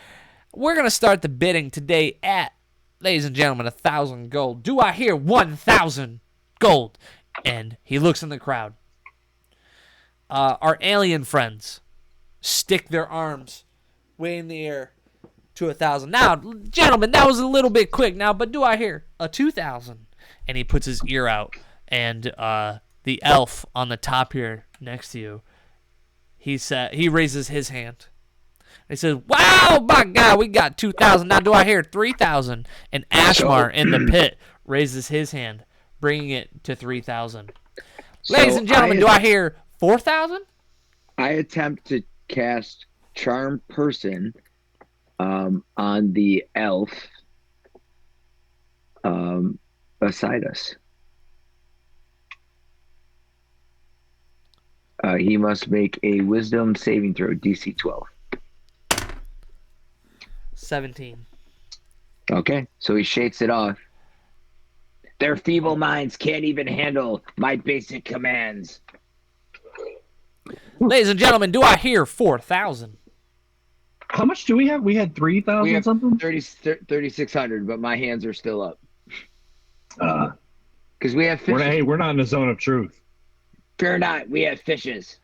We're going to start the bidding today at, ladies and gentlemen, 1,000 gold. Do I hear 1,000 gold? And he looks in the crowd. Our alien friends stick their arms way in the air to 1,000. Now, gentlemen, that was a little bit quick now, but do I hear a 2,000? And he puts his ear out, and the elf on the top here next to you, he raises his hand. He says, wow, my God, we got 2,000. Now, do I hear 3,000? And Ashmar in the pit raises his hand, bringing it to 3,000. Ladies and gentlemen, do I hear 4,000? I attempt to cast Charm Person on the elf beside us. He must make a Wisdom saving throw, DC 12. 17. Okay, so he shakes it off. Their feeble minds can't even handle my basic commands. Ladies and gentlemen, do I hear 4,000? How much do we have? We had We 3,000 have something? 3,600, but my hands are still up. Because we have fishes. We're not in the zone of truth. Fear not, we have fishes.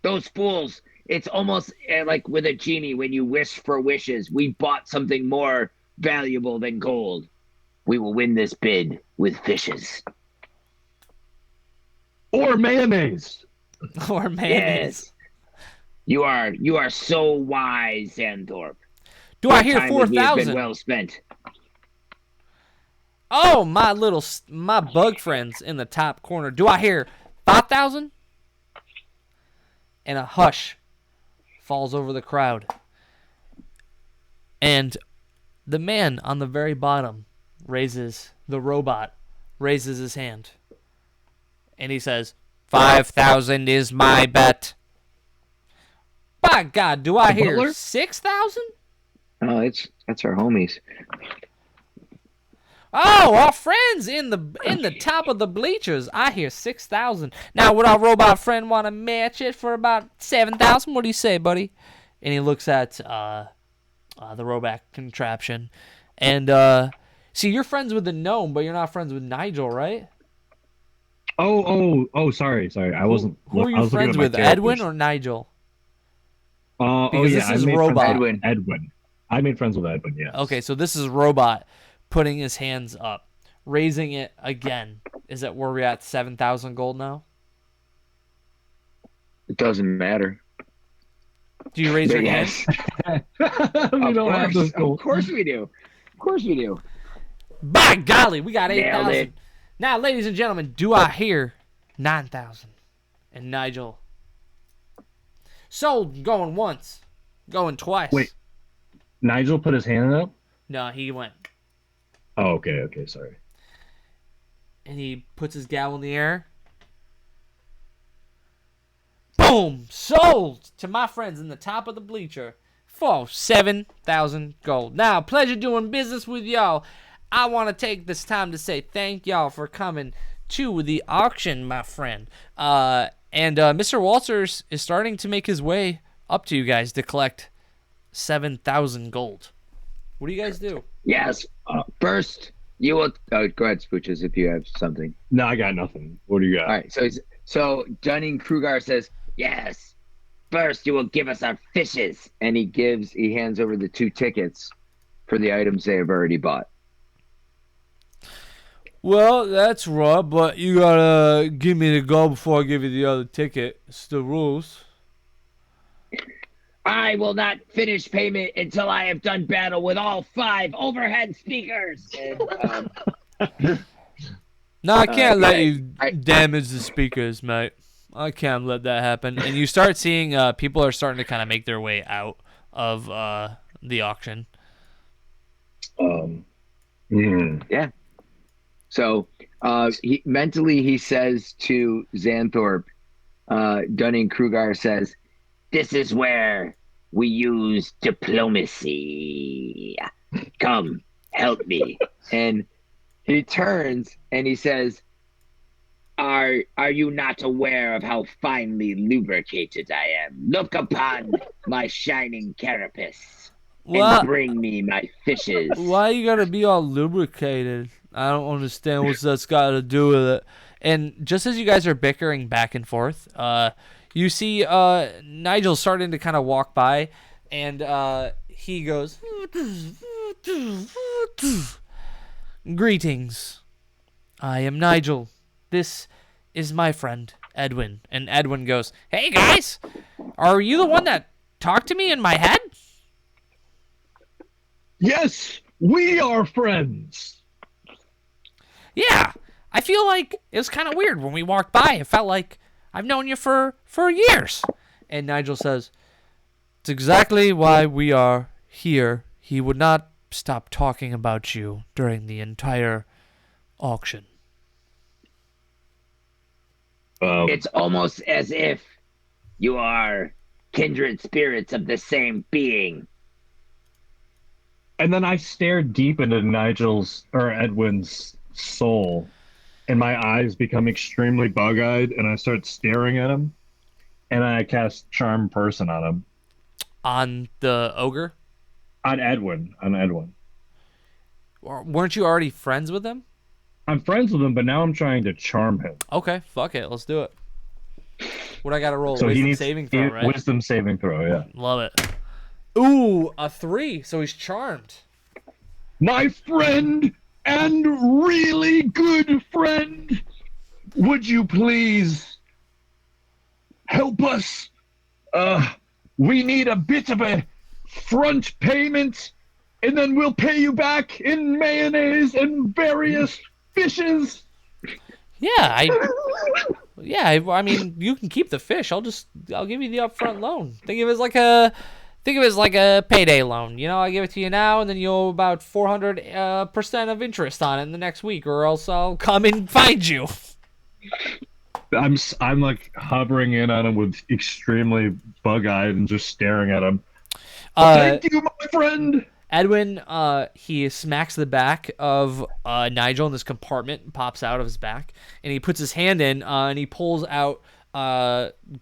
Those fools, it's almost like with a genie when you wish for wishes. We bought something more valuable than gold. We will win this bid with fishes. Or mayonnaise. Or mayonnaise? Yes. You are so wise, Xanthorpe. Do I hear Time with me has been 4,000? well spent. Oh, my bug friends in the top corner. Do I hear 5,000? And a hush falls over the crowd. And the man on the very bottom the robot raises his hand. And he says, 5,000 is my bet. By God, do I hear 6,000? Oh, that's our homies. Oh, our friends in the top of the bleachers. I hear 6,000. Now, would our robot friend want to match it for about 7,000? What do you say, buddy? And he looks at the robot contraption, and see, you're friends with the gnome, but you're not friends with Nigel, right? Oh, sorry. I wasn't. Who are I you was looking friends at my with, Edwin characters. or Nigel? Because this is I made Robot. friends with Edwin. I made friends with Edwin. Yes. Okay, so this is Robot putting his hands up, raising it again. Is that where we're at 7,000 gold now? It doesn't matter. Do you raise your hand? Yes. We don't have this goal. Of course we do. Of course we do. By golly, we got Nailed 8,000. it. Now, ladies and gentlemen, do I hear 9,000? And Nigel. Sold, going once, going twice. Wait. Nigel put his hand up. No, he went. Oh, okay, sorry. And he puts his gavel in the air. Boom! Sold to my friends in the top of the bleacher for 7,000 gold. Now, pleasure doing business with y'all. I want to take this time to say thank y'all for coming to the auction, my friend. And Mr. Walters is starting to make his way up to you guys to collect 7,000 gold. What do you guys do? Yes. First, you will. Oh, go ahead, Spooches, if you have something. No, I got nothing. What do you got? All right. So Dunning-Kruger says, yes. First, you will give us our fishes, and he hands over the 2 tickets for the items they have already bought. Well, that's right, but you gotta give me the gold before I give you the other ticket. It's the rules. I will not finish payment until I have done battle with all 5 overhead speakers. And, No, I can't let you I- damage the speakers, mate. I can't let that happen. And you start seeing people are starting to kind of make their way out of the auction. Yeah. So he says to Xanthorpe, Dunning-Kruger says, this is where we use diplomacy. Come, help me. And he turns and he says, Are you not aware of how finely lubricated I am? Look upon my shining carapace What? and bring me my fishes. Why you gotta be all lubricated? I don't understand what that's got to do with it. And just as you guys are bickering back and forth, you see Nigel starting to kind of walk by, and he goes, greetings. I am Nigel. This is my friend, Edwin. And Edwin goes, hey guys, are you the one that talked to me in my head? Yes, we are friends. Yeah, I feel like it was kind of weird when we walked by. It felt like I've known you for years. And Nigel says, it's exactly why we are here. He would not stop talking about you during the entire auction. It's almost as if you are kindred spirits of the same being. And then I stare deep into Edwin's soul, and my eyes become extremely bug-eyed, and I start staring at him, and I cast Charm Person on him. On the ogre? On Edwin. Weren't you already friends with him? I'm friends with him, but now I'm trying to charm him. Okay, fuck it. Let's do it. What I gotta roll? So Wisdom he needs saving throw, right? Wisdom saving throw, yeah. Love it. Ooh, a 3. So he's charmed. My friend and really good friend, would you please help us? We need a bit of a front payment, and then we'll pay you back in mayonnaise and various fishes. Yeah, I mean, you can keep the fish. I'll give you the upfront loan. Think of it as like a Think of it as like a payday loan. You know, I give it to you now, and then you owe about 400% of interest on it in the next week, or else I'll come and find you. I'm like hovering in on him with extremely bug-eyed and just staring at him. Thank you, my friend. Edwin, he smacks the back of Nigel in this compartment, pops out of his back, and he puts his hand in and he pulls out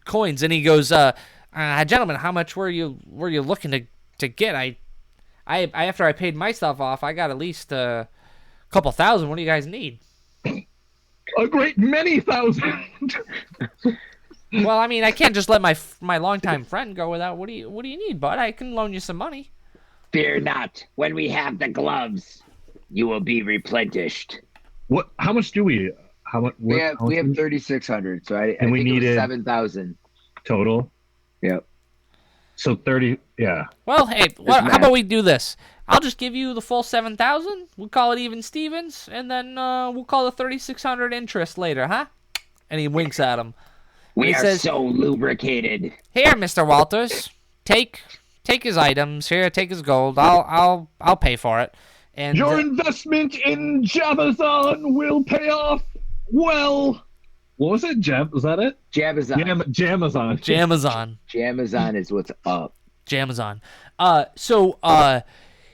coins, and he goes, "Gentlemen, how much were you looking to get? I after I paid my stuff off, I got at least a couple thousand. What do you guys need?" A great many thousand. Well, I mean, I can't just let my longtime friend go without. What do you need, bud? I can loan you some money. Fear not. When we have the gloves, you will be replenished. What? How much do we? How much? We have 3,600. So I And we think it was needed 7,000 total. Yep. So 30. Yeah. Well, hey, how about we do this? I'll just give you the full 7,000. We'll call it even Stevens, and then we'll call the 3,600 interest later, huh? And he winks at him. We are so lubricated. Here, Mr. Walters, take his items. Here, take his gold. I'll pay for it. And your investment in Jabazon will pay off well. What was it? Was that it? Jamazon. Jamazon. Jamazon is what's up. Jamazon. So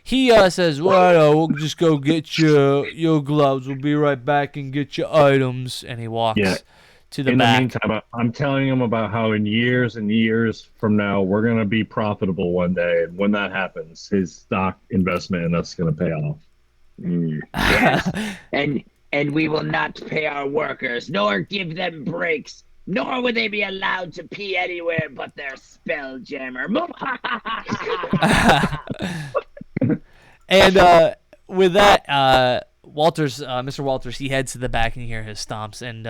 he says, "Well, we'll just go get your gloves. We'll be right back and get your items." And he walks to the back. In the meantime, I'm telling him about how in years and years from now, we're going to be profitable one day. And when that happens, his stock investment in us is going to pay off. Yes. And we will not pay our workers, nor give them breaks, nor will they be allowed to pee anywhere but their spell jammer. And with that, Mr. Walters, he heads to the back and you hear his stomps. And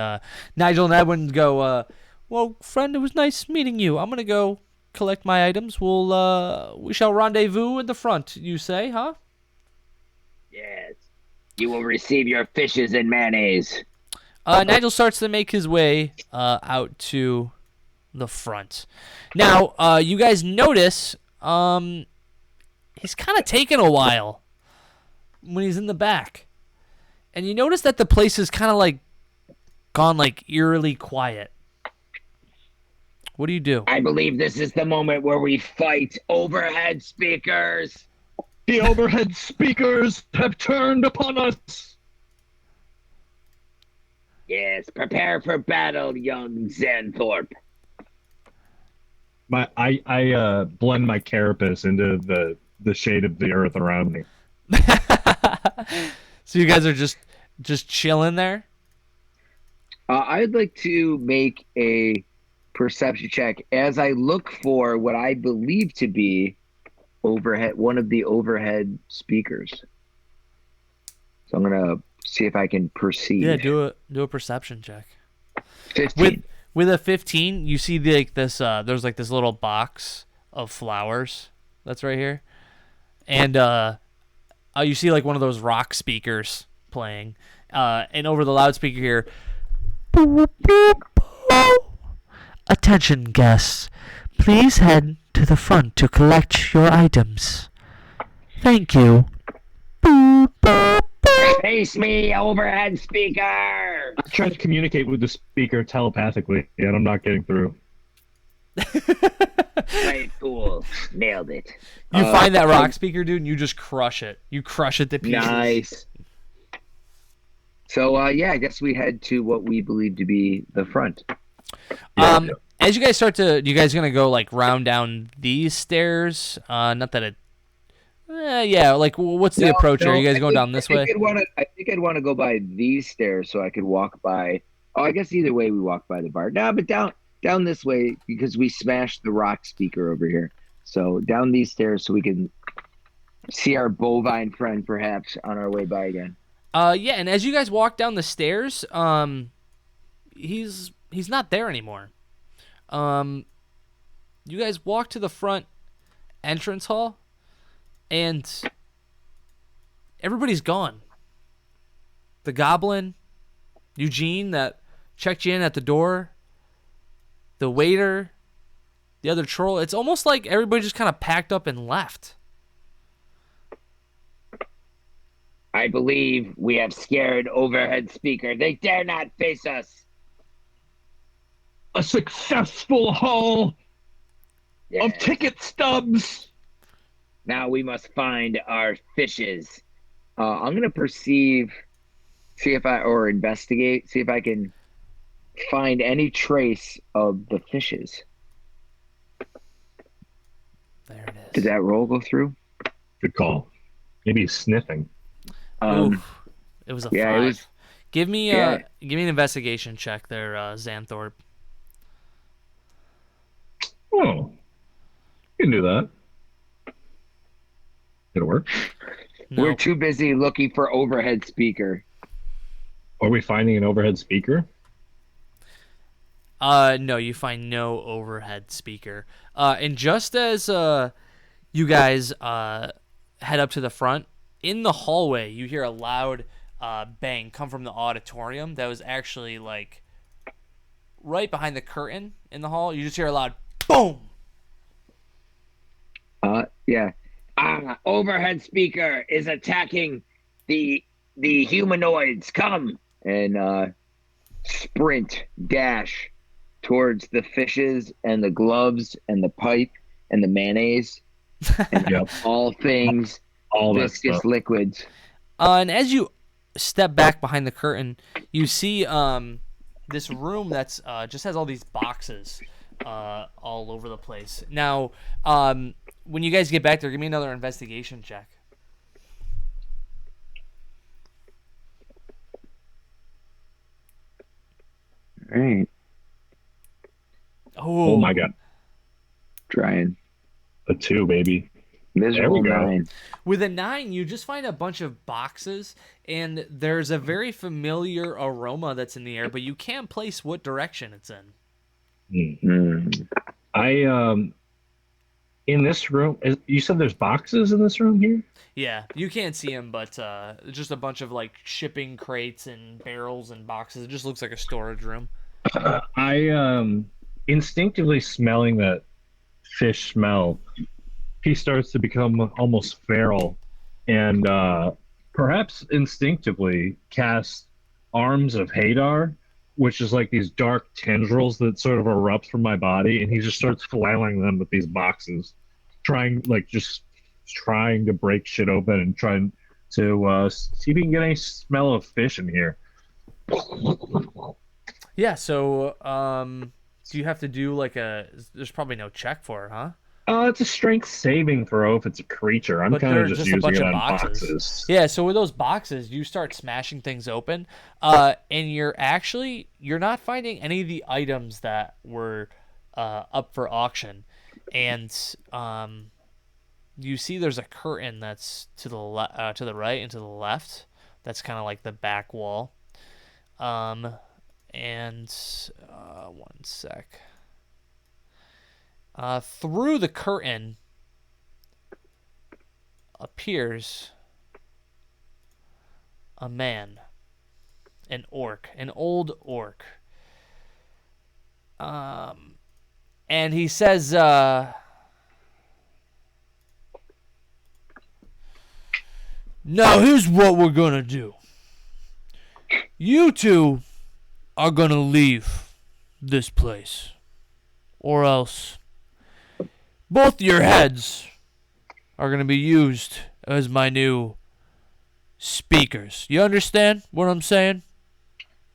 Nigel and Edwin go, "Well, friend, it was nice meeting you. I'm gonna go collect my items. We shall rendezvous in the front. You say, huh?" Yes. You will receive your fishes and mayonnaise. Nigel starts to make his way out to the front. Now, you guys notice he's kind of taking a while when he's in the back. And you notice that the place is kind of like gone like eerily quiet. What do you do? I believe this is the moment where we fight overhead speakers. The overhead speakers have turned upon us. Yes, prepare for battle, young Xanthorpe. I blend my carapace into the shade of the earth around me. So you guys are just chilling there? I'd like to make a perception check as I look for what I believe to be one of the overhead speakers. So I'm gonna see if I can perceive. Yeah, do a perception check. 15. With a 15, you see there's like this little box of flowers that's right here, and you see like one of those rock speakers playing, and over the loudspeaker here. Attention guests, please head to the front to collect your items. Thank you. Face me, overhead speaker! I'm trying to communicate with the speaker telepathically, and I'm not getting through. Right, cool. Nailed it. You find that rock speaker, dude, and you just crush it. You crush it to pieces. Nice. So, I guess we head to what we believe to be the front. As you guys do you guys gonna go like round down these stairs? Not that it. Like what's the approach here? Are you guys going down this way? I think I'd want to go by these stairs so I could walk by. Oh, I guess either way we walk by the bar. No, but down this way because we smashed the rock speaker over here. So down these stairs so we can see our bovine friend perhaps on our way by again. And as you guys walk down the stairs, he's not there anymore. You guys walk to the front entrance hall, and everybody's gone. The goblin, Eugene that checked you in at the door, the waiter, the other troll. It's almost like everybody just kind of packed up and left. I believe we have scared Overhead Speaker. They dare not face us. A successful haul Yeah. of ticket stubs. Now we must find our fishes. I'm gonna investigate, see if I can find any trace of the fishes. There it is. Did that roll go through? Good call. Maybe he's sniffing. Oof. It was a 5. it was. Give me Yeah. give me an investigation check there, Xanthorpe. Oh, you can do that. It'll work. We're No. too busy looking for Overhead Speaker. Are we finding an overhead speaker? No, you find no overhead speaker. And just as you guys head up to the front, in the hallway, you hear a loud bang come from the auditorium that was actually like right behind the curtain in the hall. You just hear a loud boom. Yeah. Overhead Speaker is attacking the humanoids. Come and sprint, dash towards the fishes and the gloves and the pipe and the mayonnaise and Yep. all things All that viscous stuff. liquids. And as you step back behind the curtain, you see this room that's just has all these boxes all over the place. Now, when you guys get back there, give me another investigation check. All right. Oh my god. Trying. A 2, baby. Miserable There we go. 9. With a 9, you just find a bunch of boxes, and there's a very familiar aroma that's in the air, but you can't place what direction it's in. Mm. In this room, you said there's boxes in this room here? Yeah, you can't see them, but just a bunch of like shipping crates and barrels and boxes. It just looks like a storage room. I instinctively smelling that fish smell, he starts to become almost feral and perhaps instinctively cast Arms of Hadar, which is like these dark tendrils that sort of erupt from my body, and he just starts flailing them with these boxes, trying to break shit open and trying to see if he can get any smell of fish in here. Yeah, so do you have to do like there's probably no check for it, huh? It's a strength saving throw if it's a creature. I'm But kind they're of just just a using bunch it of on boxes. boxes. Yeah, so with those boxes, you start smashing things open, and you're not finding any of the items that were up for auction, and you see there's a curtain that's to the right and to the left. That's kind of like the back wall. And one sec. Through the curtain appears a man, an orc, an old orc. And he says, now here's what we're gonna do. You two are gonna leave this place, or else both your heads are going to be used as my new speakers. You understand what I'm saying?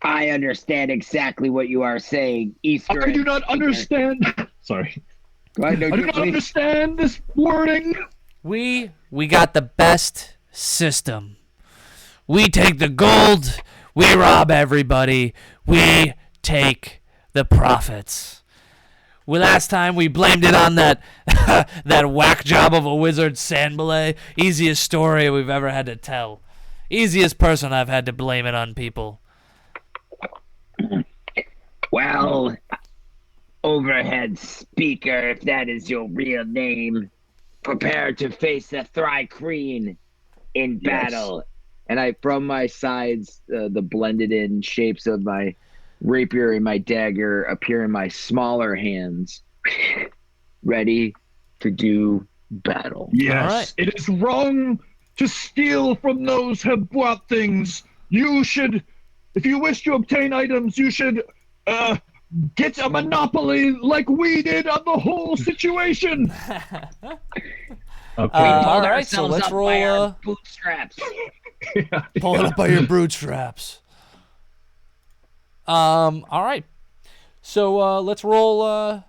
I understand exactly what you are saying, Easter. I do not understand. Sorry. Go ahead, no, I do not understand this wording. We got the best system. We take the gold, we rob everybody, we take the profits. Well, last time we blamed it on that that whack job of a wizard, Sandbalay. Easiest story we've ever had to tell. Easiest person I've had to blame it on people. Well, Overhead Speaker, if that is your real name, prepare to face the Thrycreen in battle. And I, from my sides, the blended in shapes of my rapier and my dagger appear in my smaller hands. ready to do battle. Yes, right. it is wrong to steal from those who have brought things. You should, if you wish to obtain items, you should get a monopoly like we did on the whole situation. Okay. All Hold right, so ourselves let's up roll. by our bootstraps. Pull it up by your bootstraps. All right. So let's roll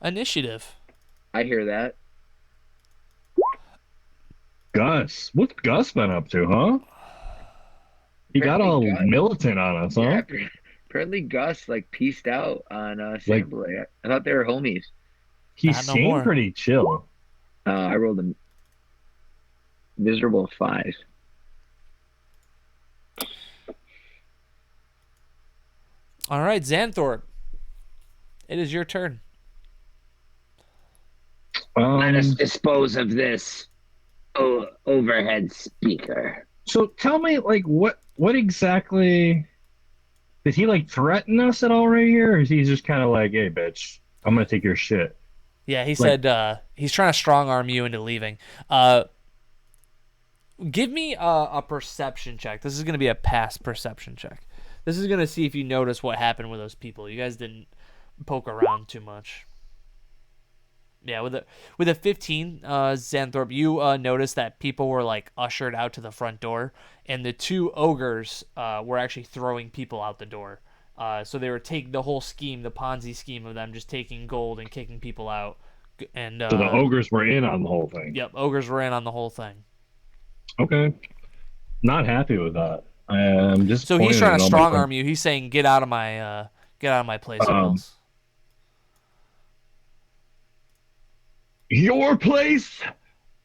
initiative. I hear that. Gus, what's Gus been up to, huh? He got all Apparently Gus- militant on us, huh? Yeah, apparently Gus like pieced out on Samblay. I thought they were homies. He Not no seemed more. pretty chill. I rolled a miserable 5. All right, Xanthorpe. It is your turn. Let us dispose of this overhead speaker. So tell me, like, what exactly did he like threaten us at all right here, or is he just kind of like, hey, bitch, I'm gonna take your shit? Yeah, he said he's trying to strong arm you into leaving. Give me a perception check. This is going to be a past perception check. This is going to see if you notice what happened with those people. You guys didn't poke around too much. Yeah, with a 15, Xanthorpe, you noticed that people were like ushered out to the front door, and the 2 ogres were actually throwing people out the door. So they were taking the whole scheme, the Ponzi scheme of them just taking gold and kicking people out. And So the ogres were in on the whole thing. Yep, ogres were in on the whole thing. Okay. Not happy with that. I'm just So he's trying to strong arm you. He's saying, "Get out of my place, or else." Your place?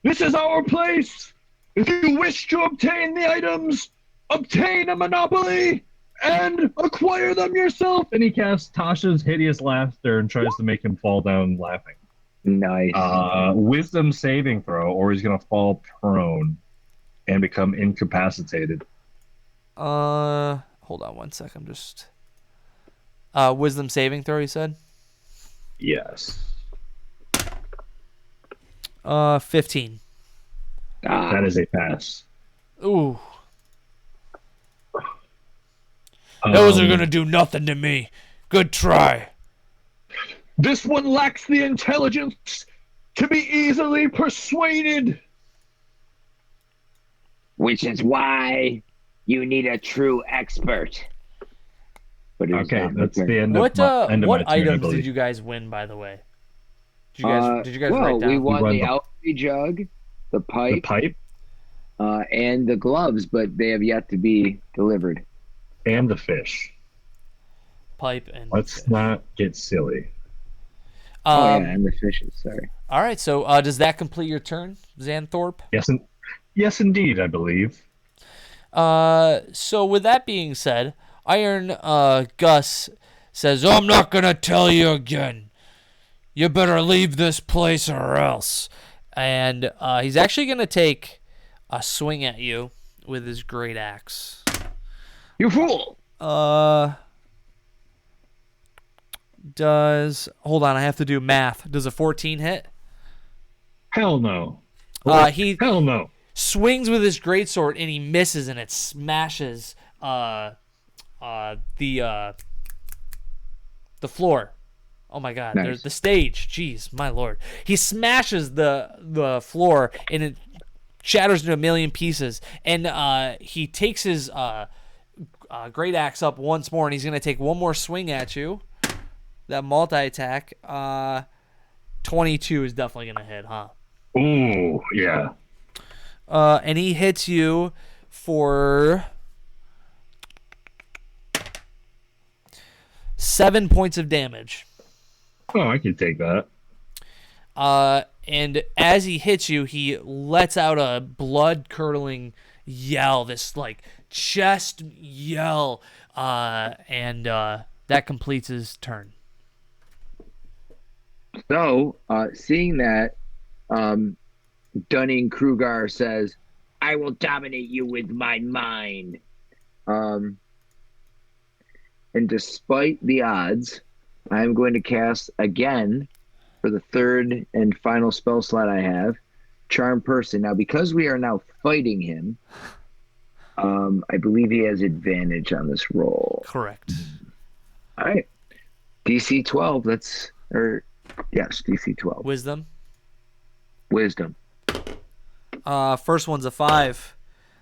This is our place. If you wish to obtain the items, obtain a monopoly and acquire them yourself. And he casts Tasha's hideous laughter and tries to make him fall down laughing. Nice. Wisdom saving throw, or he's gonna fall prone and become incapacitated. Hold on one sec. I'm just wisdom saving throw. You said. Yes. 15. That is a pass. Ooh. Those are gonna do nothing to me. Good try. This one lacks the intelligence to be easily persuaded. Which is why you need a true expert. But Okay, that's the end What of my what turn, I items believe. did you guys win, by the way? Did you guys well, write down? we won won the the- Alchemy Jug, the The pipe, pipe and the gloves, but they have yet to be delivered. and the fish. Pipe and Let's fish. not get silly. Oh yeah, and the fishes. Sorry. All right. So does that complete your turn, Xanthorpe? Yes, indeed, I believe. So with that being said, Iron Gus says, "I'm not gonna tell you again. You better leave this place or else." And he's actually gonna take a swing at you with his great axe. You fool! Hold on? I have to do math. Does a 14 hit? Hell no. He Hell no. swings with his greatsword and he misses, and it smashes the floor. Oh my God! Nice. There's the stage. Jeez, my lord! He smashes the floor and it shatters into a million pieces. And he takes his great axe up once more, and he's gonna take one more swing at you. That multi attack. 22 is definitely gonna hit, huh? Ooh, yeah. And he hits you for 7 points of damage. Oh, I can take that. And as he hits you, he lets out a blood-curdling yell, this like chest yell, and that completes his turn. So, seeing that, Dunning-Kruger says, "I will dominate you with my mind." And despite the odds, I'm going to cast again for the third and final spell slot I have. Charm Person. Now, because we are now fighting him, I believe he has advantage on this roll. Correct. All right. DC 12. Yes, DC 12. Wisdom. Wisdom. First one's a 5.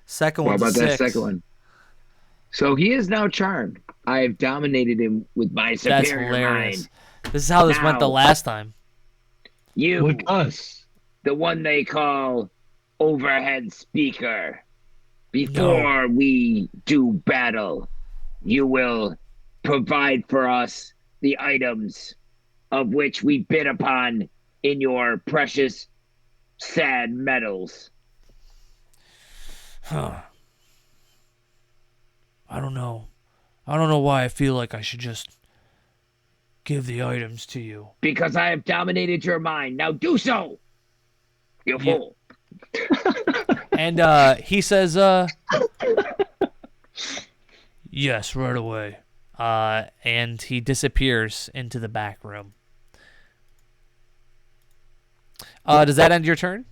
Second What one's about a that 6. second one? So he is now charmed. I have dominated him with my That's superior hilarious. mind. This is how this went the Now- last time. You, With us. the one they call overhead speaker. Before we do battle, you will provide for us the items of which we bid upon in your precious, sad metals. Huh. I don't know. I don't know why I feel like I should just give the items to you. Because I have dominated your mind. Now do so, you Yeah. fool. And he says, yes, right away. And he disappears into the back room. Does that end your turn?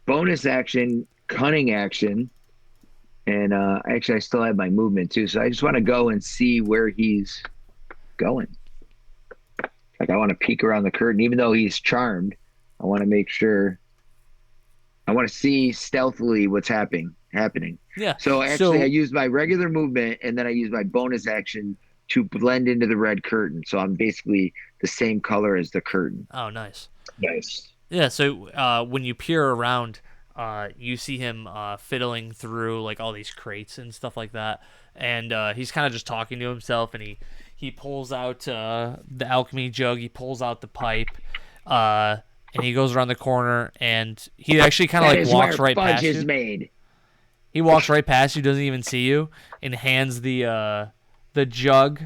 Bonus action, cunning action, and actually I still have my movement too. So I just want to go and see where he's going. Like I want to peek around the curtain, even though he's charmed. I want to make sure. I want to see stealthily what's happening. Yeah. So actually, I used my regular movement, and then I used my bonus action to blend into the red curtain. So I'm basically the same color as the curtain. Oh, nice. Nice. Yeah, so when you peer around, you see him fiddling through like all these crates and stuff like that, and he's kind of just talking to himself, and he pulls out the alchemy jug, he pulls out the pipe, and he goes around the corner, and he actually kind of That like is walks where right fudge past is you. made. He walks right past you, doesn't even see you, and hands the jug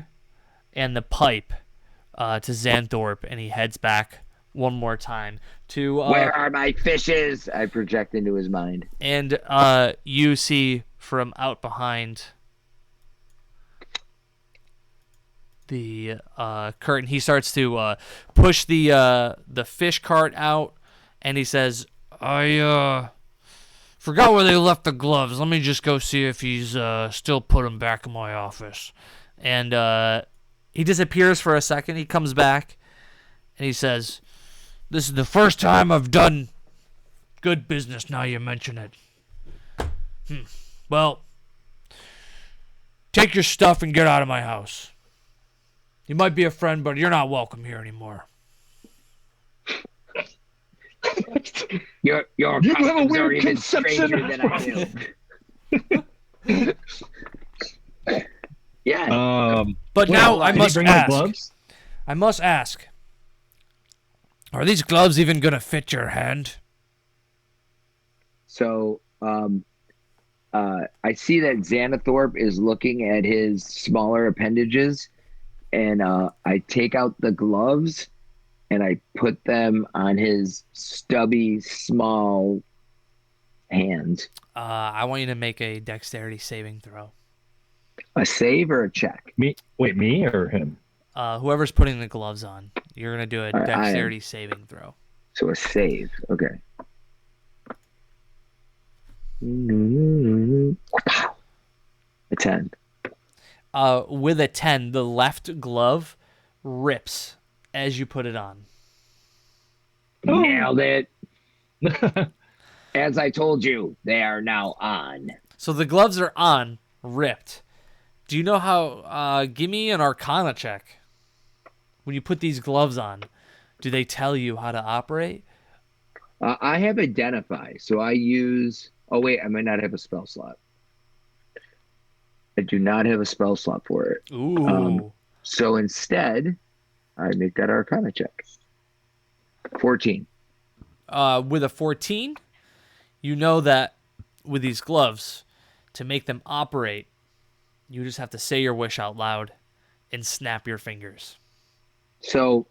and the pipe to Xanthorpe, and he heads back one more time to Where are my fishes? I project into his mind. and you see from out behind the curtain, he starts to push the fish cart out, and he says, I forgot where they left the gloves. Let me just go see if he's still put them back in my office. And he disappears for a second. He comes back, and he says, this is the first time I've done good business now you mention it. Well, take your stuff and get out of my house. You might be a friend, but you're not welcome here anymore. Your You have a customs weird are even conception stranger than I do. Yeah. But Well, now I did he must bring my ask. gloves? I must ask. Are these gloves even gonna fit your hand? So I see that Xanathorpe is looking at his smaller appendages, and I take out the gloves and I put them on his stubby, small hands. I want you to make a dexterity saving throw. A save or a check? Me? Wait, me or him? Whoever's putting the gloves on, you're gonna do a right, I am. dexterity saving throw. So a save. Okay. A 10. With a 10, the left glove rips as you put it on. Nailed it. As I told you, they are now on. So the gloves are on, ripped. Do you know how? Give me an Arcana check. When you put these gloves on, do they tell you how to operate? I have Identify, so I use... Oh, wait, I might not have a spell slot. I do not have a spell slot for it. Ooh. So instead, I make that Arcana check. 14. With a 14, you know that with these gloves, to make them operate, you just have to say your wish out loud and snap your fingers. So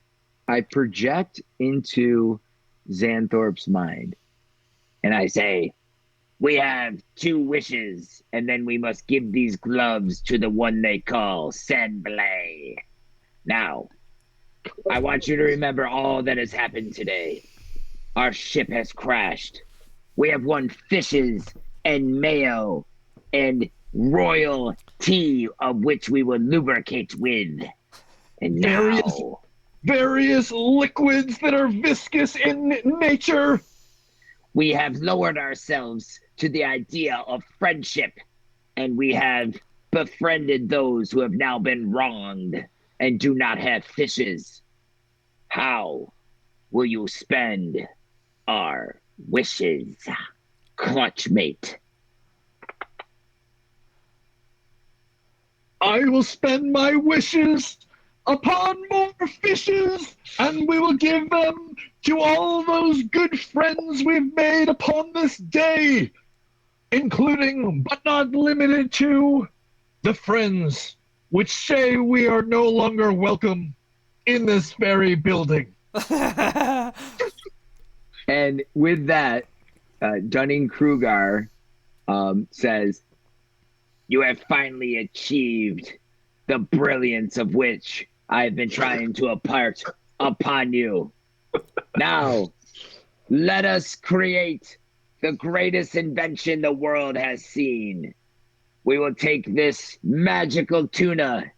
I project into Xanthorpe's mind, and I say, we have 2 wishes, and then we must give these gloves to the one they call Senblay. Now, I want you to remember all that has happened today. Our ship has crashed. We have won fishes and mayo and royal tea, of which we will lubricate with. And Various- now Various liquids that are viscous in nature. we have lowered ourselves to the idea of friendship, and we have befriended those who have now been wronged and do not have fishes. How will you spend our wishes, clutchmate? I will spend my wishes upon more fishes, and we will give them to all those good friends we've made upon this day, including but not limited to the friends which say we are no longer welcome in this very building. And with that, Dunning Kruger says, "You have finally achieved the brilliance of which I have been trying to impart upon you. Now, let us create the greatest invention the world has seen. We will take this magical tuna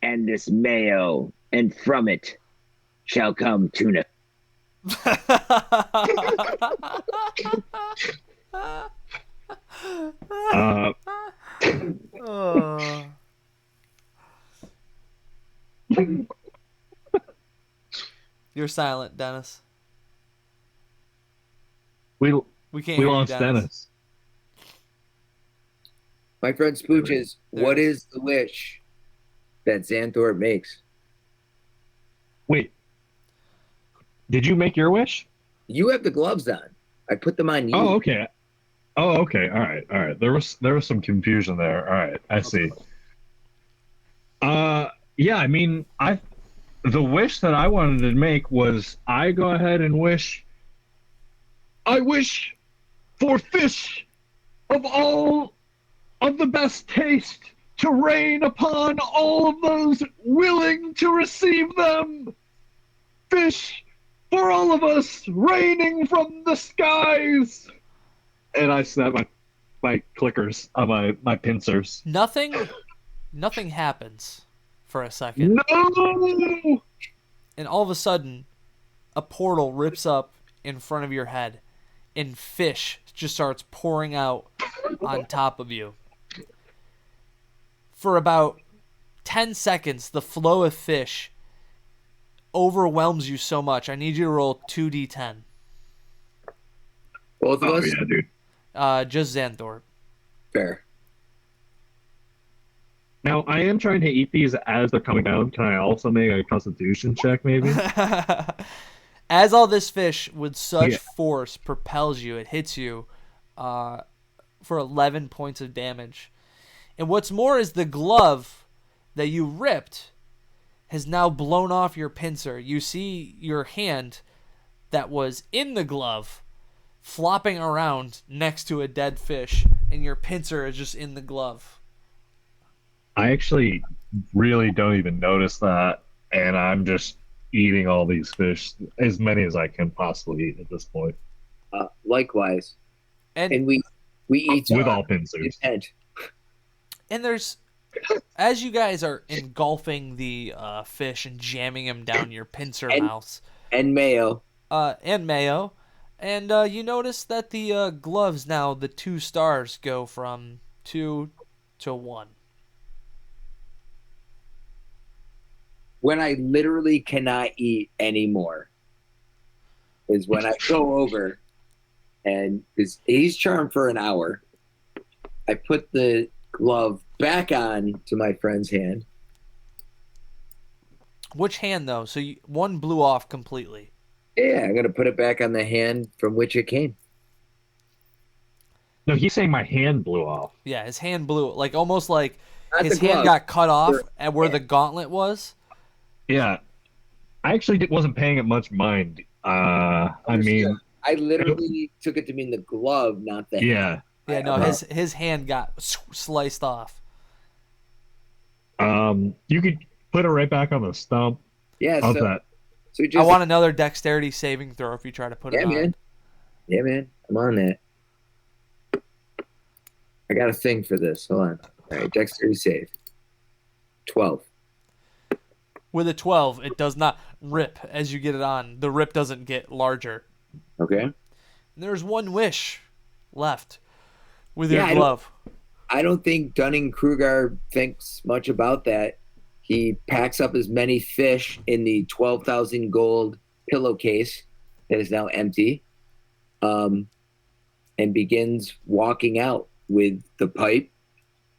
and this mayo, and from it shall come tuna." Uh, Oh. You're silent, Dennis. we We can't we hear you, lost Dennis. My friend Spooches, There what it is the wish that Xanthor makes? Wait, did you make your wish? You have the gloves on. I put them on you. Oh, okay. Oh, okay. All right. There was some confusion there. All right, I see. Yeah. I mean, the wish that I wanted to make was I go ahead and wish. I wish for fish of all of the best taste to rain upon all of those willing to receive them. Fish for all of us raining from the skies. And I snap my clickers on my pincers. Nothing happens for a second. No! And all of a sudden, a portal rips up in front of your head, and fish just starts pouring out on top of you. For about 10 seconds, the flow of fish overwhelms you so much. I need you to roll 2d10. Both of Oh us? yeah, dude. Just Xanthor. Fair. Now I am trying to eat these as they're coming down. Can I also make a Constitution check, maybe? As all this fish with such Yeah. force propels you, it hits you for 11 points of damage. And what's more is the glove that you ripped has now blown off your pincer. You see your hand that was in the glove flopping around next to a dead fish, and your pincer is just in the glove. I actually really don't even notice that, and I'm just eating all these fish, as many as I can possibly eat at this point, Likewise. And And we eat with all pincers. intent. And there's, as you guys are engulfing the fish and jamming them down your pincer And- mouths, And mayo. and mayo, and you notice that the gloves now, the 2 stars go from 2 to 1. When I literally cannot eat anymore is when I go over and because he's charmed for an hour. I put the glove back on to my friend's hand. Which hand though? So one blew off completely. Yeah, I'm gonna put it back on the hand from which it came. No, he's saying my hand blew off. Yeah, his hand blew, like almost like Not his the hand glove. got cut off Sure. at where the gauntlet was. Yeah, I actually wasn't paying it much mind. I mean, I literally took it to mean the glove, not the hand. yeah. Yeah, no, Uh-huh. his hand got sliced off. You could put it right back on the stump. Yeah, How's so that? so I just want another dexterity saving throw if you try to put it yeah, on. man. Yeah, man. I'm on that. I got a thing for this. Hold on. All right, dexterity save. 12. With a 12, it does not rip as you get it on. The rip doesn't get larger. Okay. And there's one wish left with Yeah, your I don't- glove. I don't think Dunning-Kruger thinks much about that. He packs up as many fish in the 12,000 gold pillowcase that is now empty, and begins walking out with the pipe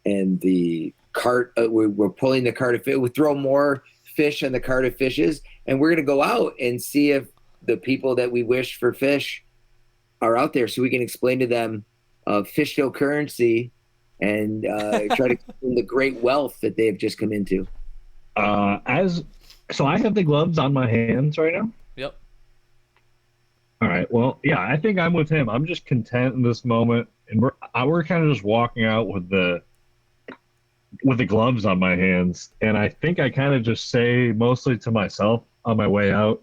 and the cart. We're pulling the cart of fish. We throw more fish in the cart of fishes, and we're going to go out and see if the people that we wish for fish are out there so we can explain to them fish currency and try to explain the great wealth that they have just come into. So I have the gloves on my hands right now. Yep. All right. Well, yeah, I think I'm with him. I'm just content in this moment, and we're kind of just walking out with the gloves on my hands, and I think I kind of just say mostly to myself on my way out.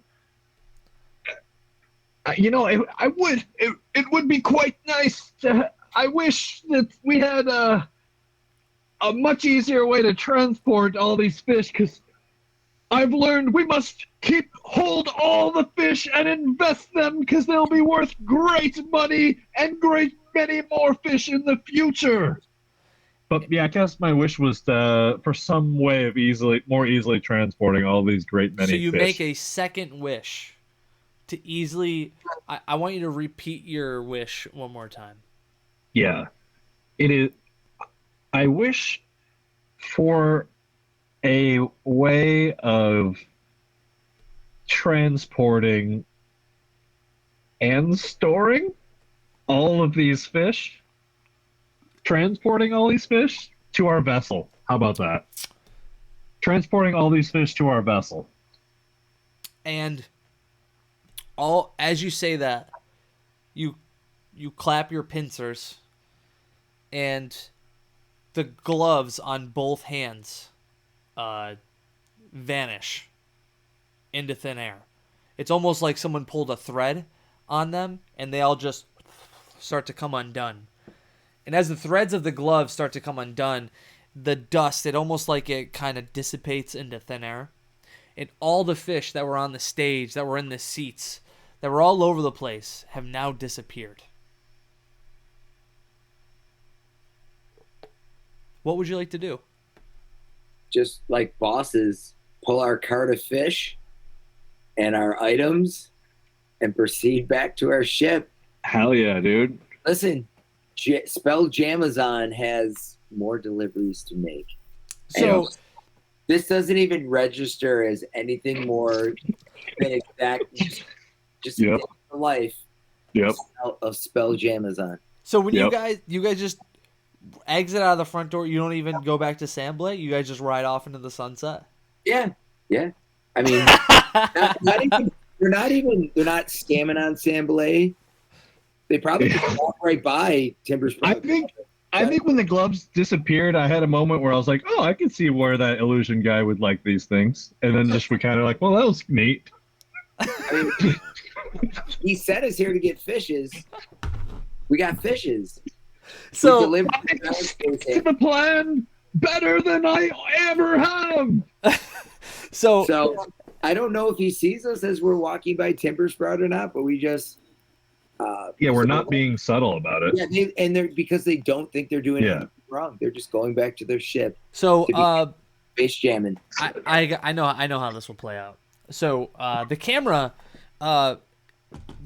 It would be quite nice to. I wish that we had a much easier way to transport all these fish, because I've learned we must hold all the fish and invest them, because they'll be worth great money and great many more fish in the future. But yeah, I guess my wish was for some way of more easily transporting all these great many So you fish. make a second wish to easily. I want you to repeat your wish one more time. Yeah. It is. I wish for a way of transporting and storing all of these fish. Transporting all these fish to our vessel. How about that? Transporting all these fish to our vessel. And as you say that, you clap your pincers, and the gloves on both hands vanish into thin air. It's almost like someone pulled a thread on them, and they all just start to come undone. And as the threads of the gloves start to come undone, the dust, it almost like it kind of dissipates into thin air. And all the fish that were on the stage, that were in the seats, that were all over the place, have now disappeared. What would you like to do? Just like bosses, pull our cart of fish and our items and proceed back to our ship. Hell yeah, dude. Listen, Spell Jamazon has more deliveries to make. So, And this doesn't even register as anything more than exact just Yep. a life Yep. of Spell Jamazon. so when Yep. you guys just exit out of the front door, you don't even go back to Samblay. You guys just ride off into the sunset. Yeah, yeah. I mean, they're not scamming on Samblay. They probably just walk right by Timber's. I think when the gloves disappeared, I had a moment where I was like, oh, I can see where that illusion guy would like these things. And then we kind of like, well, that was neat. I mean, he sent us here to get fishes. We got fishes. So We delivered To the plan better than I ever have. so I don't know if he sees us as we're walking by Timber Sprout or not, but we just We're not being subtle about it. Yeah, they're because they don't think they're doing anything wrong. They're just going back to their ship, face jamming. I know how this will play out. So the camera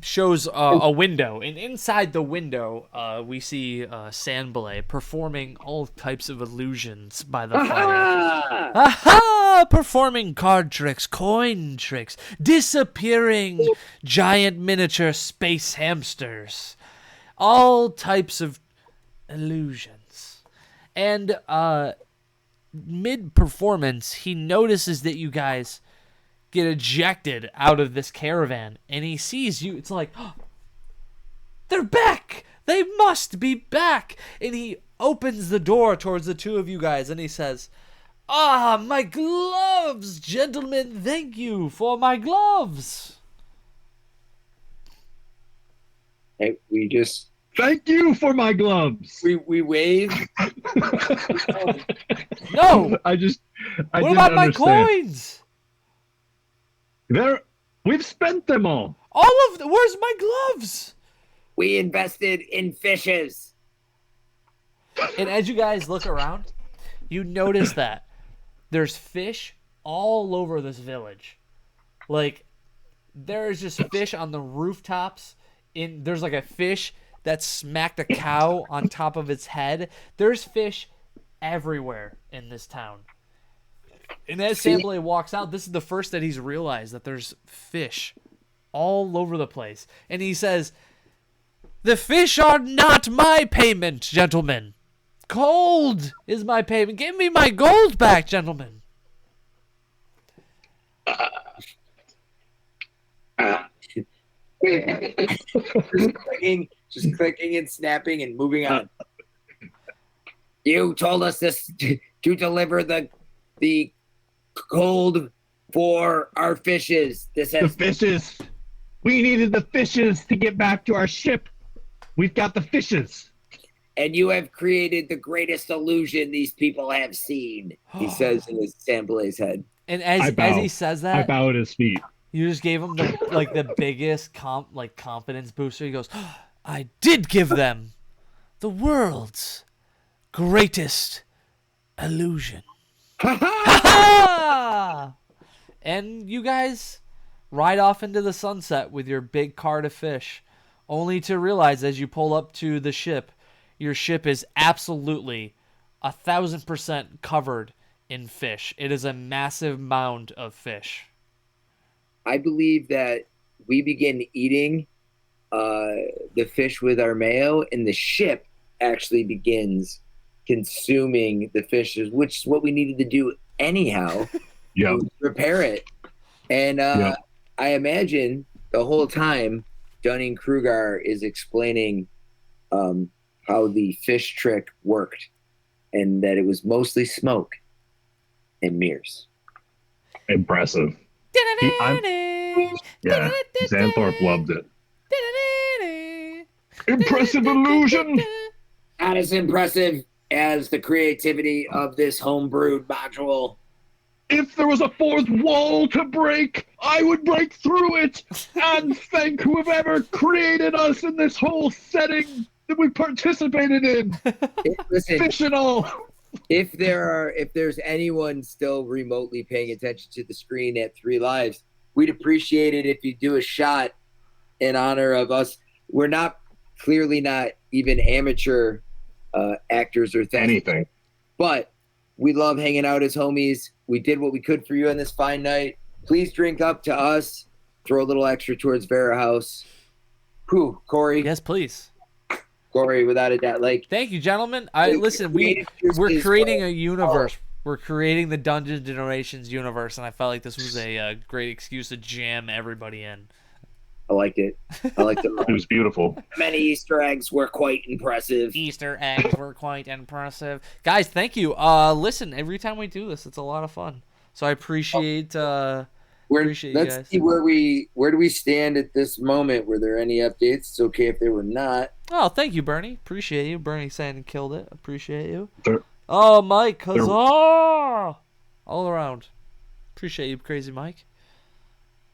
shows a window, and inside the window we see Sandbalay performing all types of illusions by the fire. Aha! Performing card tricks, coin tricks, disappearing giant miniature space hamsters, all types of illusions. And mid-performance, he notices that you guys get ejected out of this caravan, and he sees you. It's like, oh, they're back! They must be back! And he opens the door towards the two of you guys, and he says, Ah, my gloves, gentlemen. Thank you for my gloves. Hey, we just Thank you for my gloves. we wave. No. I What didn't about my understand. coins? We've spent them all. Where's my gloves? We invested in fishes. And as you guys look around, you notice that there's fish all over this village. Like, there's just fish on the rooftops. There's like a fish that smacked a cow on top of its head. There's fish everywhere in this town. And as Samblay walks out, this is the first that he's realized that there's fish all over the place. And he says, "The fish are not my payment, gentlemen. Gold is my payment. Give me my gold back, gentlemen." Just clicking and snapping and moving on. You told us this to deliver the gold for our fishes. This The has fishes. We needed the fishes to get back to our ship. We've got the fishes. and you have created the greatest illusion these people have seen. He says in his Samblay's head. And I as bow. he says I that, bow at his feet. you just gave him the biggest confidence booster. He goes, "I did give them the world's greatest illusion." Ha! And you guys ride off into the sunset with your big cart of fish, only to realize as you pull up to the ship, your ship is absolutely 1,000% covered in fish. It is a massive mound of fish. I believe that we begin eating the fish with our mayo, and the ship actually begins consuming the fishes, which is what we needed to do anyhow. Yep. Repair it. And Yep. I imagine the whole time Dunning-Kruger is explaining how the fish trick worked, and that it was mostly smoke and mirrors. Impressive. Yeah, Xanthorpe loved it. Impressive illusion. Not as impressive as the creativity of this homebrewed module. If there was a fourth wall to break, I would break through it and thank whoever created us in this whole setting that we participated in. Listen, Fish and all. if there's anyone still remotely paying attention to the screen at Three Lives, we'd appreciate it if you do a shot in honor of us. We're clearly not even amateur actors or things, Anything. but we love hanging out as homies. We did what we could for you on this fine night. Please drink up to us. Throw a little extra towards Vera House. Whew, Corey. Yes, please. Corey, without a doubt. Like, Thank you, gentlemen. Listen, we're creating a universe. We're creating the Dungeons & Generations universe, and I felt like this was a great excuse to jam everybody in. I liked it. I liked it a lot. It was beautiful. Many Easter eggs were quite impressive. Easter eggs were quite impressive. Guys, thank you. Listen, every time we do this, it's a lot of fun. So I appreciate appreciate you Let's guys. see where do we stand at this moment. Were there any updates? It's okay if there were not. Oh, thank you, Bernie. Appreciate you. Bernie saying killed it. Appreciate you. There- Oh, Mike, huzzah! All around. Appreciate you, Crazy Mike.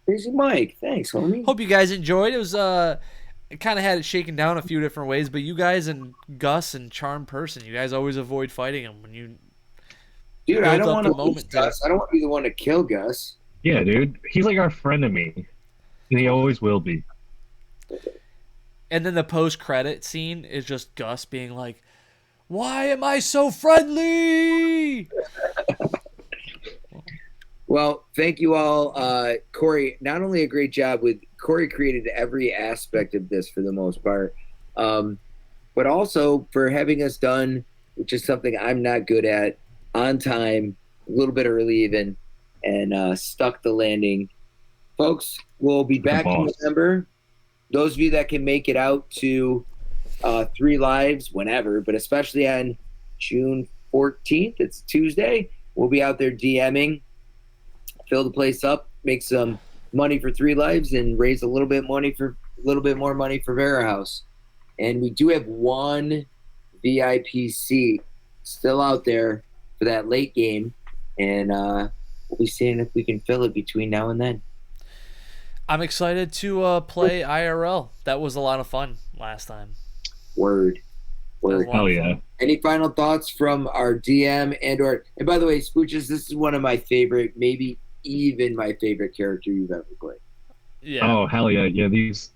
Crazy Mike, thanks, homie. Hope you guys enjoyed. It was kind of had it shaken down a few different ways, but you guys and Gus and Charm Person, you guys always avoid fighting him when you. Dude, I build don't up want the to moment to- Gus. I don't want to be the one to kill Gus. Yeah, dude. He's like our friend to me. And he always will be. And then the post-credit scene is just Gus being like, "Why am I so friendly?" Well, thank you all. Corey, not only a great job with Corey created every aspect of this for the most part, but also for having us done, which is something I'm not good at, on time, a little bit early even, and stuck the landing. Folks, we'll be back in boss. November. Those of you that can make it out to Three Lives whenever, but especially on June 14th, it's Tuesday, we'll be out there DMing, fill the place up, make some money for Three Lives, and raise a little bit more money for Vera House. And we do have one VIP seat still out there for that late game, and we'll be seeing if we can fill it between now and then. I'm excited to play IRL. That was a lot of fun last time. Word. Hell yeah. Any final thoughts from our DM and by the way, Spooches, this is one of my favorite, maybe even my favorite character you've ever played. Yeah. Oh hell yeah. Yeah, these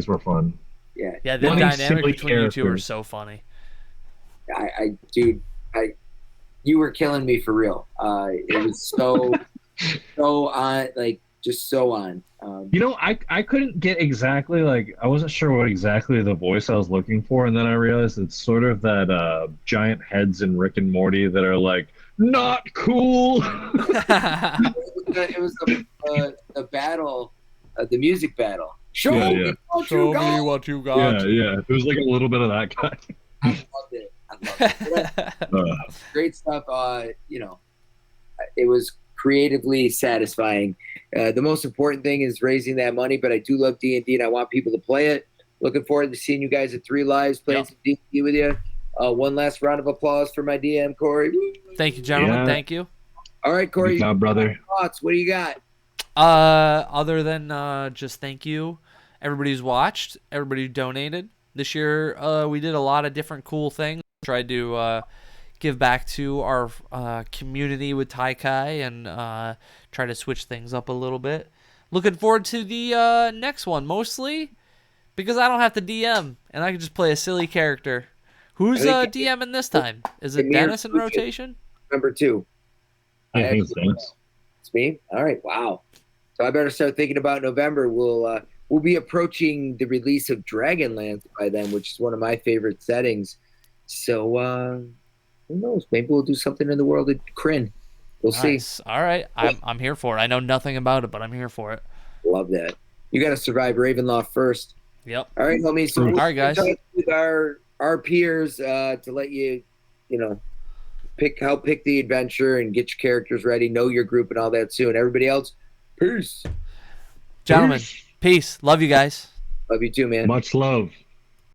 were fun. Yeah. Yeah, the Funny, dynamic silly between you two are characters. so funny. Dude, you were killing me for real. It was so on, like just so on. You know, I couldn't get exactly, like, I wasn't sure what exactly the voice I was looking for, and then I realized it's sort of that giant heads in Rick and Morty that are like, not cool. It was the battle, the music battle. Show Yeah, me yeah. what Show you got. me what you got. Yeah. It was like a little bit of that guy. I loved it. Great stuff. It was creatively satisfying. The most important thing is raising that money, but I do love D&D and I want people to play it. Looking forward to seeing you guys at Three Lives, playing some D&D with you. One last round of applause for my DM, Corey. Thank you, gentlemen. Yeah. Thank you. All right, Corey. Good job, brother. Thoughts? What do you got? Other than just thank you, everybody who's watched, everybody who donated. This year, we did a lot of different cool things. Tried to give back to our community with Taikai and try to switch things up a little bit. Looking forward to the next one, mostly because I don't have to DM and I can just play a silly character. Who's DMing this time? Is it Dennis in rotation? Number 2. I think it's Dennis. It's me? All right. Wow. So I better start thinking about November. We'll be approaching the release of Dragonlance by then, which is one of my favorite settings. So who knows? Maybe we'll do something in the world of Kryn. We'll see. All right. I'm here for it. I know nothing about it, but I'm here for it. Love that. You got to survive Ravenloft first. Yep. All right, homies. So All right, guys. We'll talk with our peers to let you pick the adventure and get your characters ready, know your group and all that soon. Everybody else, peace. Gentlemen, peace. Love you guys. Love you too, man. Much love.